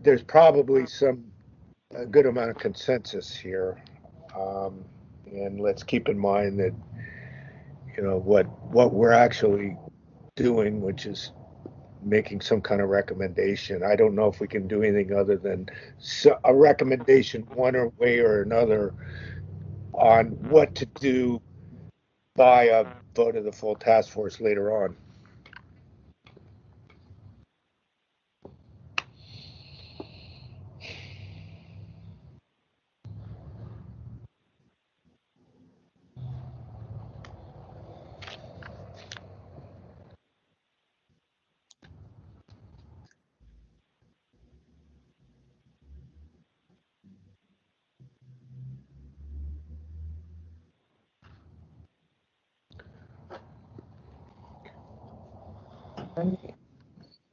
S2: there's probably a good amount of consensus here, and let's keep in mind that what we're actually doing, which is making some kind of recommendation. I don't know if we can do anything other than a recommendation one way or another on what to do by a vote of the full task force later on.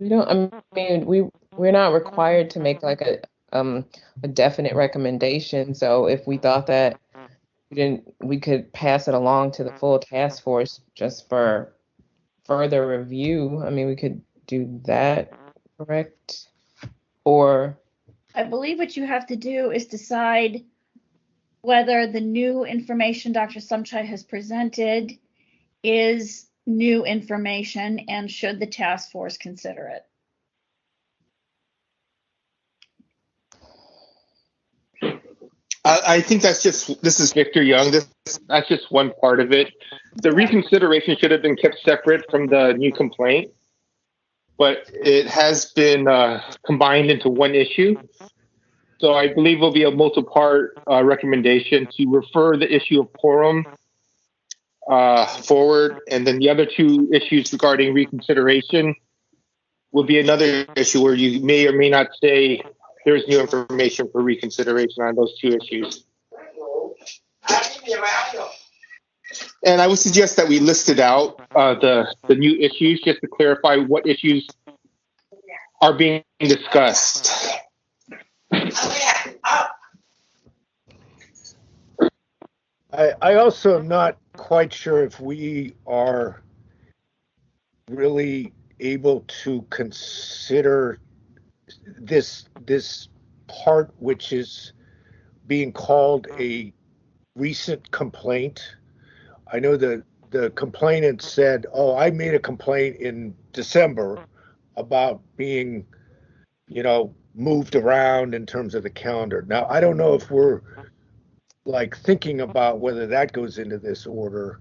S6: We're not required to make like a definite recommendation. So if we thought that we could pass it along to the full task force just for further review. We could do that, correct? Or
S1: I believe what you have to do is decide whether the new information Dr. Sumchai has presented is new information, and should the task force consider it.
S4: I think this is Victor Young. That's just one part of it. The reconsideration should have been kept separate from the new complaint, but it has been combined into one issue. So I believe it will be a multi-part recommendation to refer the issue of quorum forward, and then the other 2 issues regarding reconsideration will be another issue where you may or may not say there's new information for reconsideration on those 2 issues. And I would suggest that we listed out the new issues just to clarify what issues are being discussed.
S2: I also am not quite sure if we are really able to consider this part, which is being called a recent complaint. I know the complainant said, I made a complaint in December about being, moved around in terms of the calendar. Now, I don't know if we're thinking about whether that goes into this order.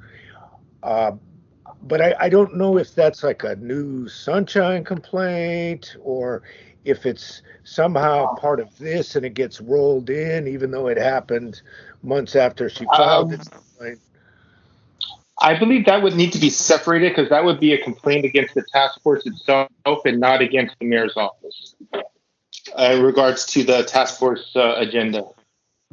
S2: But I don't know if that's like a new sunshine complaint or if it's somehow part of this and it gets rolled in, even though it happened months after she filed it.
S4: I believe that would need to be separated because that would be a complaint against the task force itself and not against the mayor's office in regards to the task force agenda.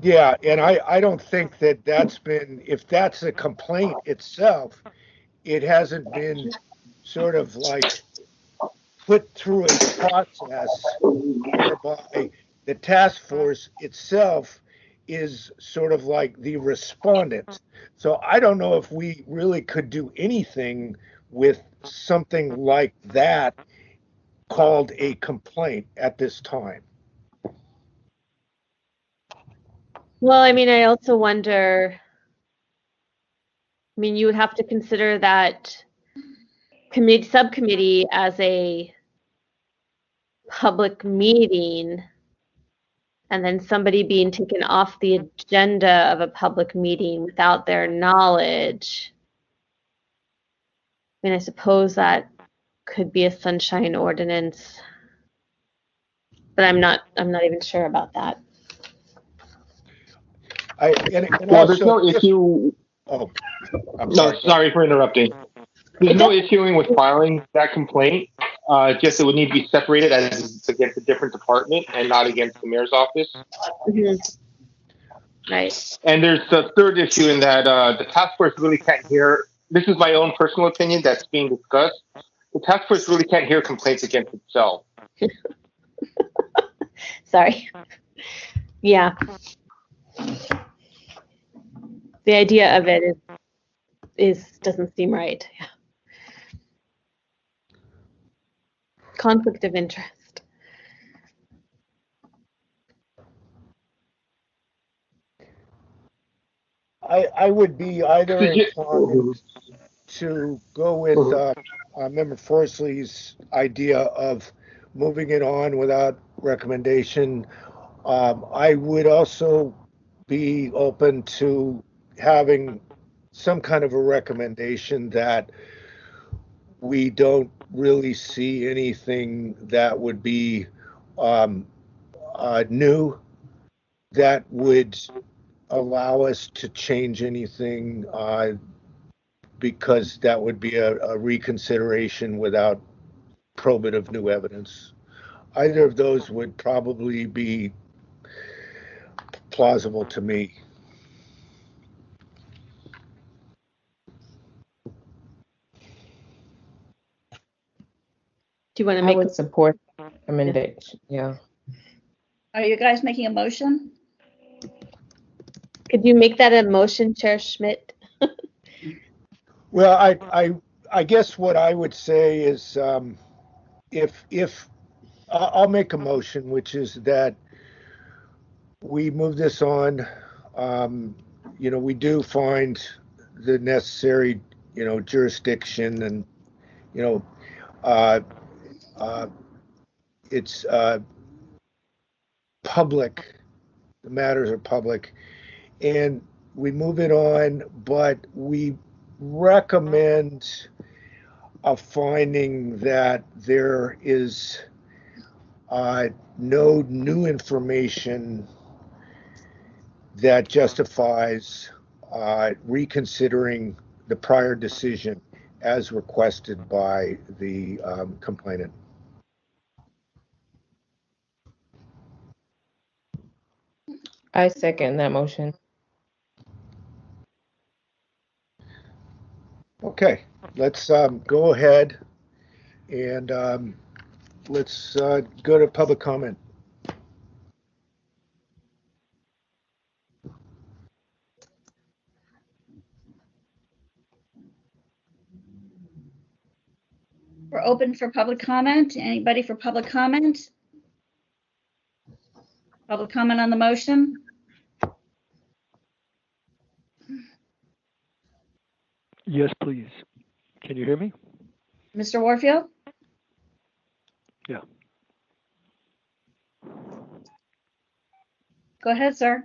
S2: Yeah, and I don't think that that's been, if that's a complaint itself, it hasn't been sort of like put through a process whereby the task force itself is sort of like the respondent. So I don't know if we really could do anything with something like that called a complaint at this time.
S3: Well, I mean, I also wonder, I mean, you would have to consider that subcommittee as a public meeting and then somebody being taken off the agenda of a public meeting without their knowledge. I mean, I suppose that could be a sunshine ordinance, but I'm not even sure about that.
S2: And
S4: Well,
S2: also,
S4: there's no issue.
S2: Oh, I'm
S4: No, sorry for interrupting. There's no issuing with filing that complaint. Just it would need to be separated as it's against a different department and not against the mayor's office.
S3: Mm-hmm. Right.
S4: And there's the third issue in that the task force really can't hear. This is my own personal opinion that's being discussed. The task force really can't hear complaints against itself.
S3: Sorry. Yeah. The idea of it is doesn't seem right. Yeah. Conflict of interest.
S2: I would be either inclined to go with Member Forsley's idea of moving it on without recommendation. I would also be open to having some kind of a recommendation that we don't really see anything that would be new that would allow us to change anything because that would be a reconsideration without probative new evidence. Either of those would probably be plausible to me.
S3: Do you want to
S6: I
S3: make?
S6: would support the recommendation. Yeah.
S1: Are you guys making a motion?
S3: Could you make that a motion, Chair Schmidt?
S2: Well, I guess what I would say is if I'll make a motion, which is that we move this on. We do find the necessary, jurisdiction and, it's public. The matters are public. And we move it on, but we recommend a finding that there is no new information that justifies reconsidering the prior decision as requested by the complainant.
S6: I second that motion.
S2: Okay, let's go ahead and let's go to public comment.
S1: We're open for public comment. Anybody for public comment? Public comment on the motion?
S5: Yes, please. Can you hear me?
S1: Mr. Warfield?
S5: Yeah.
S1: Go ahead, sir.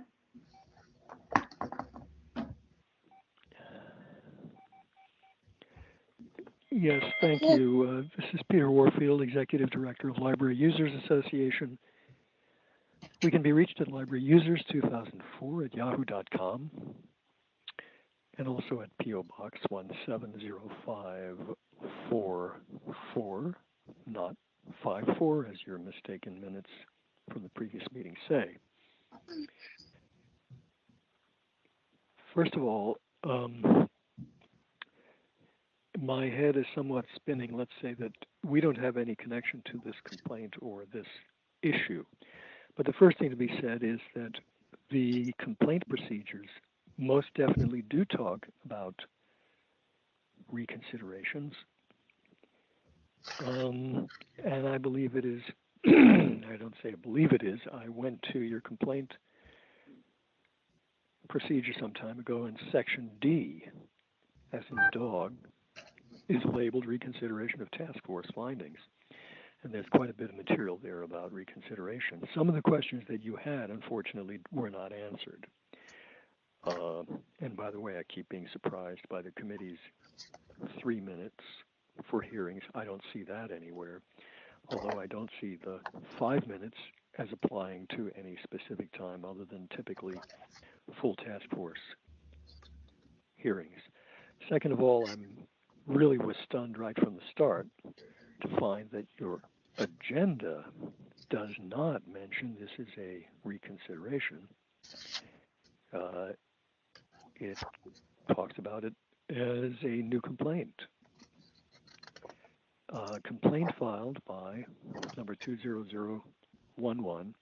S5: Yes, thank you. This is Peter Warfield, Executive Director of Library Users Association. We can be reached at libraryusers2004@yahoo.com and also at P.O. Box 170544, not 54, as your mistaken minutes from the previous meeting say. First of all, my head is somewhat spinning. Let's say that we don't have any connection to this complaint or this issue. But the first thing to be said is that the complaint procedures most definitely do talk about reconsiderations. And I believe it is, I don't say I believe it is, I went to your complaint procedure some time ago, and section D, as in dog, is labeled reconsideration of task force findings. And there's quite a bit of material there about reconsideration. Some of the questions that you had, unfortunately, were not answered. And by the way, I keep being surprised by the committee's 3 minutes for hearings. I don't see that anywhere, although I don't see the 5 minutes as applying to any specific time other than typically full task force hearings. Second of all, I'm really was stunned right from the start to find that your agenda does not mention this is a reconsideration. It talks about it as a new complaint. Complaint filed by number 20011,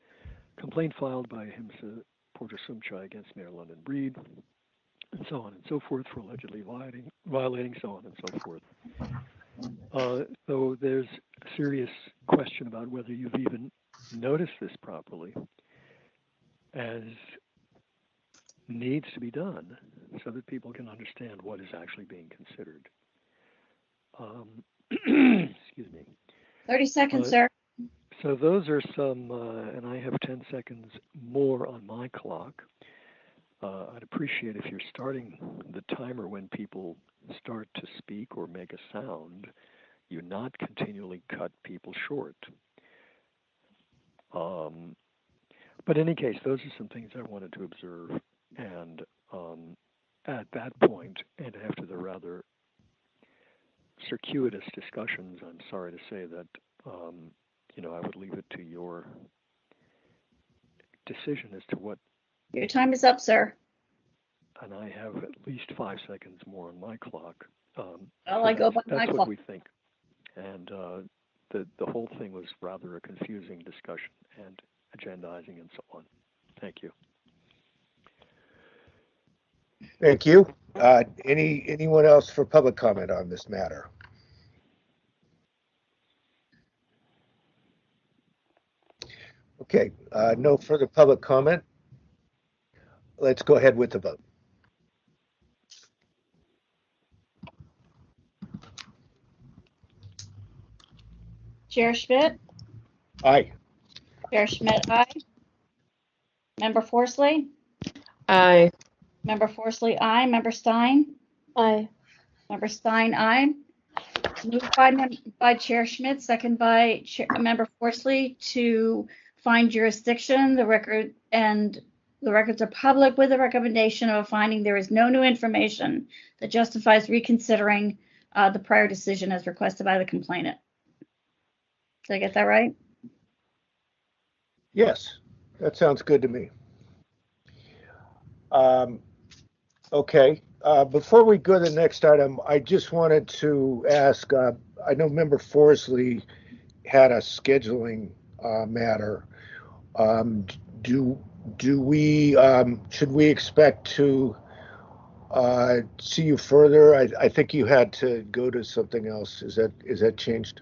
S5: complaint filed by Himsa Porter Sumchai against Mayor London Breed, and so on and so forth, for allegedly violating so on and so forth. So there's a serious question about whether you've even noticed this properly, as needs to be done so that people can understand what is actually being considered. Excuse me.
S1: 30 seconds, sir.
S5: So those are some, and I have 10 seconds more on my clock. I'd appreciate if you're starting the timer when people start to speak or make a sound, you not continually cut people short. But in any case, those are some things I wanted to observe. And at that point, and after the rather circuitous discussions, I'm sorry to say that, I would leave it to your decision as to what.
S1: Your time is up, sir.
S5: And I have at least 5 seconds more on my clock.
S1: I go by my
S5: That's
S1: clock.
S5: what we think. And the whole thing was rather a confusing discussion and agendizing and so on. Thank you.
S2: Thank you. Anyone else for public comment on this matter? Okay, no further public comment. Let's go ahead with the vote.
S1: Chair Schmidt?
S2: Aye.
S1: Chair Schmidt, aye. Member Forsley?
S6: Aye.
S1: Member Forsley, aye. Member Stein?
S3: Aye.
S1: Member Stein, aye. Moved by Chair Schmidt, second by Member Forsley to find jurisdiction. The records are public with the recommendation of a finding there is no new information that justifies reconsidering the prior decision as requested by the complainant. Did I get that right?
S2: Yes, that sounds good to me. Okay, before we go to the next item, I just wanted to ask, I know Member Forsley had a scheduling matter. Should we expect to see you further? I think you had to go to something else. Is that changed?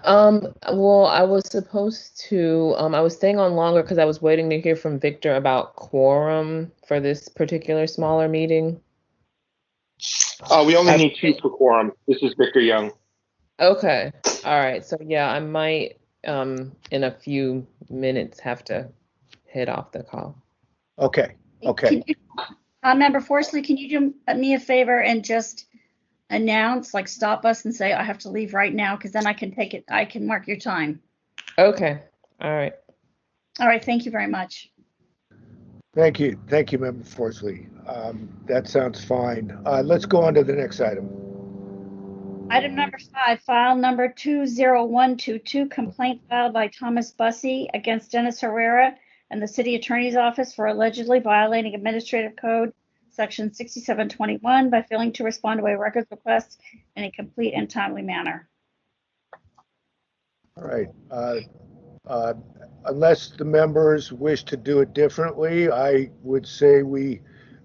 S6: Well, I was supposed to, I was staying on longer because I was waiting to hear from Victor about quorum for this particular smaller meeting.
S12: We only need 2 for quorum. This is Victor Young.
S6: Okay. All right. So yeah, I might, in a few minutes have to head off the call.
S2: Okay.
S1: Member Forsley, can you do me a favor and just announce, like stop us and say, I have to leave right now, because then I can take it, I can mark your time.
S6: Okay. All right.
S1: All right, thank you very much.
S2: Thank you, Member Forsley. That sounds fine. Let's go on to the next item.
S1: Item number 5, file number 20122, complaint filed by Thomas Bussey against Dennis Herrera and the City Attorney's Office for allegedly violating Administrative Code Section 6721 by failing to respond to a records request in a complete and timely manner.
S2: All right. Unless the members wish to do it differently, I would say we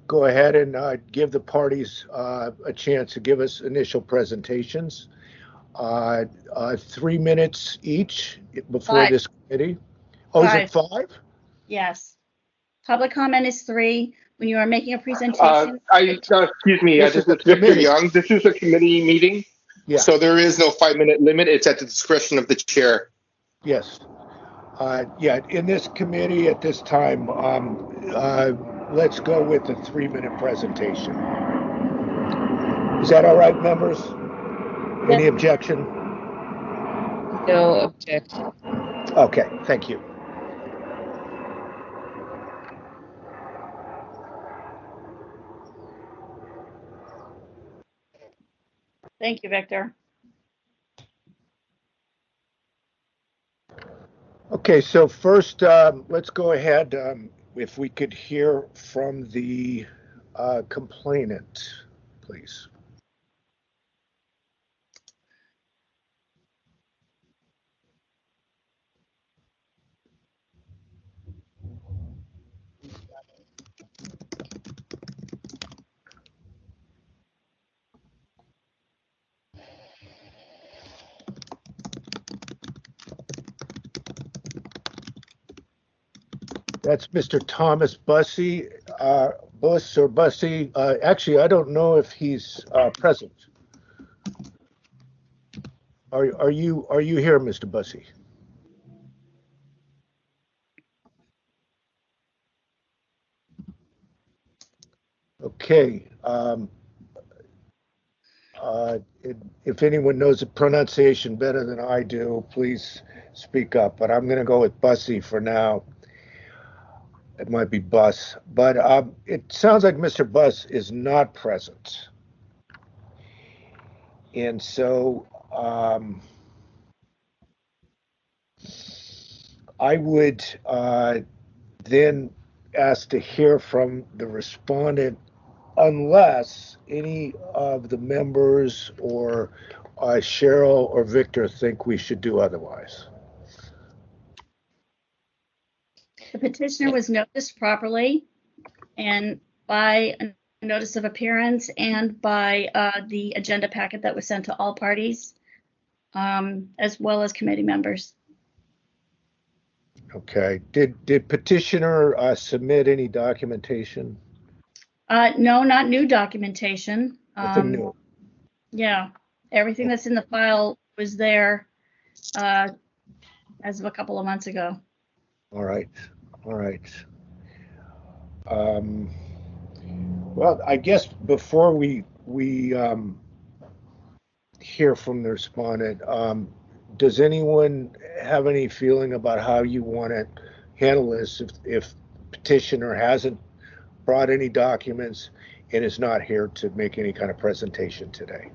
S2: go ahead and give the parties a chance to give us initial presentations. 3 minutes each before
S1: 5.
S2: this committee. Oh, is it 5?
S1: Yes. Public comment is 3. When you are making a presentation.
S12: Excuse me,
S2: This
S12: this
S2: is
S12: is
S2: the
S12: Victor
S2: committee.
S12: Young. This is a committee meeting,
S2: Yeah.
S12: so there is no 5-minute limit. It's at the discretion of the chair.
S2: Yes. Yeah, in this committee at this time, let's go with the 3-minute presentation. Is that all right, members? Any objection?
S6: No objection.
S2: Okay, thank you.
S1: Thank you, Victor.
S2: Okay, so first, let's go ahead. If we could hear from the complainant, please. That's Mr. Thomas Bussey, Bussey. Actually, I don't know if he's present. Are you here, Mr. Bussey? Okay. If anyone knows the pronunciation better than I do, please speak up. But I'm going to go with Bussey for now. It might be Bus, but it sounds like Mr. Bus is not present. And so I would then ask to hear from the respondent unless any of the members or Cheryl or Victor think we should do otherwise.
S1: The petitioner was noticed properly and by a notice of appearance and by the agenda packet that was sent to all parties, as well as committee members.
S2: Okay. Did petitioner submit any documentation?
S1: No, not new documentation.
S2: Nothing new.
S1: Yeah, everything that's in the file was there as of a couple of months ago.
S2: All right. All right. Well, I guess before we hear from the respondent, does anyone have any feeling about how you want to handle this if petitioner hasn't brought any documents and is not here to make any kind of presentation today?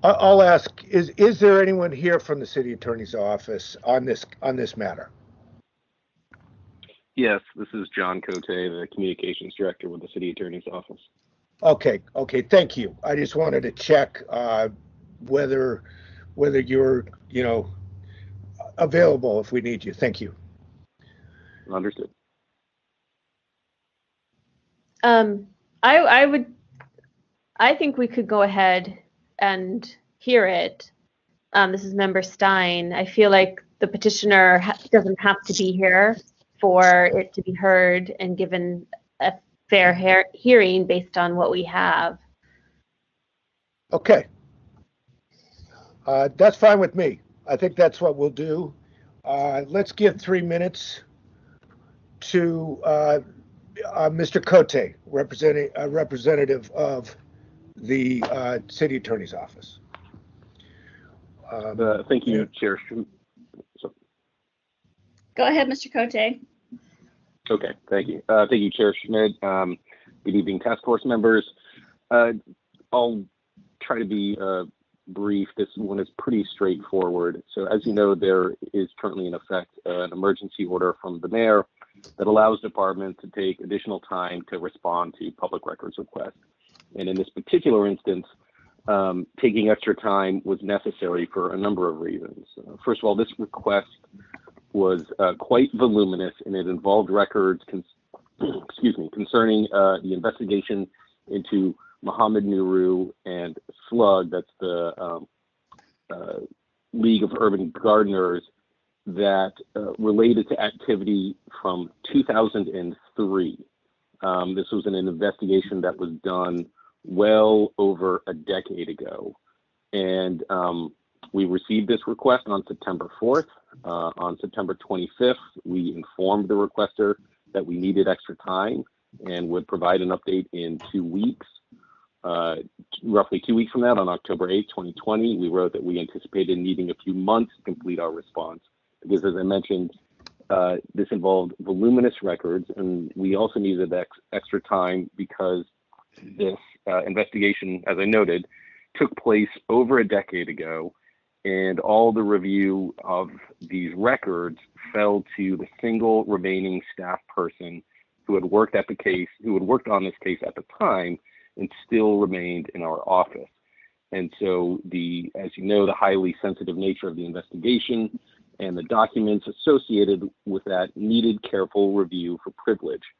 S2: I'll ask, is there anyone here from the city attorney's office on this matter?
S13: Yes, this is John Cote, the communications director with the city attorney's office.
S2: Okay, thank you. I just wanted to check whether you're, available if we need you. Thank you.
S13: Understood.
S3: I think we could go ahead and hear it. This is Member Stein. I feel like the petitioner doesn't have to be here for it to be heard and given a fair hearing based on what we have.
S2: Okay. That's fine with me. I think that's what we'll do. Let's give 3 minutes to Mr. Cote, representative of the city attorney's office.
S13: Thank you, Chair.
S1: Go ahead, Mr. Cote.
S13: Okay, thank you. Thank you, Chair Schmidt. Good evening, task force members. I'll try to be brief. This one is pretty straightforward. So as you know, there is currently in effect an emergency order from the mayor that allows departments to take additional time to respond to public records requests. And in this particular instance, taking extra time was necessary for a number of reasons. First of all, this request was quite voluminous, and it involved records concerning the investigation into Mohammed Nuru and Slug, that's the League of Urban Gardeners, that related to activity from 2003. This was an investigation that was done well over a decade ago. And we received this request on September 4th. On September 25th, we informed the requester that we needed extra time and would provide an update in 2 weeks. Roughly 2 weeks from that, on October 8th, 2020, we wrote that we anticipated needing a few months to complete our response. Because as I mentioned, this involved voluminous records, and we also needed extra time because this investigation, as I noted, took place over a decade ago, and all the review of these records fell to the single remaining staff person who had worked on this case at the time and still remained in our office. And so as you know, the highly sensitive nature of the investigation and the documents associated with that needed careful review for privilege.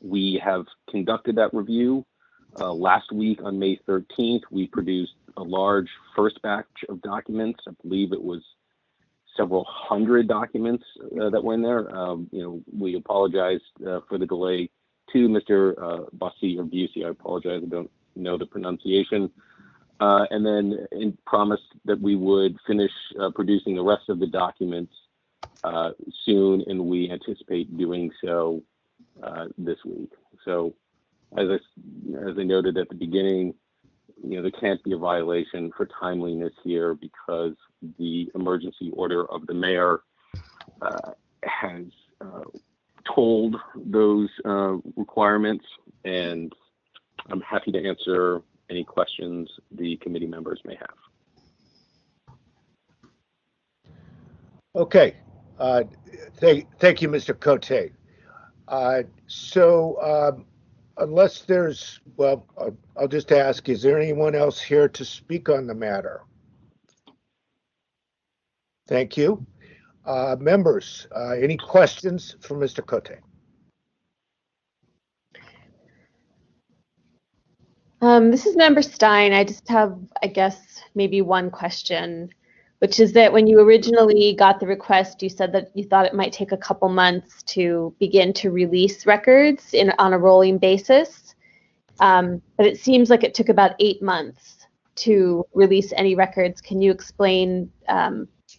S13: We have conducted that review. Last week on May 13th, we produced a large first batch of documents. I believe it was several hundred documents that were in there. We apologize for the delay to Mr. Bassi or Busey. I apologize, I don't know the pronunciation. And then promised that we would finish producing the rest of the documents soon, and we anticipate doing so this week. So as I noted at the beginning, there can't be a violation for timeliness here because the emergency order of the mayor has told those requirements, and I'm happy to answer any questions the committee members may have.
S2: Okay. Thank you, Mr. Cote. Unless there's, I'll just ask, is there anyone else here to speak on the matter? Thank you. Members, any questions for Mr. Cote?
S3: This is Member Stein. I just have, I guess, maybe one question, which is that when you originally got the request, you said that you thought it might take a couple months to begin to release records on a rolling basis. But it seems like it took about 8 months to release any records. Can you explain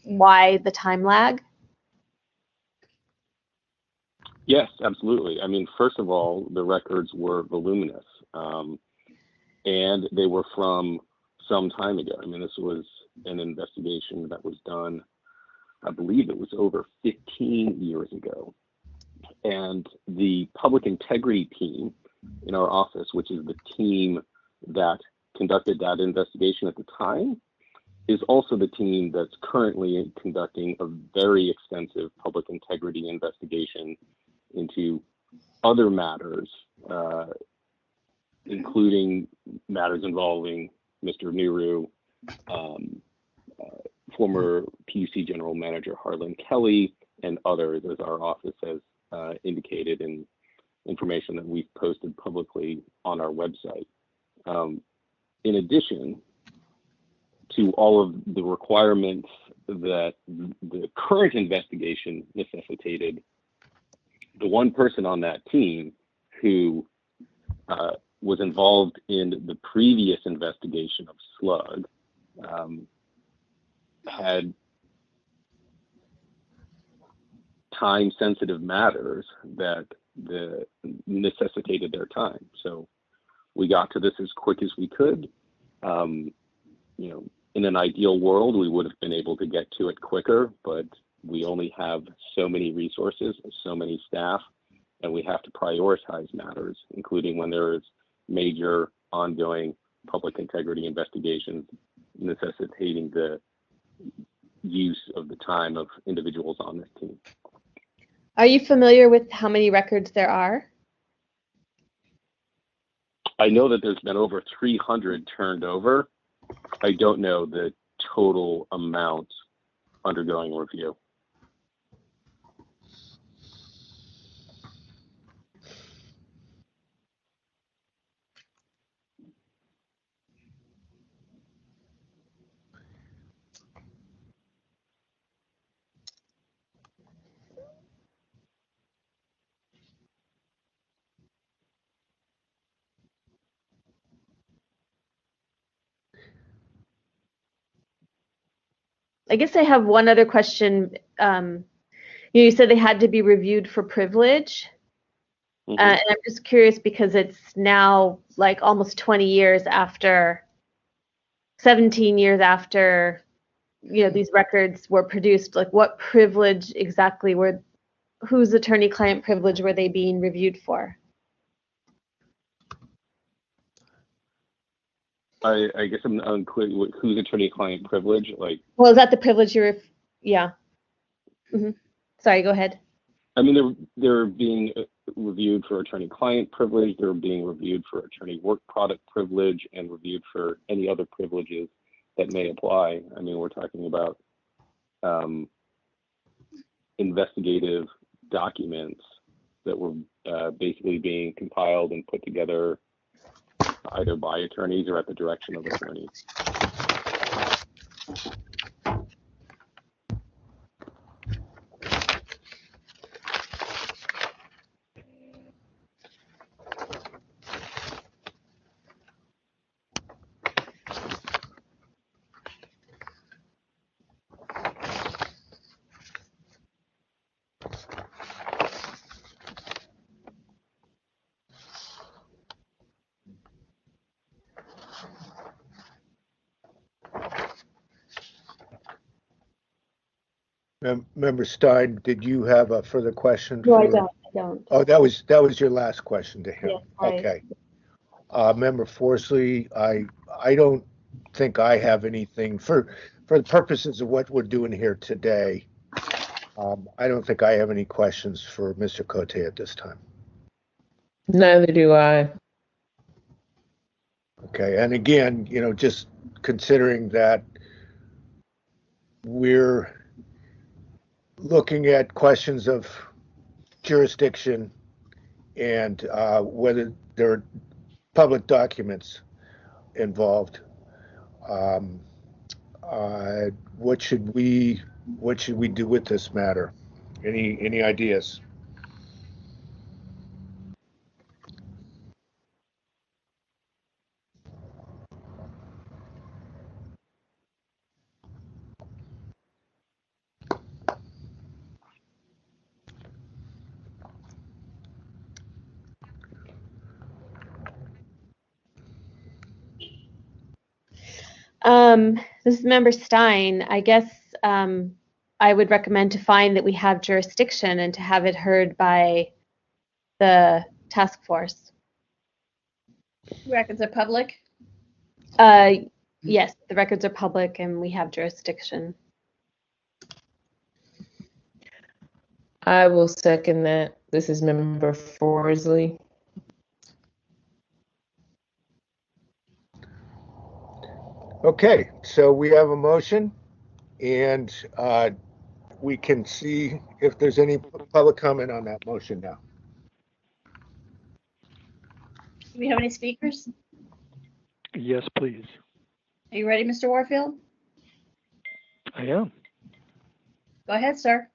S3: why the time lag?
S13: Yes, absolutely. I mean, first of all, the records were voluminous, and they were from some time ago. I mean, this was an investigation that was done, I believe it was over 15 years ago. And the public integrity team in our office, which is the team that conducted that investigation at the time, is also the team that's currently conducting a very extensive public integrity investigation into other matters, including matters involving Mr. Nuru, former PUC General Manager Harlan Kelly, and others, as our office has indicated in information that we've posted publicly on our website. In addition to all of the requirements that the current investigation necessitated, the one person on that team who was involved in the previous investigation of Slug had time-sensitive matters that necessitated their time. So we got to this as quick as we could. In an ideal world, we would have been able to get to it quicker, but we only have so many resources, so many staff, and we have to prioritize matters, including when there is major ongoing public integrity investigations necessitating the use of the time of individuals on this team.
S3: Are you familiar with how many records there are?
S13: I know that there's been over 300 turned over. I don't know the total amount undergoing review.
S3: I guess I have one other question. You said they had to be reviewed for privilege.
S13: Mm-hmm.
S3: And I'm just curious because it's now like almost 20 years after, 17 years after, these records were produced. Like, what privilege exactly whose attorney-client privilege were they being reviewed for?
S13: I guess I'm unclear whose attorney-client privilege. Like,
S3: well, is that the privilege yeah. Mm-hmm. Sorry, go ahead.
S13: I mean, they're being reviewed for attorney-client privilege. They're being reviewed for attorney work product privilege and reviewed for any other privileges that may apply. I mean, we're talking about investigative documents that were basically being compiled and put together either by attorneys or at the direction of attorneys.
S2: Member Stein, did you have a further question?
S3: No, I don't.
S2: Oh, that was your last question to him.
S3: Yes, right.
S2: Okay. Member Forsley, I don't think I have anything for the purposes of what we're doing here today. I don't think I have any questions for Mr. Cote at this time.
S6: Neither do I.
S2: Okay, and again, just considering that we're looking at questions of jurisdiction and whether there are public documents involved, what should we do with this matter? Any ideas?
S3: This is Member Stein. I guess I would recommend to find that we have jurisdiction and to have it heard by the task force.
S1: Records are public?
S3: Yes, the records are public and we have jurisdiction.
S6: I will second that. This is Member Forsley.
S2: Okay, so we have a motion, and we can see if there's any public comment on that motion now.
S1: Do we have any speakers?
S5: Yes, please.
S1: Are you ready, Mr. Warfield?
S5: I am.
S1: Go ahead, sir.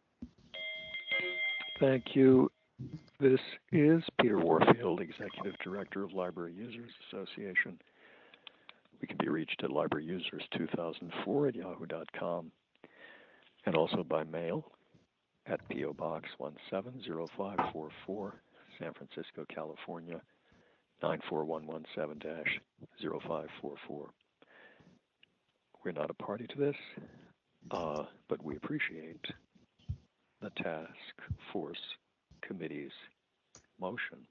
S5: Thank you. This is Peter Warfield, Executive Director of Library Users Association. We can be reached at libraryusers2004@yahoo.com and also by mail. at P.O. Box 170544, San Francisco, California, 94117-0544. We're not a party to this, but we appreciate the task force committee's motion.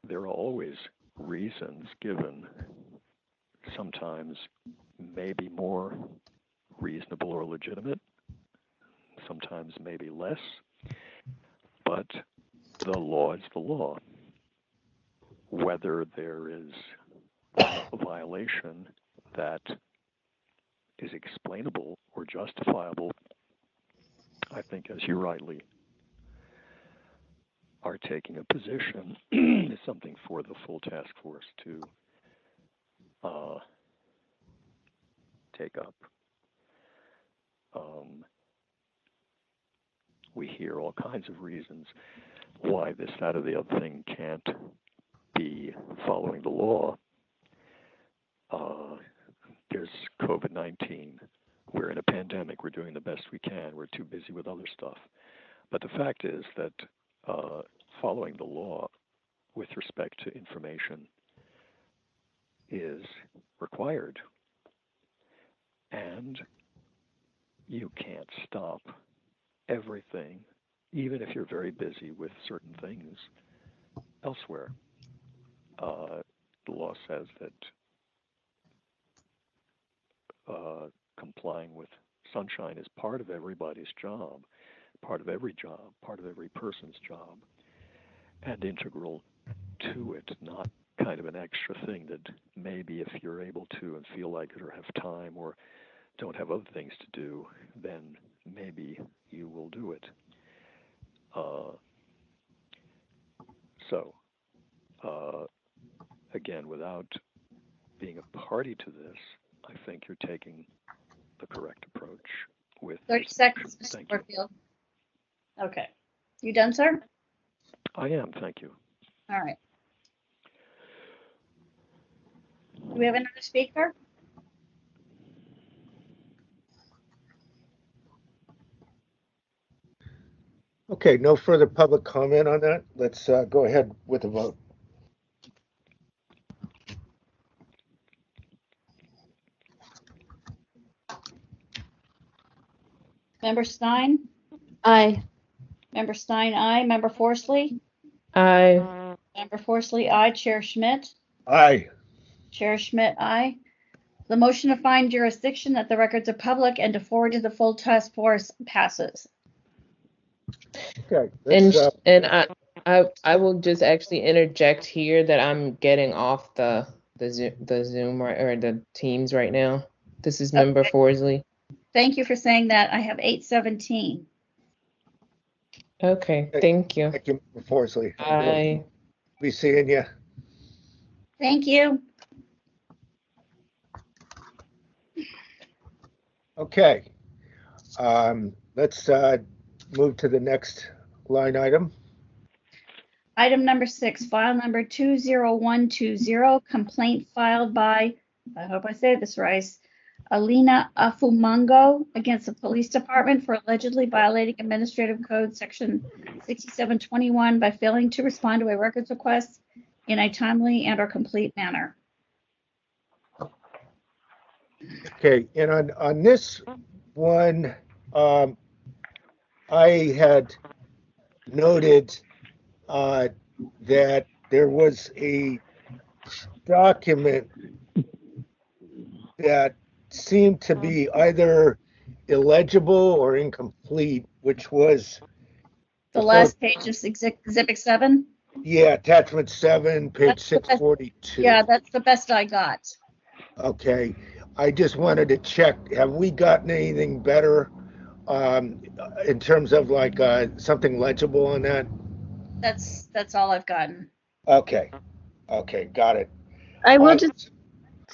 S5: There are always reasons given, sometimes maybe more reasonable or legitimate, sometimes maybe less, but the law is the law. Whether there is a violation that is explainable or justifiable, I think, as you rightly are taking a position, is something for the full task force to take up. We hear all kinds of reasons why this, that, or the other thing can't be following the law. There's COVID-19. We're in a pandemic. We're doing the best we can. We're too busy with other stuff. But the fact is that following the law with respect to information is required. And you can't stop everything, even if you're very busy with certain things elsewhere. The law says that complying with sunshine is part of everybody's job, part of every job, part of every person's job, and integral to it, not kind of an extra thing that maybe if you're able to and feel like it or have time or don't have other things to do, then maybe you will do it. Again, without being a party to this, I think you're taking the correct approach with
S1: 30 seconds, Mr.
S5: Thank
S1: Warfield. Okay. You done, sir?
S5: I am, thank you.
S1: All right. Do we have another speaker?
S2: Okay, no further public comment on that. Let's go ahead with the vote.
S1: Member Stein?
S3: Aye.
S1: Member Stein, aye. Member Forsley?
S6: Aye.
S1: Member Forsley, aye. Chair Schmidt?
S2: Aye.
S1: Chair Schmidt, aye. The motion to find jurisdiction that the records are public and to forward to the full task force passes.
S2: Okay.
S6: I will just actually interject here that I'm getting off the Zoom or the Teams right now. This is Member Forsley.
S1: Thank you for saying that. I have 8:17.
S6: Okay, thank you.
S2: Thank you, Mr. Forsley.
S6: Bye.
S2: Be seeing you.
S1: Thank you.
S2: Okay. Let's move to the next line item.
S1: Item number 6, file number 20120, complaint filed by, I hope I say this right, Alina Afumango against the police department for allegedly violating Administrative Code Section 6721 by failing to respond to a records request in a timely and or complete manner.
S2: Okay, and on this one, I had noted that there was a document that seemed to be either illegible or incomplete, which was
S1: The last page of Exhibit 7?
S2: Yeah, attachment 7, page 642.
S1: Yeah, that's the best I got.
S2: Okay, I just wanted to check, have we gotten anything better in terms of like something legible on that?
S1: That's all I've gotten.
S2: Okay, got it.
S3: I will just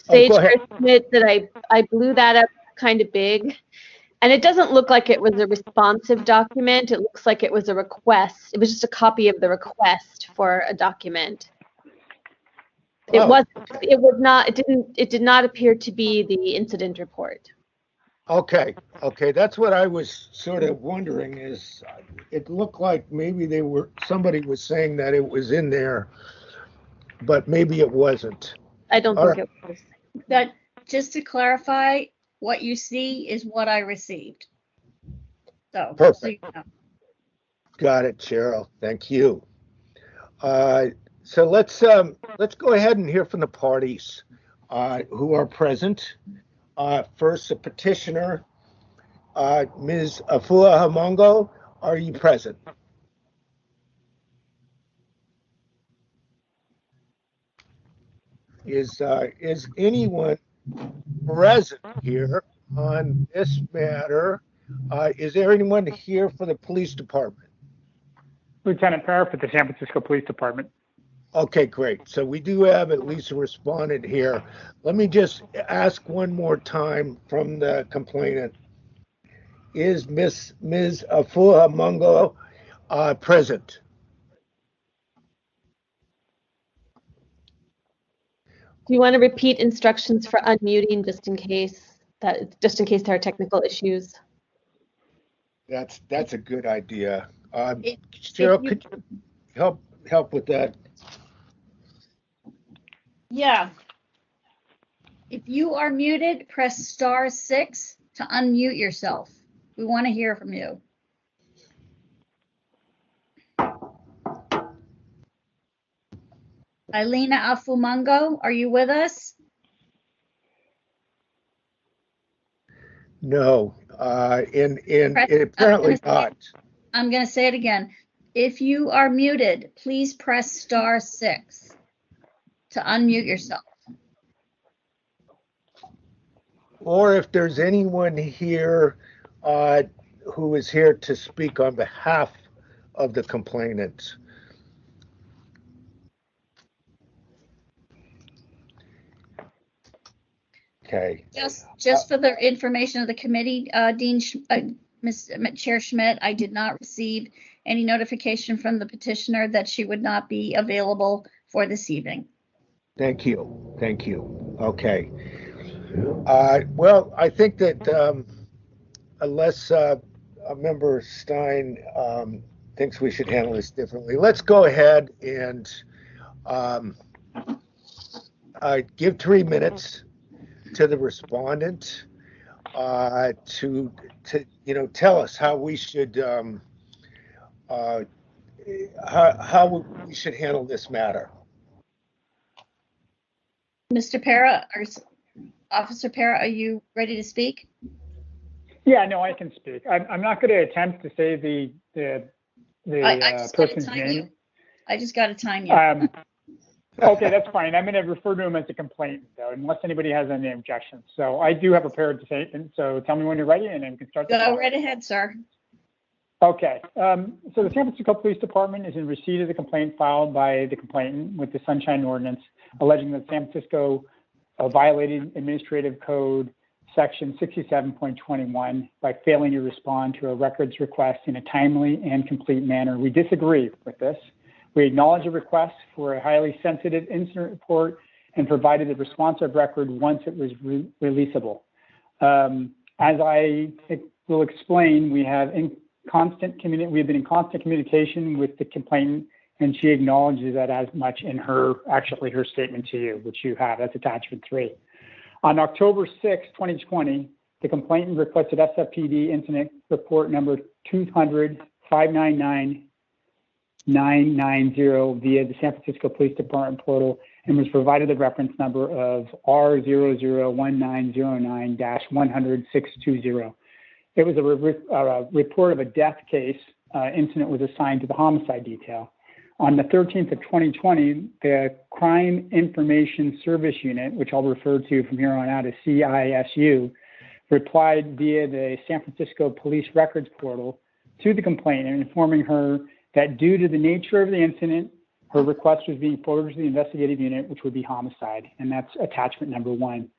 S3: say,
S2: go ahead.
S3: Chair Schmidt, that I blew that up kind of big. And it doesn't look like it was a responsive document. It looks like it was a request. It was just a copy of the request for a document. It was not, it did not appear to be the incident report.
S2: Okay, that's what I was sort of wondering is it looked like maybe somebody was saying that it was in there, but maybe it wasn't.
S3: I don't
S2: All
S3: think
S2: right.
S3: it was.
S1: That, just to clarify, what you see is what I received. So,
S2: Perfect.
S1: so you know.
S2: Got it, Cheryl. Thank you. So let's go ahead and hear from the parties who are present. First, the petitioner, Ms. Afua Hamongo, are you present? Is anyone present here on this matter? Is there anyone here for the police department?
S14: Lieutenant Parra for the San Francisco Police Department.
S2: Okay, great. So we do have at least a respondent here. Let me just ask one more time from the complainant. Is Ms. Afua Mungo present?
S3: Do you want to repeat instructions for unmuting just in case there are technical issues?
S2: That's a good idea. Cheryl, could you help with that?
S1: Yeah. If you are muted, press *6 to unmute yourself. We want to hear from you. Eilina Afumungo, are you with us?
S2: No, and apparently not.
S1: I'm going to say it again. If you are muted, please press *6 to unmute yourself.
S2: Or if there's anyone here who is here to speak on behalf of the complainant. Okay.
S1: Just for the information of the committee, Chair Schmidt, I did not receive any notification from the petitioner that she would not be available for this evening.
S2: Thank you. Thank you. Okay. Well, I think that unless Member Stein thinks we should handle this differently, let's go ahead and give 3 minutes to the respondent to tell us how we should how we should handle this matter.
S1: Mr. Parra, or Officer Parra, are you ready to speak?
S14: Yeah, no, I can speak. I'm not going to attempt to say the person's name.
S1: I just got to time you.
S14: Okay, that's fine. I'm going to refer to him as a complainant, though, unless anybody has any objections. So I do have prepared to say, and so tell me when you're ready, and then we can start.
S1: Go right ahead, sir.
S14: Okay. So the San Francisco Police Department is in receipt of the complaint filed by the complainant with the Sunshine Ordinance, alleging that San Francisco violated Administrative Code Section 67.21 by failing to respond to a records request in a timely and complete manner. We disagree with this. We acknowledge the request for a highly sensitive incident report and provided the responsive record once it was releasable. As I will explain, we have been in constant communication with the complainant, and she acknowledges that as much in her statement to you, which you have. That's attachment 3. On October 6, 2020, the complainant requested SFPD incident report number 200-599-990 via the San Francisco Police Department portal and was provided the reference number of R001909-100620. It was a report of a death case. Incident was assigned to the homicide detail. On the 13th of 2020, the Crime Information Service Unit, which I'll refer to from here on out as CISU, replied via the San Francisco Police Records portal to the complainant, informing her that due to the nature of the incident, her request was being forwarded to the investigative unit, which would be homicide, and that's attachment number 1.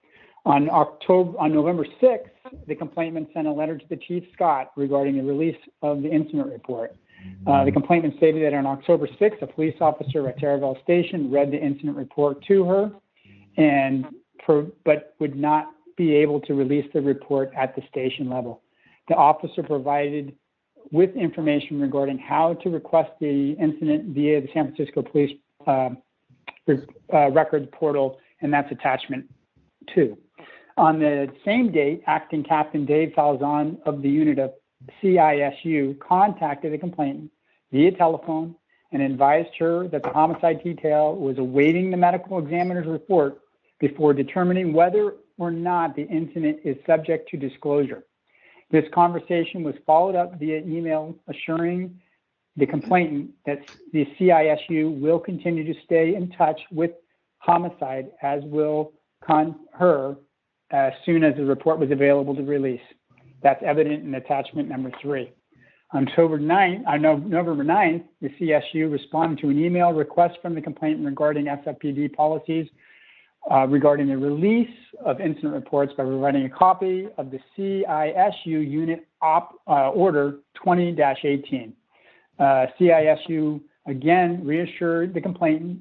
S14: On November 6th, the complainant sent a letter to the Chief Scott regarding the release of the incident report. The complainant stated that on October 6th, a police officer at Terraville Station read the incident report to her, but would not be able to release the report at the station level. The officer provided with information regarding how to request the incident via the San Francisco Police records portal, and that's attachment 2. On the same date, Acting Captain Dave Falzon of the unit of CISU contacted the complainant via telephone and advised her that the homicide detail was awaiting the medical examiner's report before determining whether or not the incident is subject to disclosure. This conversation was followed up via email assuring the complainant that the CISU will continue to stay in touch with homicide, as will her as soon as the report was available to release. That's evident in attachment number 3. On November 9th, the CSU responded to an email request from the complainant regarding SFPD policies regarding the release of incident reports by providing a copy of the CISU Unit Order 20-18. CISU again reassured the complainant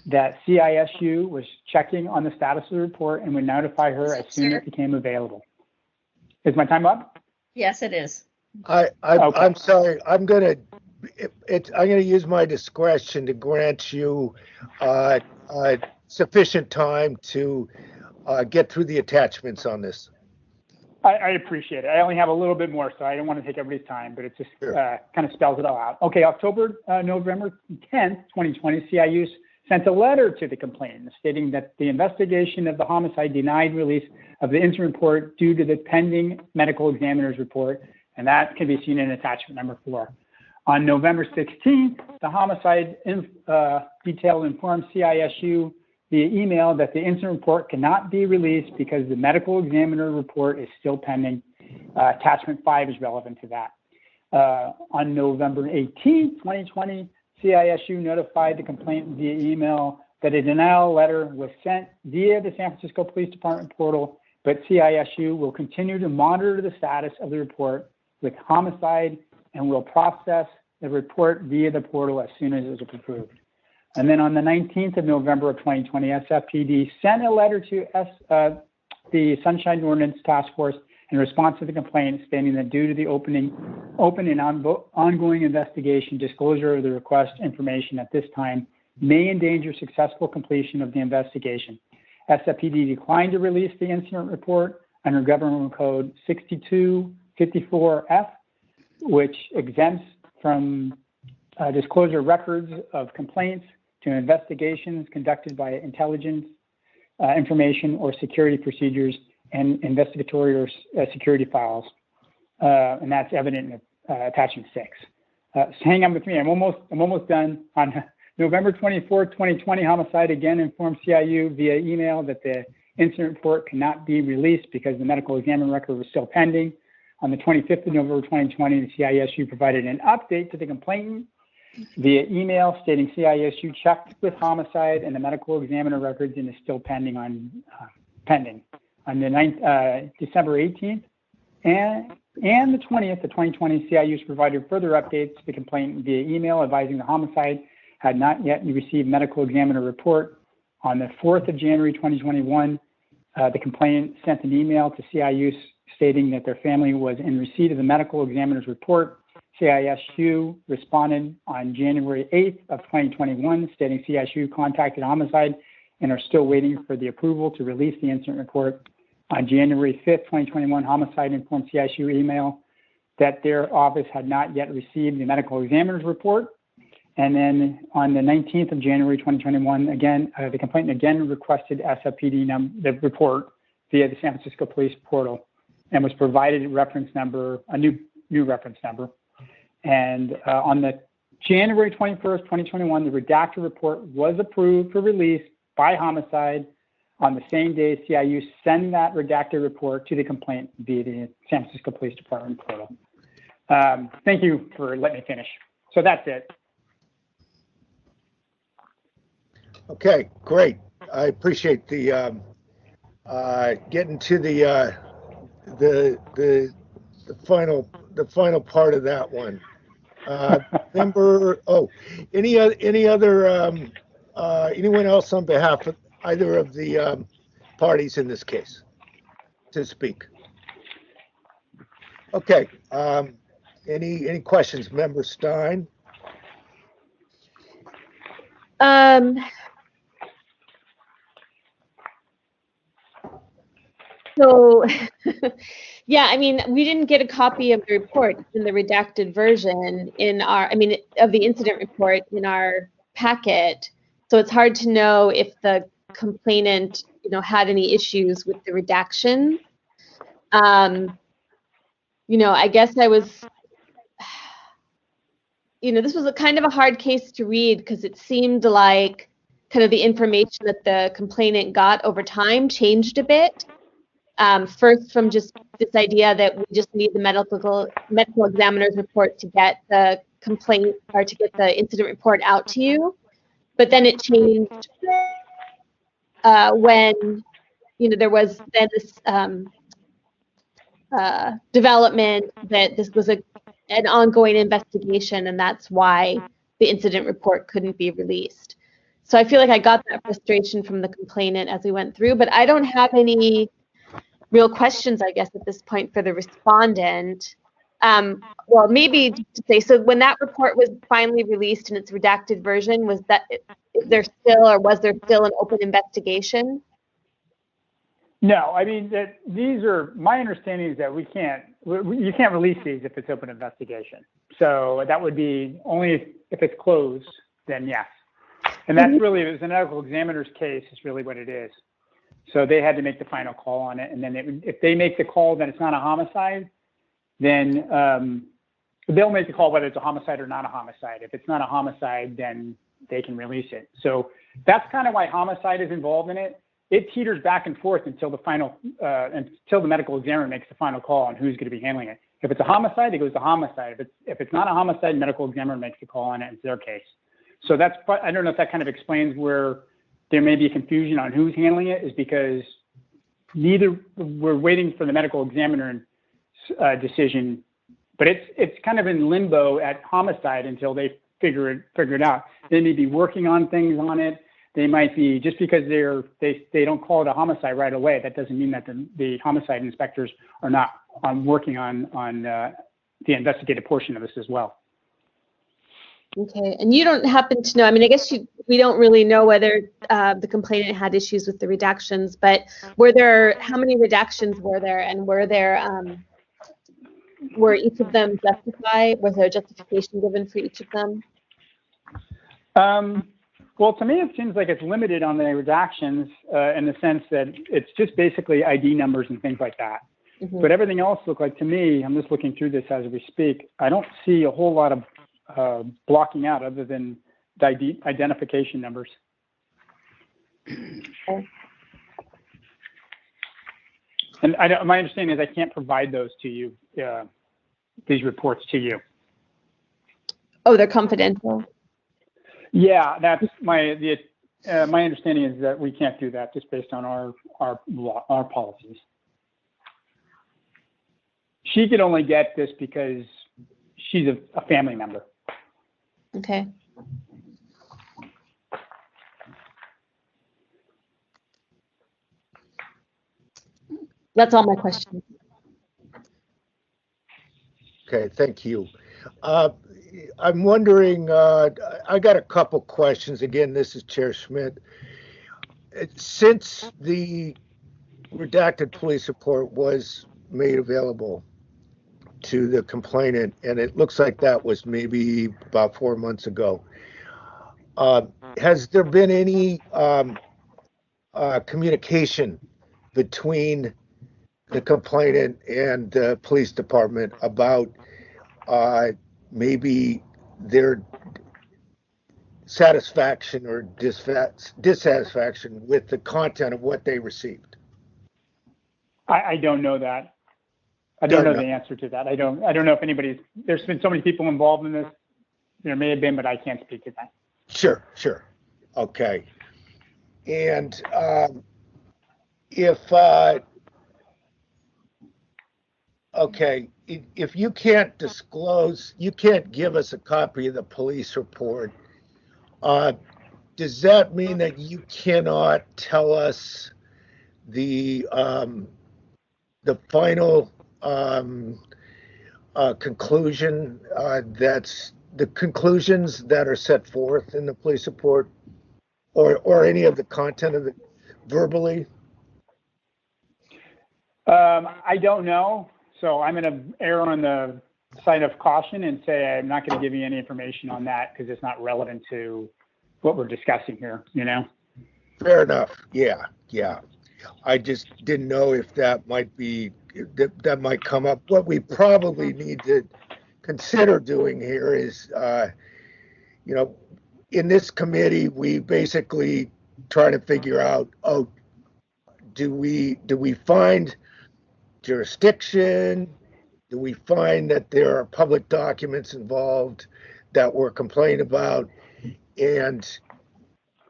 S14: that CISU was checking on the status of the report and would notify her as soon as it became available. Is my time up?
S1: Yes, it is.
S2: I'm sorry. I'm gonna use my discretion to grant you sufficient time to get through the attachments on this.
S14: I appreciate it. I only have a little bit more, so I don't want to take everybody's time, but it just kind of spells it all out. Okay, November 10th, 2020, CIU sent a letter to the complainant stating that the investigation of the homicide denied release of the incident report due to the pending medical examiner's report, and that can be seen in attachment number 4. On November 16th, the homicide detail informed CISU via email that the incident report cannot be released because the medical examiner report is still pending. Attachment 5 is relevant to that. On November 18th, 2020, CISU notified the complainant via email that a denial letter was sent via the San Francisco Police Department portal, but CISU will continue to monitor the status of the report with homicide and will process the report via the portal as soon as it is approved. And then on the 19th of November of 2020, SFPD sent a letter to the Sunshine Ordinance Task Force in response to the complaint, stating that due to the open and ongoing investigation, disclosure of the request information at this time may endanger successful completion of the investigation. SFPD declined to release the incident report under Government Code 6254F, which exempts from disclosure records of complaints to investigations conducted by intelligence, information, or security procedures and investigatory or security files. And that's evident in attachment 6. So hang on with me, I'm almost done. On November 24, 2020, Homicide again informed CIU via email that the incident report cannot be released because the medical examiner record was still pending. On the 25th of November 2020, the CISU provided an update to the complainant via email stating CISU checked with Homicide and the medical examiner records and is still pending. On the December 18th and the 20th of 2020, CIUs provided further updates to the complainant via email advising the Homicide had not yet received medical examiner report. On the 4th of January 2021, the complainant sent an email to CIU stating that their family was in receipt of the medical examiner's report. CISU responded on January 8th of 2021, stating CISU contacted Homicide and are still waiting for the approval to release the incident report. On January 5th, 2021, Homicide informed CISU email that their office had not yet received the medical examiner's report. And then on the 19th of January 2021, again, the complainant again requested SFPD the report via the San Francisco Police portal and was provided a reference number, a new reference number. And on the January 21st, 2021, the redacted report was approved for release by Homicide. On the same day, CIU sent that redacted report to the complainant via the San Francisco Police Department portal. Thank you for letting me finish. So that's it.
S2: Okay, great. I appreciate the getting to the final part of that one. Any other anyone else on behalf of either of the parties in this case? to speak? Okay. Any questions, Member Stein?
S3: So, yeah, I mean, we didn't get a copy of the report in the redacted version of the incident report in our packet. So it's hard to know if the complainant, had any issues with the redaction. I guess I was, this was a kind of a hard case to read because it seemed like kind of the information that the complainant got over time changed a bit. First, from just this idea that we just need the medical examiner's report to get the complaint or to get the incident report out to you. But then it changed when, there was then this development that this was an ongoing investigation, and that's why the incident report couldn't be released. So I feel like I got that frustration from the complainant as we went through, but I don't have any real questions, I guess, at this point for the respondent. Well, maybe to say, so when that report was finally released in its redacted version, was there still an open investigation?
S14: No, I mean, my understanding is that you can't release these if it's open investigation. So that would be only if it's closed, then yes. And that's really, it was a medical examiner's case is really what it is. So they had to make the final call on it. And then if they make the call that it's not a homicide, then they'll make the call whether it's a homicide or not a homicide. If it's not a homicide, then they can release it. So that's kind of why homicide is involved in it. It teeters back and forth until until the medical examiner makes the final call on who's going to be handling it. If it's a homicide, it goes to homicide. If it's not a homicide, medical examiner makes the call on it. It's their case. So I don't know if that kind of explains where there may be a confusion on who's handling it, is because we're waiting for the medical examiner decision, but it's kind of in limbo at homicide until they figure it out. They may be working on things on it. They might be, just because they don't call it a homicide right away, that doesn't mean that the homicide inspectors are not working on the investigative portion of this as well.
S3: Okay, and you don't happen to know, I mean, I guess we don't really know whether the complainant had issues with the redactions, but how many redactions were there, and were each of them justified? Was there a justification given for each of them?
S14: Well, to me, it seems like it's limited on the redactions in the sense that it's just basically ID numbers and things like that. Mm-hmm. But everything else looked like, to me, I'm just looking through this as we speak, I don't see a whole lot of blocking out other than the identification numbers. Okay. And my understanding is I can't provide those to you, these reports to you.
S3: Oh, they're confidential?
S14: Yeah, that's my understanding is that we can't do that just based on our policies. She could only get this because she's a family member.
S3: Okay. That's all my questions.
S2: Okay, thank you. I'm wondering, I got a couple questions. Again, this is Chair Schmidt. Since the redacted police report was made available to the complainant, and it looks like that was maybe about 4 months ago, has there been any communication between the complainant and the police department about maybe their satisfaction or dissatisfaction with the content of what they received?
S14: I don't know that. I don't know the answer to that. I don't know if there's been so many people involved in this. There may have been, but I can't speak to that.
S2: Sure. Okay. And if you can't disclose, you can't give us a copy of the police report, does that mean that you cannot tell us the the final conclusion, that's the conclusions that are set forth in the police report, or any of the content of it verbally?
S14: I don't know, so I'm going to err on the side of caution and say I'm not going to give you any information on that because it's not relevant to what we're discussing here, you know?
S2: Fair enough. Yeah. I just didn't know if that might be, that might come up. What we probably need to consider doing here is, you know, in this committee, we basically try to figure out, do we find jurisdiction? Do we find that there are public documents involved that we're complaining about? And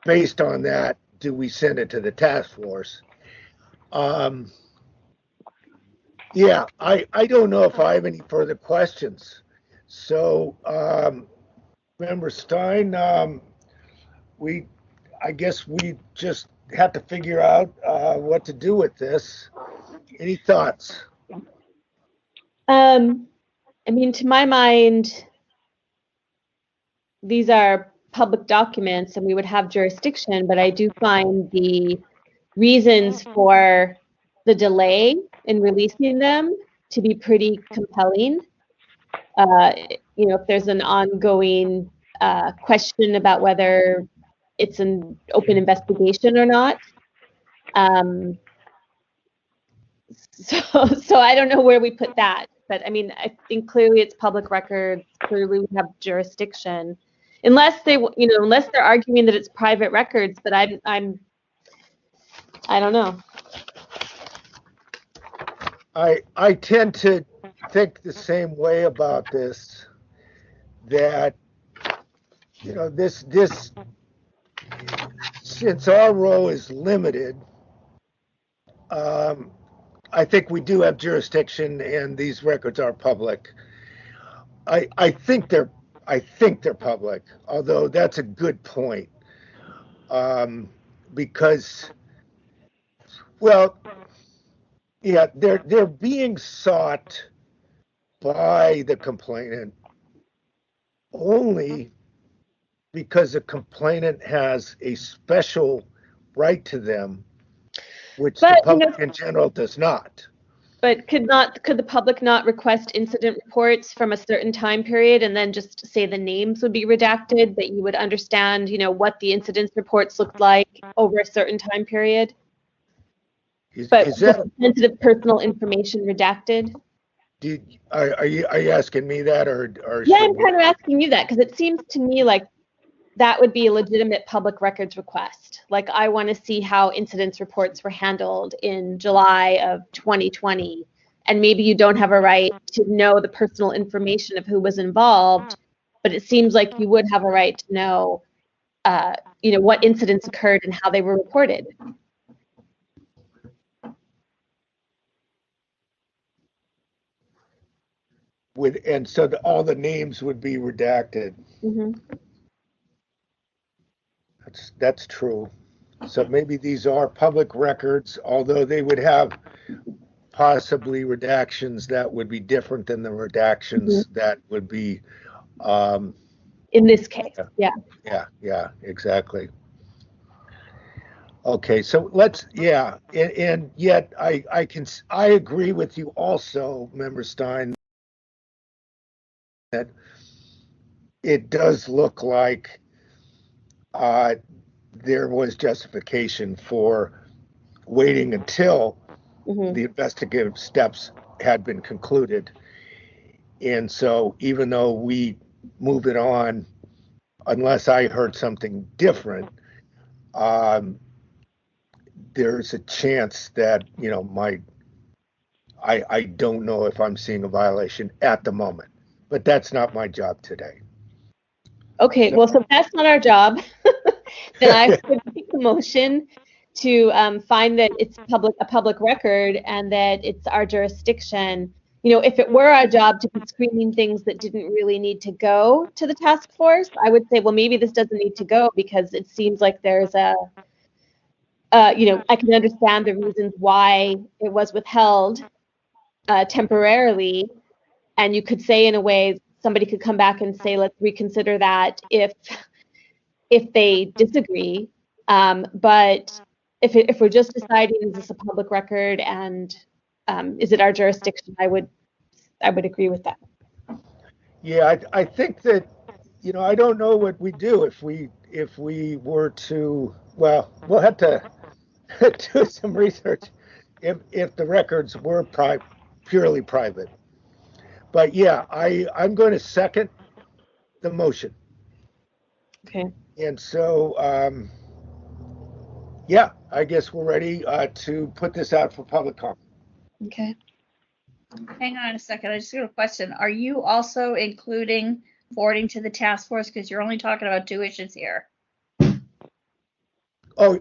S2: based on that, do we send it to the task force? Yeah, I don't know if I have any further questions. So, Member Stein, I guess we just have to figure out what to do with this. Any thoughts?
S3: I mean, to my mind, these are public documents and we would have jurisdiction, but I do find the reasons for the delay in releasing them to be pretty compelling. You know, if there's an ongoing question about whether it's an open investigation or not. So I don't know where we put that, but I mean, I think clearly it's public record. Clearly we have jurisdiction, unless unless they're arguing that it's private records. But I don't know.
S2: I tend to think the same way about this. That, you know, this since our role is limited, I think we do have jurisdiction, and these records are public. I think they're public, although that's a good point, because, well, yeah, they're being sought by the complainant only because the complainant has a special right to them, which the public in general does not.
S3: But could the public not request incident reports from a certain time period and then just say the names would be redacted, that you would understand, you know, what the incident reports looked like over a certain time period? Is that sensitive personal information redacted?
S2: Are you asking me that, or
S3: yeah, I'm kind of asking you that because it seems to me like that would be a legitimate public records request. Like, I want to see how incidents reports were handled in July of 2020, and maybe you don't have a right to know the personal information of who was involved, but it seems like you would have a right to know, you know, what incidents occurred and how they were reported.
S2: And so all the names would be redacted.
S3: Mm-hmm.
S2: That's true. So maybe these are public records, although they would have possibly redactions that would be different than the redactions that would be
S3: in this case.
S2: Yeah, exactly. Okay, so let's, and yet I agree with you also, Member Stein, that it does look like there was justification for waiting until the investigative steps had been concluded. And so even though we move it on, unless I heard something different, there's a chance that, you know, I don't know if I'm seeing a violation at the moment, but that's not my job today.
S3: Okay, well, so if that's not our job, then I would make the motion to find that it's a public record and that it's our jurisdiction. You know, if it were our job to be screening things that didn't really need to go to the task force, I would say, well, maybe this doesn't need to go because it seems like there's you know, I can understand the reasons why it was withheld temporarily, and you could say in a way, somebody could come back and say, let's reconsider that if they disagree. But if we're just deciding, is this a public record and is it our jurisdiction, I would agree with that.
S2: Yeah, I think that, I don't know what we do if we were to, well, we'll have to do some research if the records were purely private. But yeah, I'm going to second the motion.
S3: Okay.
S2: And so, yeah, I guess we're ready to put this out for public comment.
S3: Okay.
S1: Hang on a second. I just got a question. Are you also including forwarding to the task force? Because you're only talking about 2 issues here.
S2: Oh,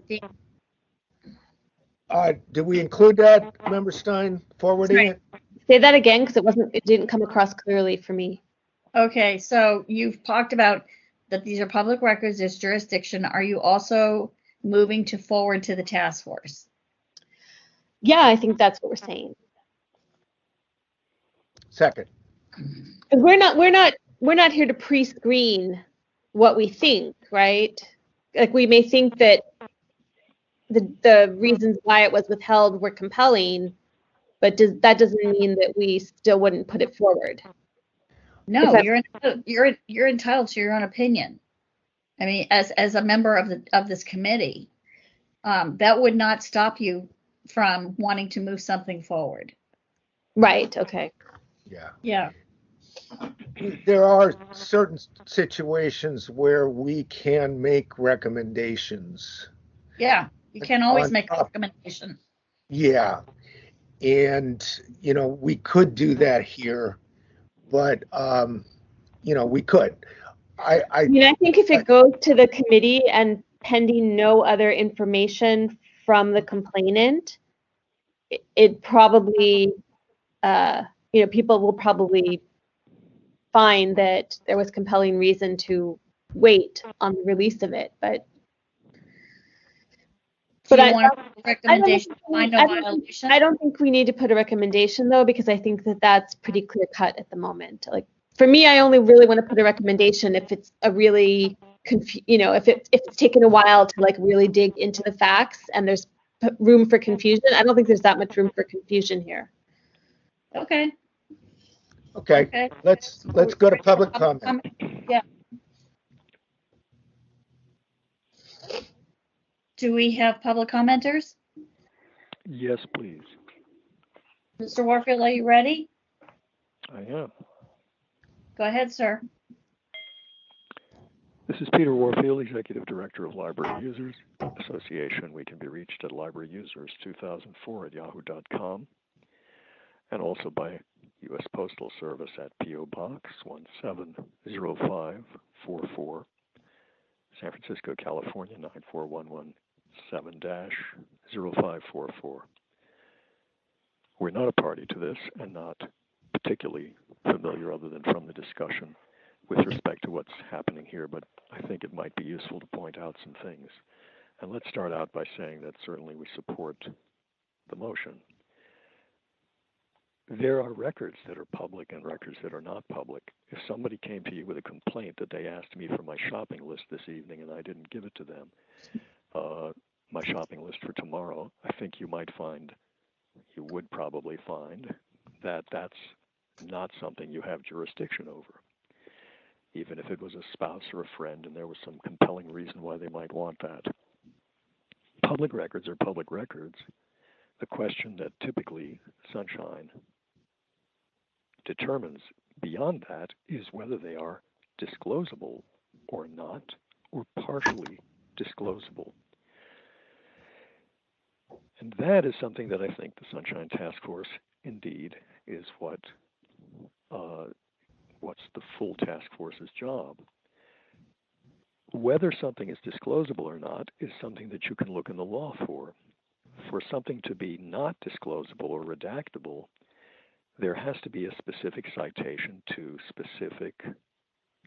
S2: do we include that, Member Stein, forwarding it?
S3: Say that again, because it didn't come across clearly for me.
S1: Okay, so you've talked about that these are public records, there's jurisdiction. Are you also moving to forward to the task force?
S3: Yeah, I think that's what we're saying.
S2: Second.
S3: We're not here to pre-screen what we think, right? Like, we may think that the reasons why it was withheld were compelling, but that doesn't mean that we still wouldn't put it forward.
S1: No, you're entitled to your own opinion. I mean, as a member of this committee, that would not stop you from wanting to move something forward.
S3: Right. Okay.
S2: Yeah.
S1: Yeah.
S2: There are certain situations where we can make recommendations.
S1: Yeah, you can always make a recommendation.
S2: Yeah. And, we could do that here, but, we could. I
S3: think if it goes to the committee and pending no other information from the complainant, it probably, people will probably find that there was compelling reason to wait on the release of it. But
S1: I want a recommendation to find no violation.
S3: I don't think we need to put a recommendation, though, because I think that that's pretty clear cut at the moment. Like, for me, I only really want to put a recommendation if it's a really if it's taken a while to like really dig into the facts and there's room for confusion. I don't think there's that much room for confusion here.
S1: Okay.
S2: Okay. Let's go to public comment.
S1: Yeah. Do we have public commenters?
S5: Yes, please.
S1: Mr. Warfield, are you ready?
S5: I am.
S1: Go ahead, sir.
S5: This is Peter Warfield, Executive Director of Library Users Association. We can be reached at libraryusers2004@yahoo.com and also by U.S. Postal Service at P.O. Box 170544, San Francisco, California 94117-0544. We're not a party to this and not particularly familiar other than from the discussion with respect to what's happening here, but I think it might be useful to point out some things. And let's start out by saying that certainly we support the motion. There are records that are public and records that are not public. If somebody came to you with a complaint that they asked me for my shopping list this evening and I didn't give it to them, my shopping list for tomorrow, I think you would probably find that that's not something you have jurisdiction over, even if it was a spouse or a friend and there was some compelling reason why they might want that. Public records are public records. The question that typically Sunshine determines beyond that is whether they are disclosable or not, or partially disclosable. And that is something that I think the Sunshine Task Force indeed is what's the full task force's job. Whether something is disclosable or not is something that you can look in the law for. For something to be not disclosable or redactable, there has to be a specific citation to specific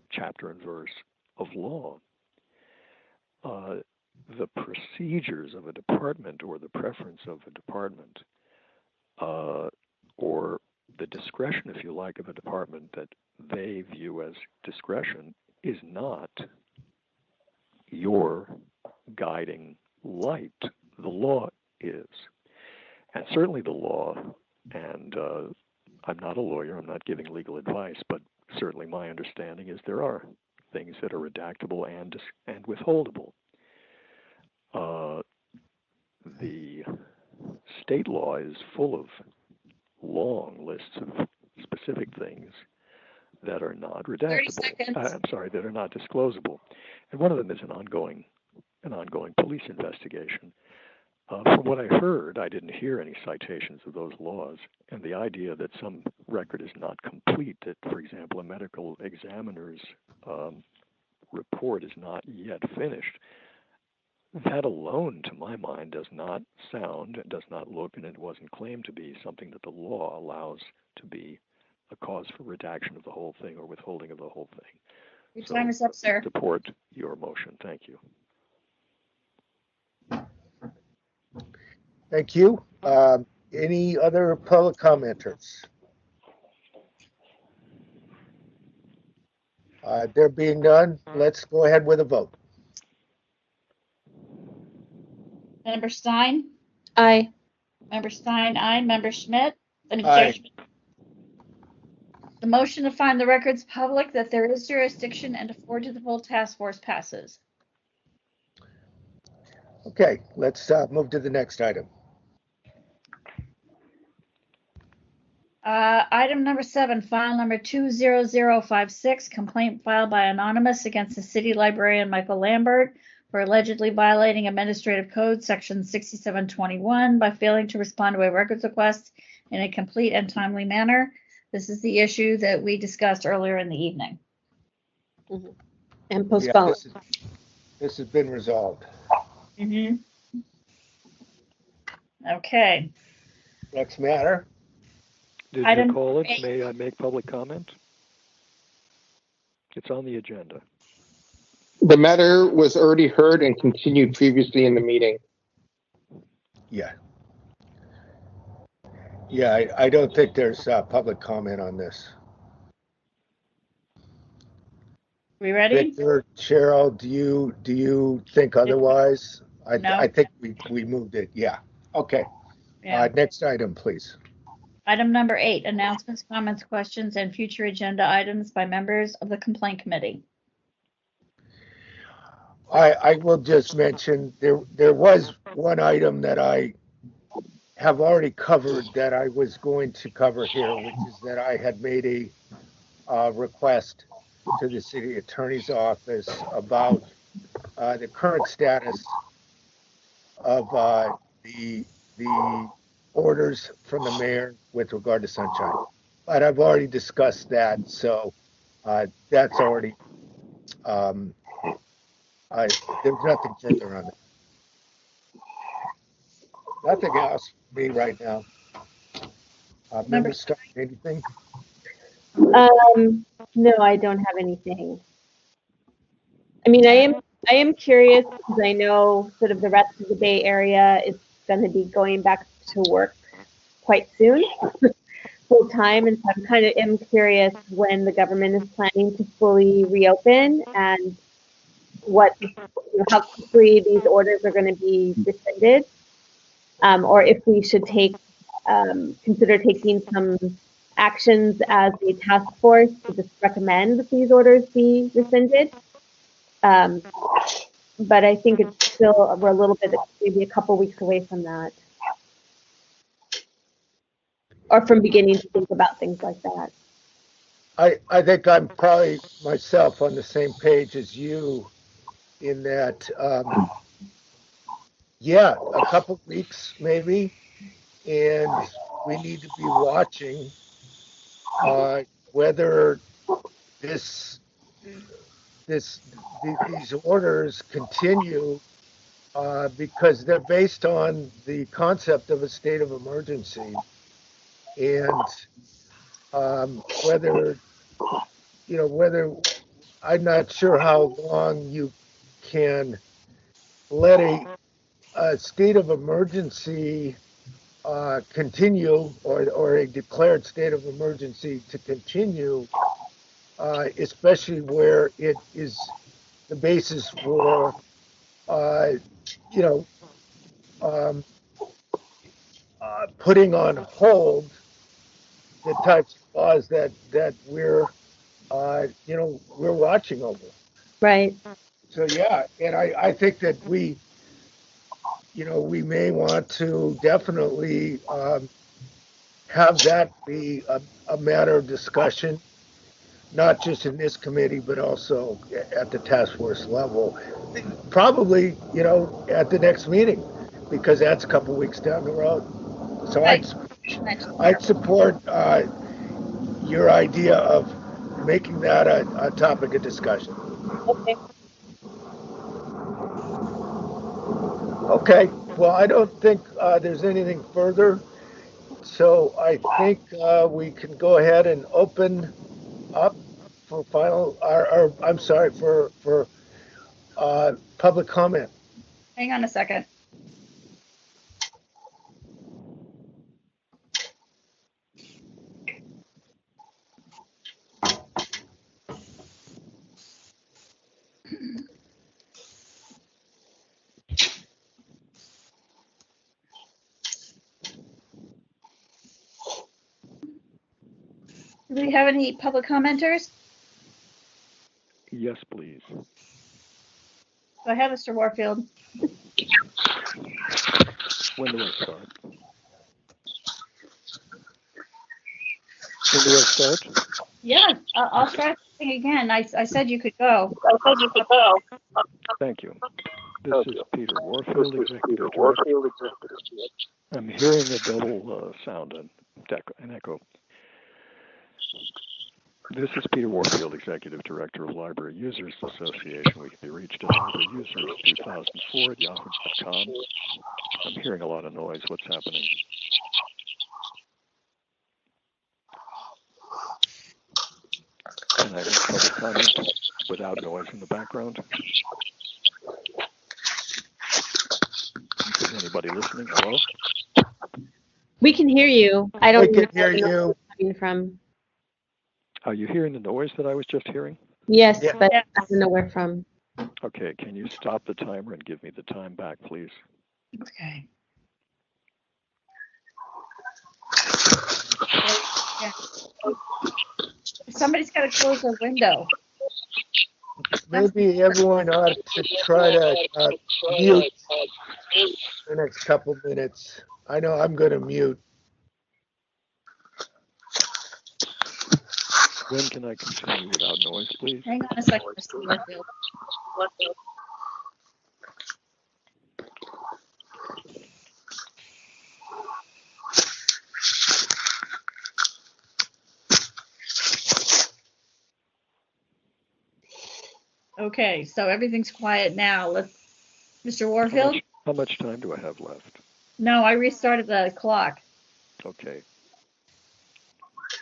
S5: chapter and verse of law. The procedures of a department or the preference of a department or the discretion, if you like, of a department that they view as discretion is not your guiding light. The law is. And certainly the law, and I'm not a lawyer, I'm not giving legal advice, but certainly my understanding is there are things that are redactable and withholdable. The state law is full of long lists of specific things that are not redactable. That are not disclosable. And one of them is an ongoing police investigation. From what I heard, I didn't hear any citations of those laws, and the idea that some record is not complete, that, for example, a medical examiner's report is not yet finished, that alone, to my mind, does not sound, does not look, and it wasn't claimed to be something that the law allows to be a cause for redaction of the whole thing or withholding of the whole thing.
S1: Your time is up, sir.
S5: Support your motion. Thank you.
S2: Thank you. Any other public commenters? There being none, let's go ahead with a vote.
S1: Member Stein?
S3: Aye.
S1: Member Stein, aye. Member Schmidt?
S2: Aye.
S1: The motion to find the records public that there is jurisdiction and to forward to the full task force passes.
S2: Okay, let's move to the next item.
S1: Item number 7, file number 20056, complaint filed by Anonymous against the city librarian Michael Lambert for allegedly violating Administrative Code Section 6721 by failing to respond to a records request in a complete and timely manner. This is the issue that we discussed earlier in the evening.
S3: Mm-hmm. And postponed.
S2: Yeah, this has been resolved.
S1: Mm-hmm. Okay.
S2: Next matter.
S5: Did
S1: Item
S5: you call it?
S1: 8.
S5: May I make public comment? It's on the agenda.
S12: The matter was already heard and continued previously in the meeting.
S2: Yeah. Yeah, I don't think there's public comment on this.
S1: We ready?
S2: Victor, Cheryl, do you think otherwise?
S1: No.
S2: I think we moved it. Yeah. Okay.
S1: Yeah.
S2: Next item, please.
S1: Item number 8, announcements, comments, questions, and future agenda items by members of the complaint committee.
S2: I will just mention there was one item that I have already covered that I was going to cover here, which is that I had made a request to the city attorney's office about the current status of the orders from the mayor with regard to Sunshine. But I've already discussed that, so that's already, there's nothing further on it. Nothing else for me right now. Member Stein, anything?
S3: No, I don't have anything. I mean, I am curious because I know sort of the rest of the Bay Area is going to be going back to work quite soon, full time, and so I'm kind of am curious when the government is planning to fully reopen and how quickly these orders are going to be rescinded, or if we should consider taking some actions as a task force to just recommend that these orders be rescinded. But I think it's still, we're a little bit, maybe a couple weeks away from that. Or from beginning to think about things like that.
S2: I think I'm probably myself on the same page as you in that, yeah, a couple weeks maybe, and we need to be watching whether these orders continue because they're based on the concept of a state of emergency, and whether I'm not sure how long you can let a state of emergency continue, or a declared state of emergency to continue, especially where it is the basis for, you know, um, putting on hold the types of laws that we're, you know, we're watching over.
S3: Right.
S2: So yeah, and I think that we, you know, we may want to definitely have that be a matter of discussion, not just in this committee, but also at the task force level. Probably, you know, at the next meeting, because that's a couple weeks down the road. So
S1: Right.
S2: I'd support your idea of making that a topic of discussion.
S3: Okay.
S2: Okay. Well, I don't think there's anything further. So I think we can go ahead and open up for final, or I'm sorry, for public comment.
S1: Hang on a second. Do we have any public commenters?
S5: Yes, please.
S1: Go ahead, Mr. Warfield.
S5: When do I start? When do I start?
S1: Yeah, I'll start the thing again. I said you could go.
S5: Thank you. This is Peter Warfield, Executive Director. I'm hearing a double sound and echo. This is Peter Warfield, Executive Director of Library Users Association. We can be reached at libraryusers2004@yahoo.com. I'm hearing a lot of noise. What's happening? Can I make public comment without noise in the background? Is anybody listening? Hello?
S3: We can hear you. I don't
S2: We
S3: know
S2: can hear
S3: where
S2: you.
S3: it's coming from.
S5: Are you hearing the noise that I was just hearing?
S3: Yes,
S2: Yeah.
S3: but I don't know where from.
S5: Okay, can you stop the timer and give me the time back, please?
S1: Okay. Somebody's got to close their window.
S2: Maybe everyone ought to try to mute the next couple minutes. I know I'm going to mute.
S5: When can I continue without noise, please?
S1: Hang on a second, Mr. Warfield. Okay, so everything's quiet now. Mr. Warfield?
S5: How much time do I have left?
S1: No, I restarted the clock.
S5: Okay.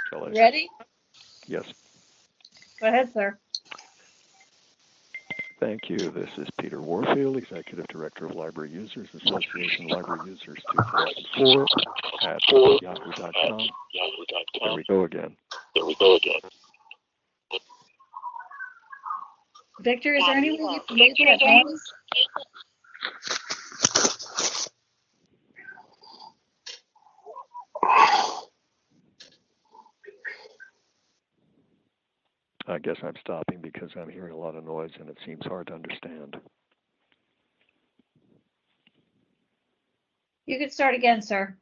S5: Shall I?
S1: Ready?
S5: Yes.
S1: Go ahead, sir.
S5: Thank you. This is Peter Warfield, Executive Director of Library Users Association, Library Users 2004 at yahoo.com. There we go again.
S1: Victor, is there any way you can mute that noise?
S5: I guess I'm stopping because I'm hearing a lot of noise and it seems hard to understand.
S1: You can start again, sir.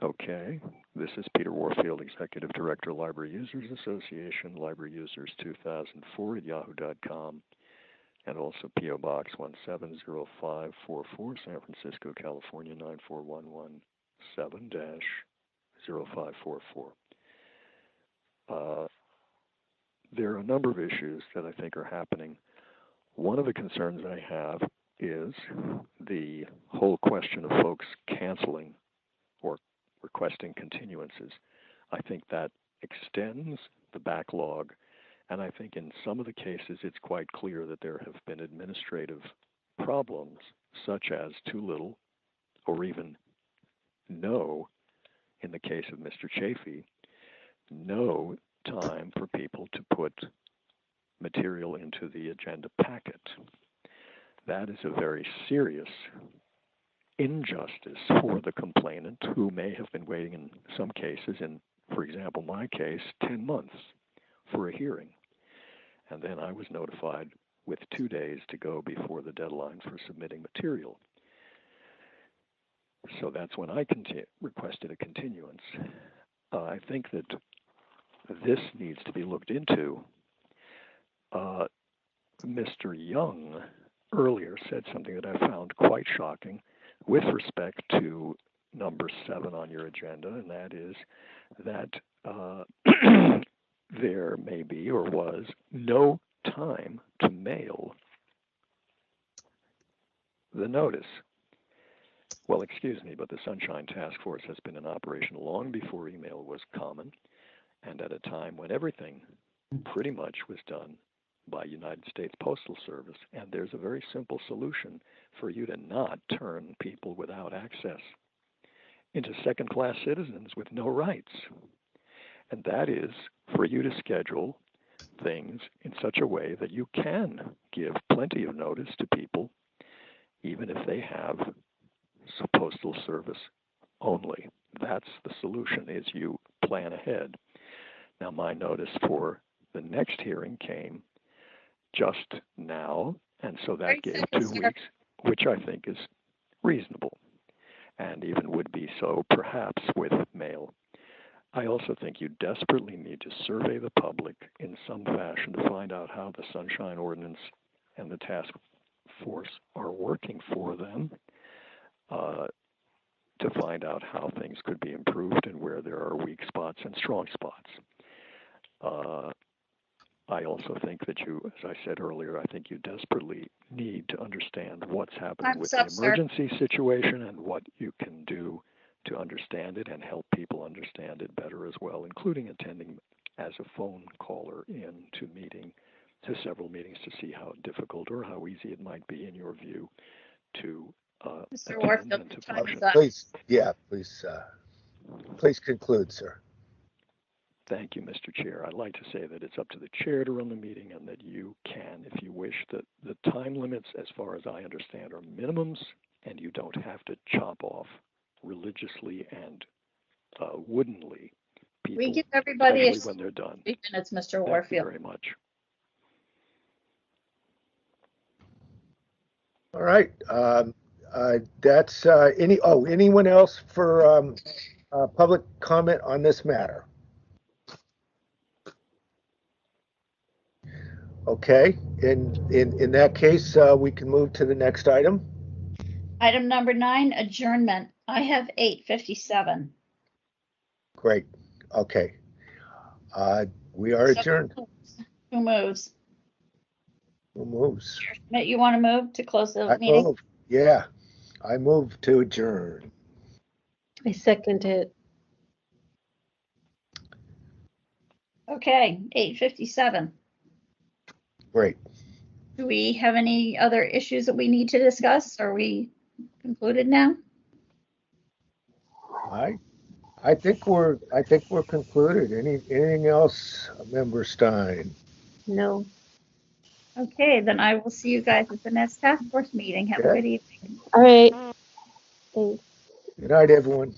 S5: Okay. This is Peter Warfield, Executive Director, Library Users Association, Library Users 2004 at yahoo.com, and also P.O. Box 170544, San Francisco, California 94117-0544. There are a number of issues that I think are happening. One of the concerns I have is the whole question of folks canceling or requesting continuances. I think that extends the backlog, and I think in some of the cases it's quite clear that there have been administrative problems such as too little or even no, in the case of Mr. Chafee, no time for people to put material into the agenda packet. That is a very serious injustice for the complainant, who may have been waiting in some cases, in, for example, my case, 10 months for a hearing. And then I was notified with 2 days to go before the deadline for submitting material. So that's when I requested a continuance. I think that this needs to be looked into. Mr. Young earlier said something that I found quite shocking with respect to number 7 on your agenda, and that is that there may be or was no time to mail the notice. Well, excuse me, but the Sunshine Task Force has been in operation long before email was common, and at a time when everything pretty much was done by United States Postal Service. And there's a very simple solution for you to not turn people without access into second-class citizens with no rights. And that is for you to schedule things in such a way that you can give plenty of notice to people, even if they have Postal Service only. That's the solution, is you plan ahead. Now, my notice for the next hearing came just now, and so that gave 2 weeks, which I think is reasonable, and even would be so perhaps with mail. I also think you desperately need to survey the public in some fashion to find out how the Sunshine Ordinance and the task force are working for them, to find out how things could be improved and where there are weak spots and strong spots. I also think that you, as I said earlier, I think you desperately need to understand what's happening with the emergency situation and what you can do to understand it and help people understand it better as well, including attending as a phone caller in to several meetings to see how difficult or how easy it might be, in your view, to
S1: Mr. Warfield, the time is up.
S2: Please conclude, sir.
S5: Thank you, Mr. Chair. I'd like to say that it's up to the chair to run the meeting, and that you can, if you wish, that the time limits, as far as I understand, are minimums, and you don't have to chop off religiously and woodenly people,
S1: We give everybody
S5: especially when they're done.
S1: 3 minutes, Mr.
S5: Thank
S1: Warfield.
S5: you very much.
S2: All right. That's anyone else for public comment on this matter? Okay. In that case, we can move to the next item.
S1: Item number 9, adjournment. I have 8:57.
S2: Great. Okay. We are adjourned.
S1: Who moves?
S2: Who moves?
S1: Schmidt, you want to move to close the
S2: I
S1: meeting?
S2: move. Yeah, I move to adjourn.
S3: I second it.
S1: Okay, 8:57.
S2: Great.
S1: Do we have any other issues that we need to discuss? Are we concluded now?
S2: I think we're concluded. Anything else, Member Stein?
S3: No.
S1: Okay, then I will see you guys at the next task force meeting. Have a good evening.
S3: All right. Thanks.
S2: Good night, everyone.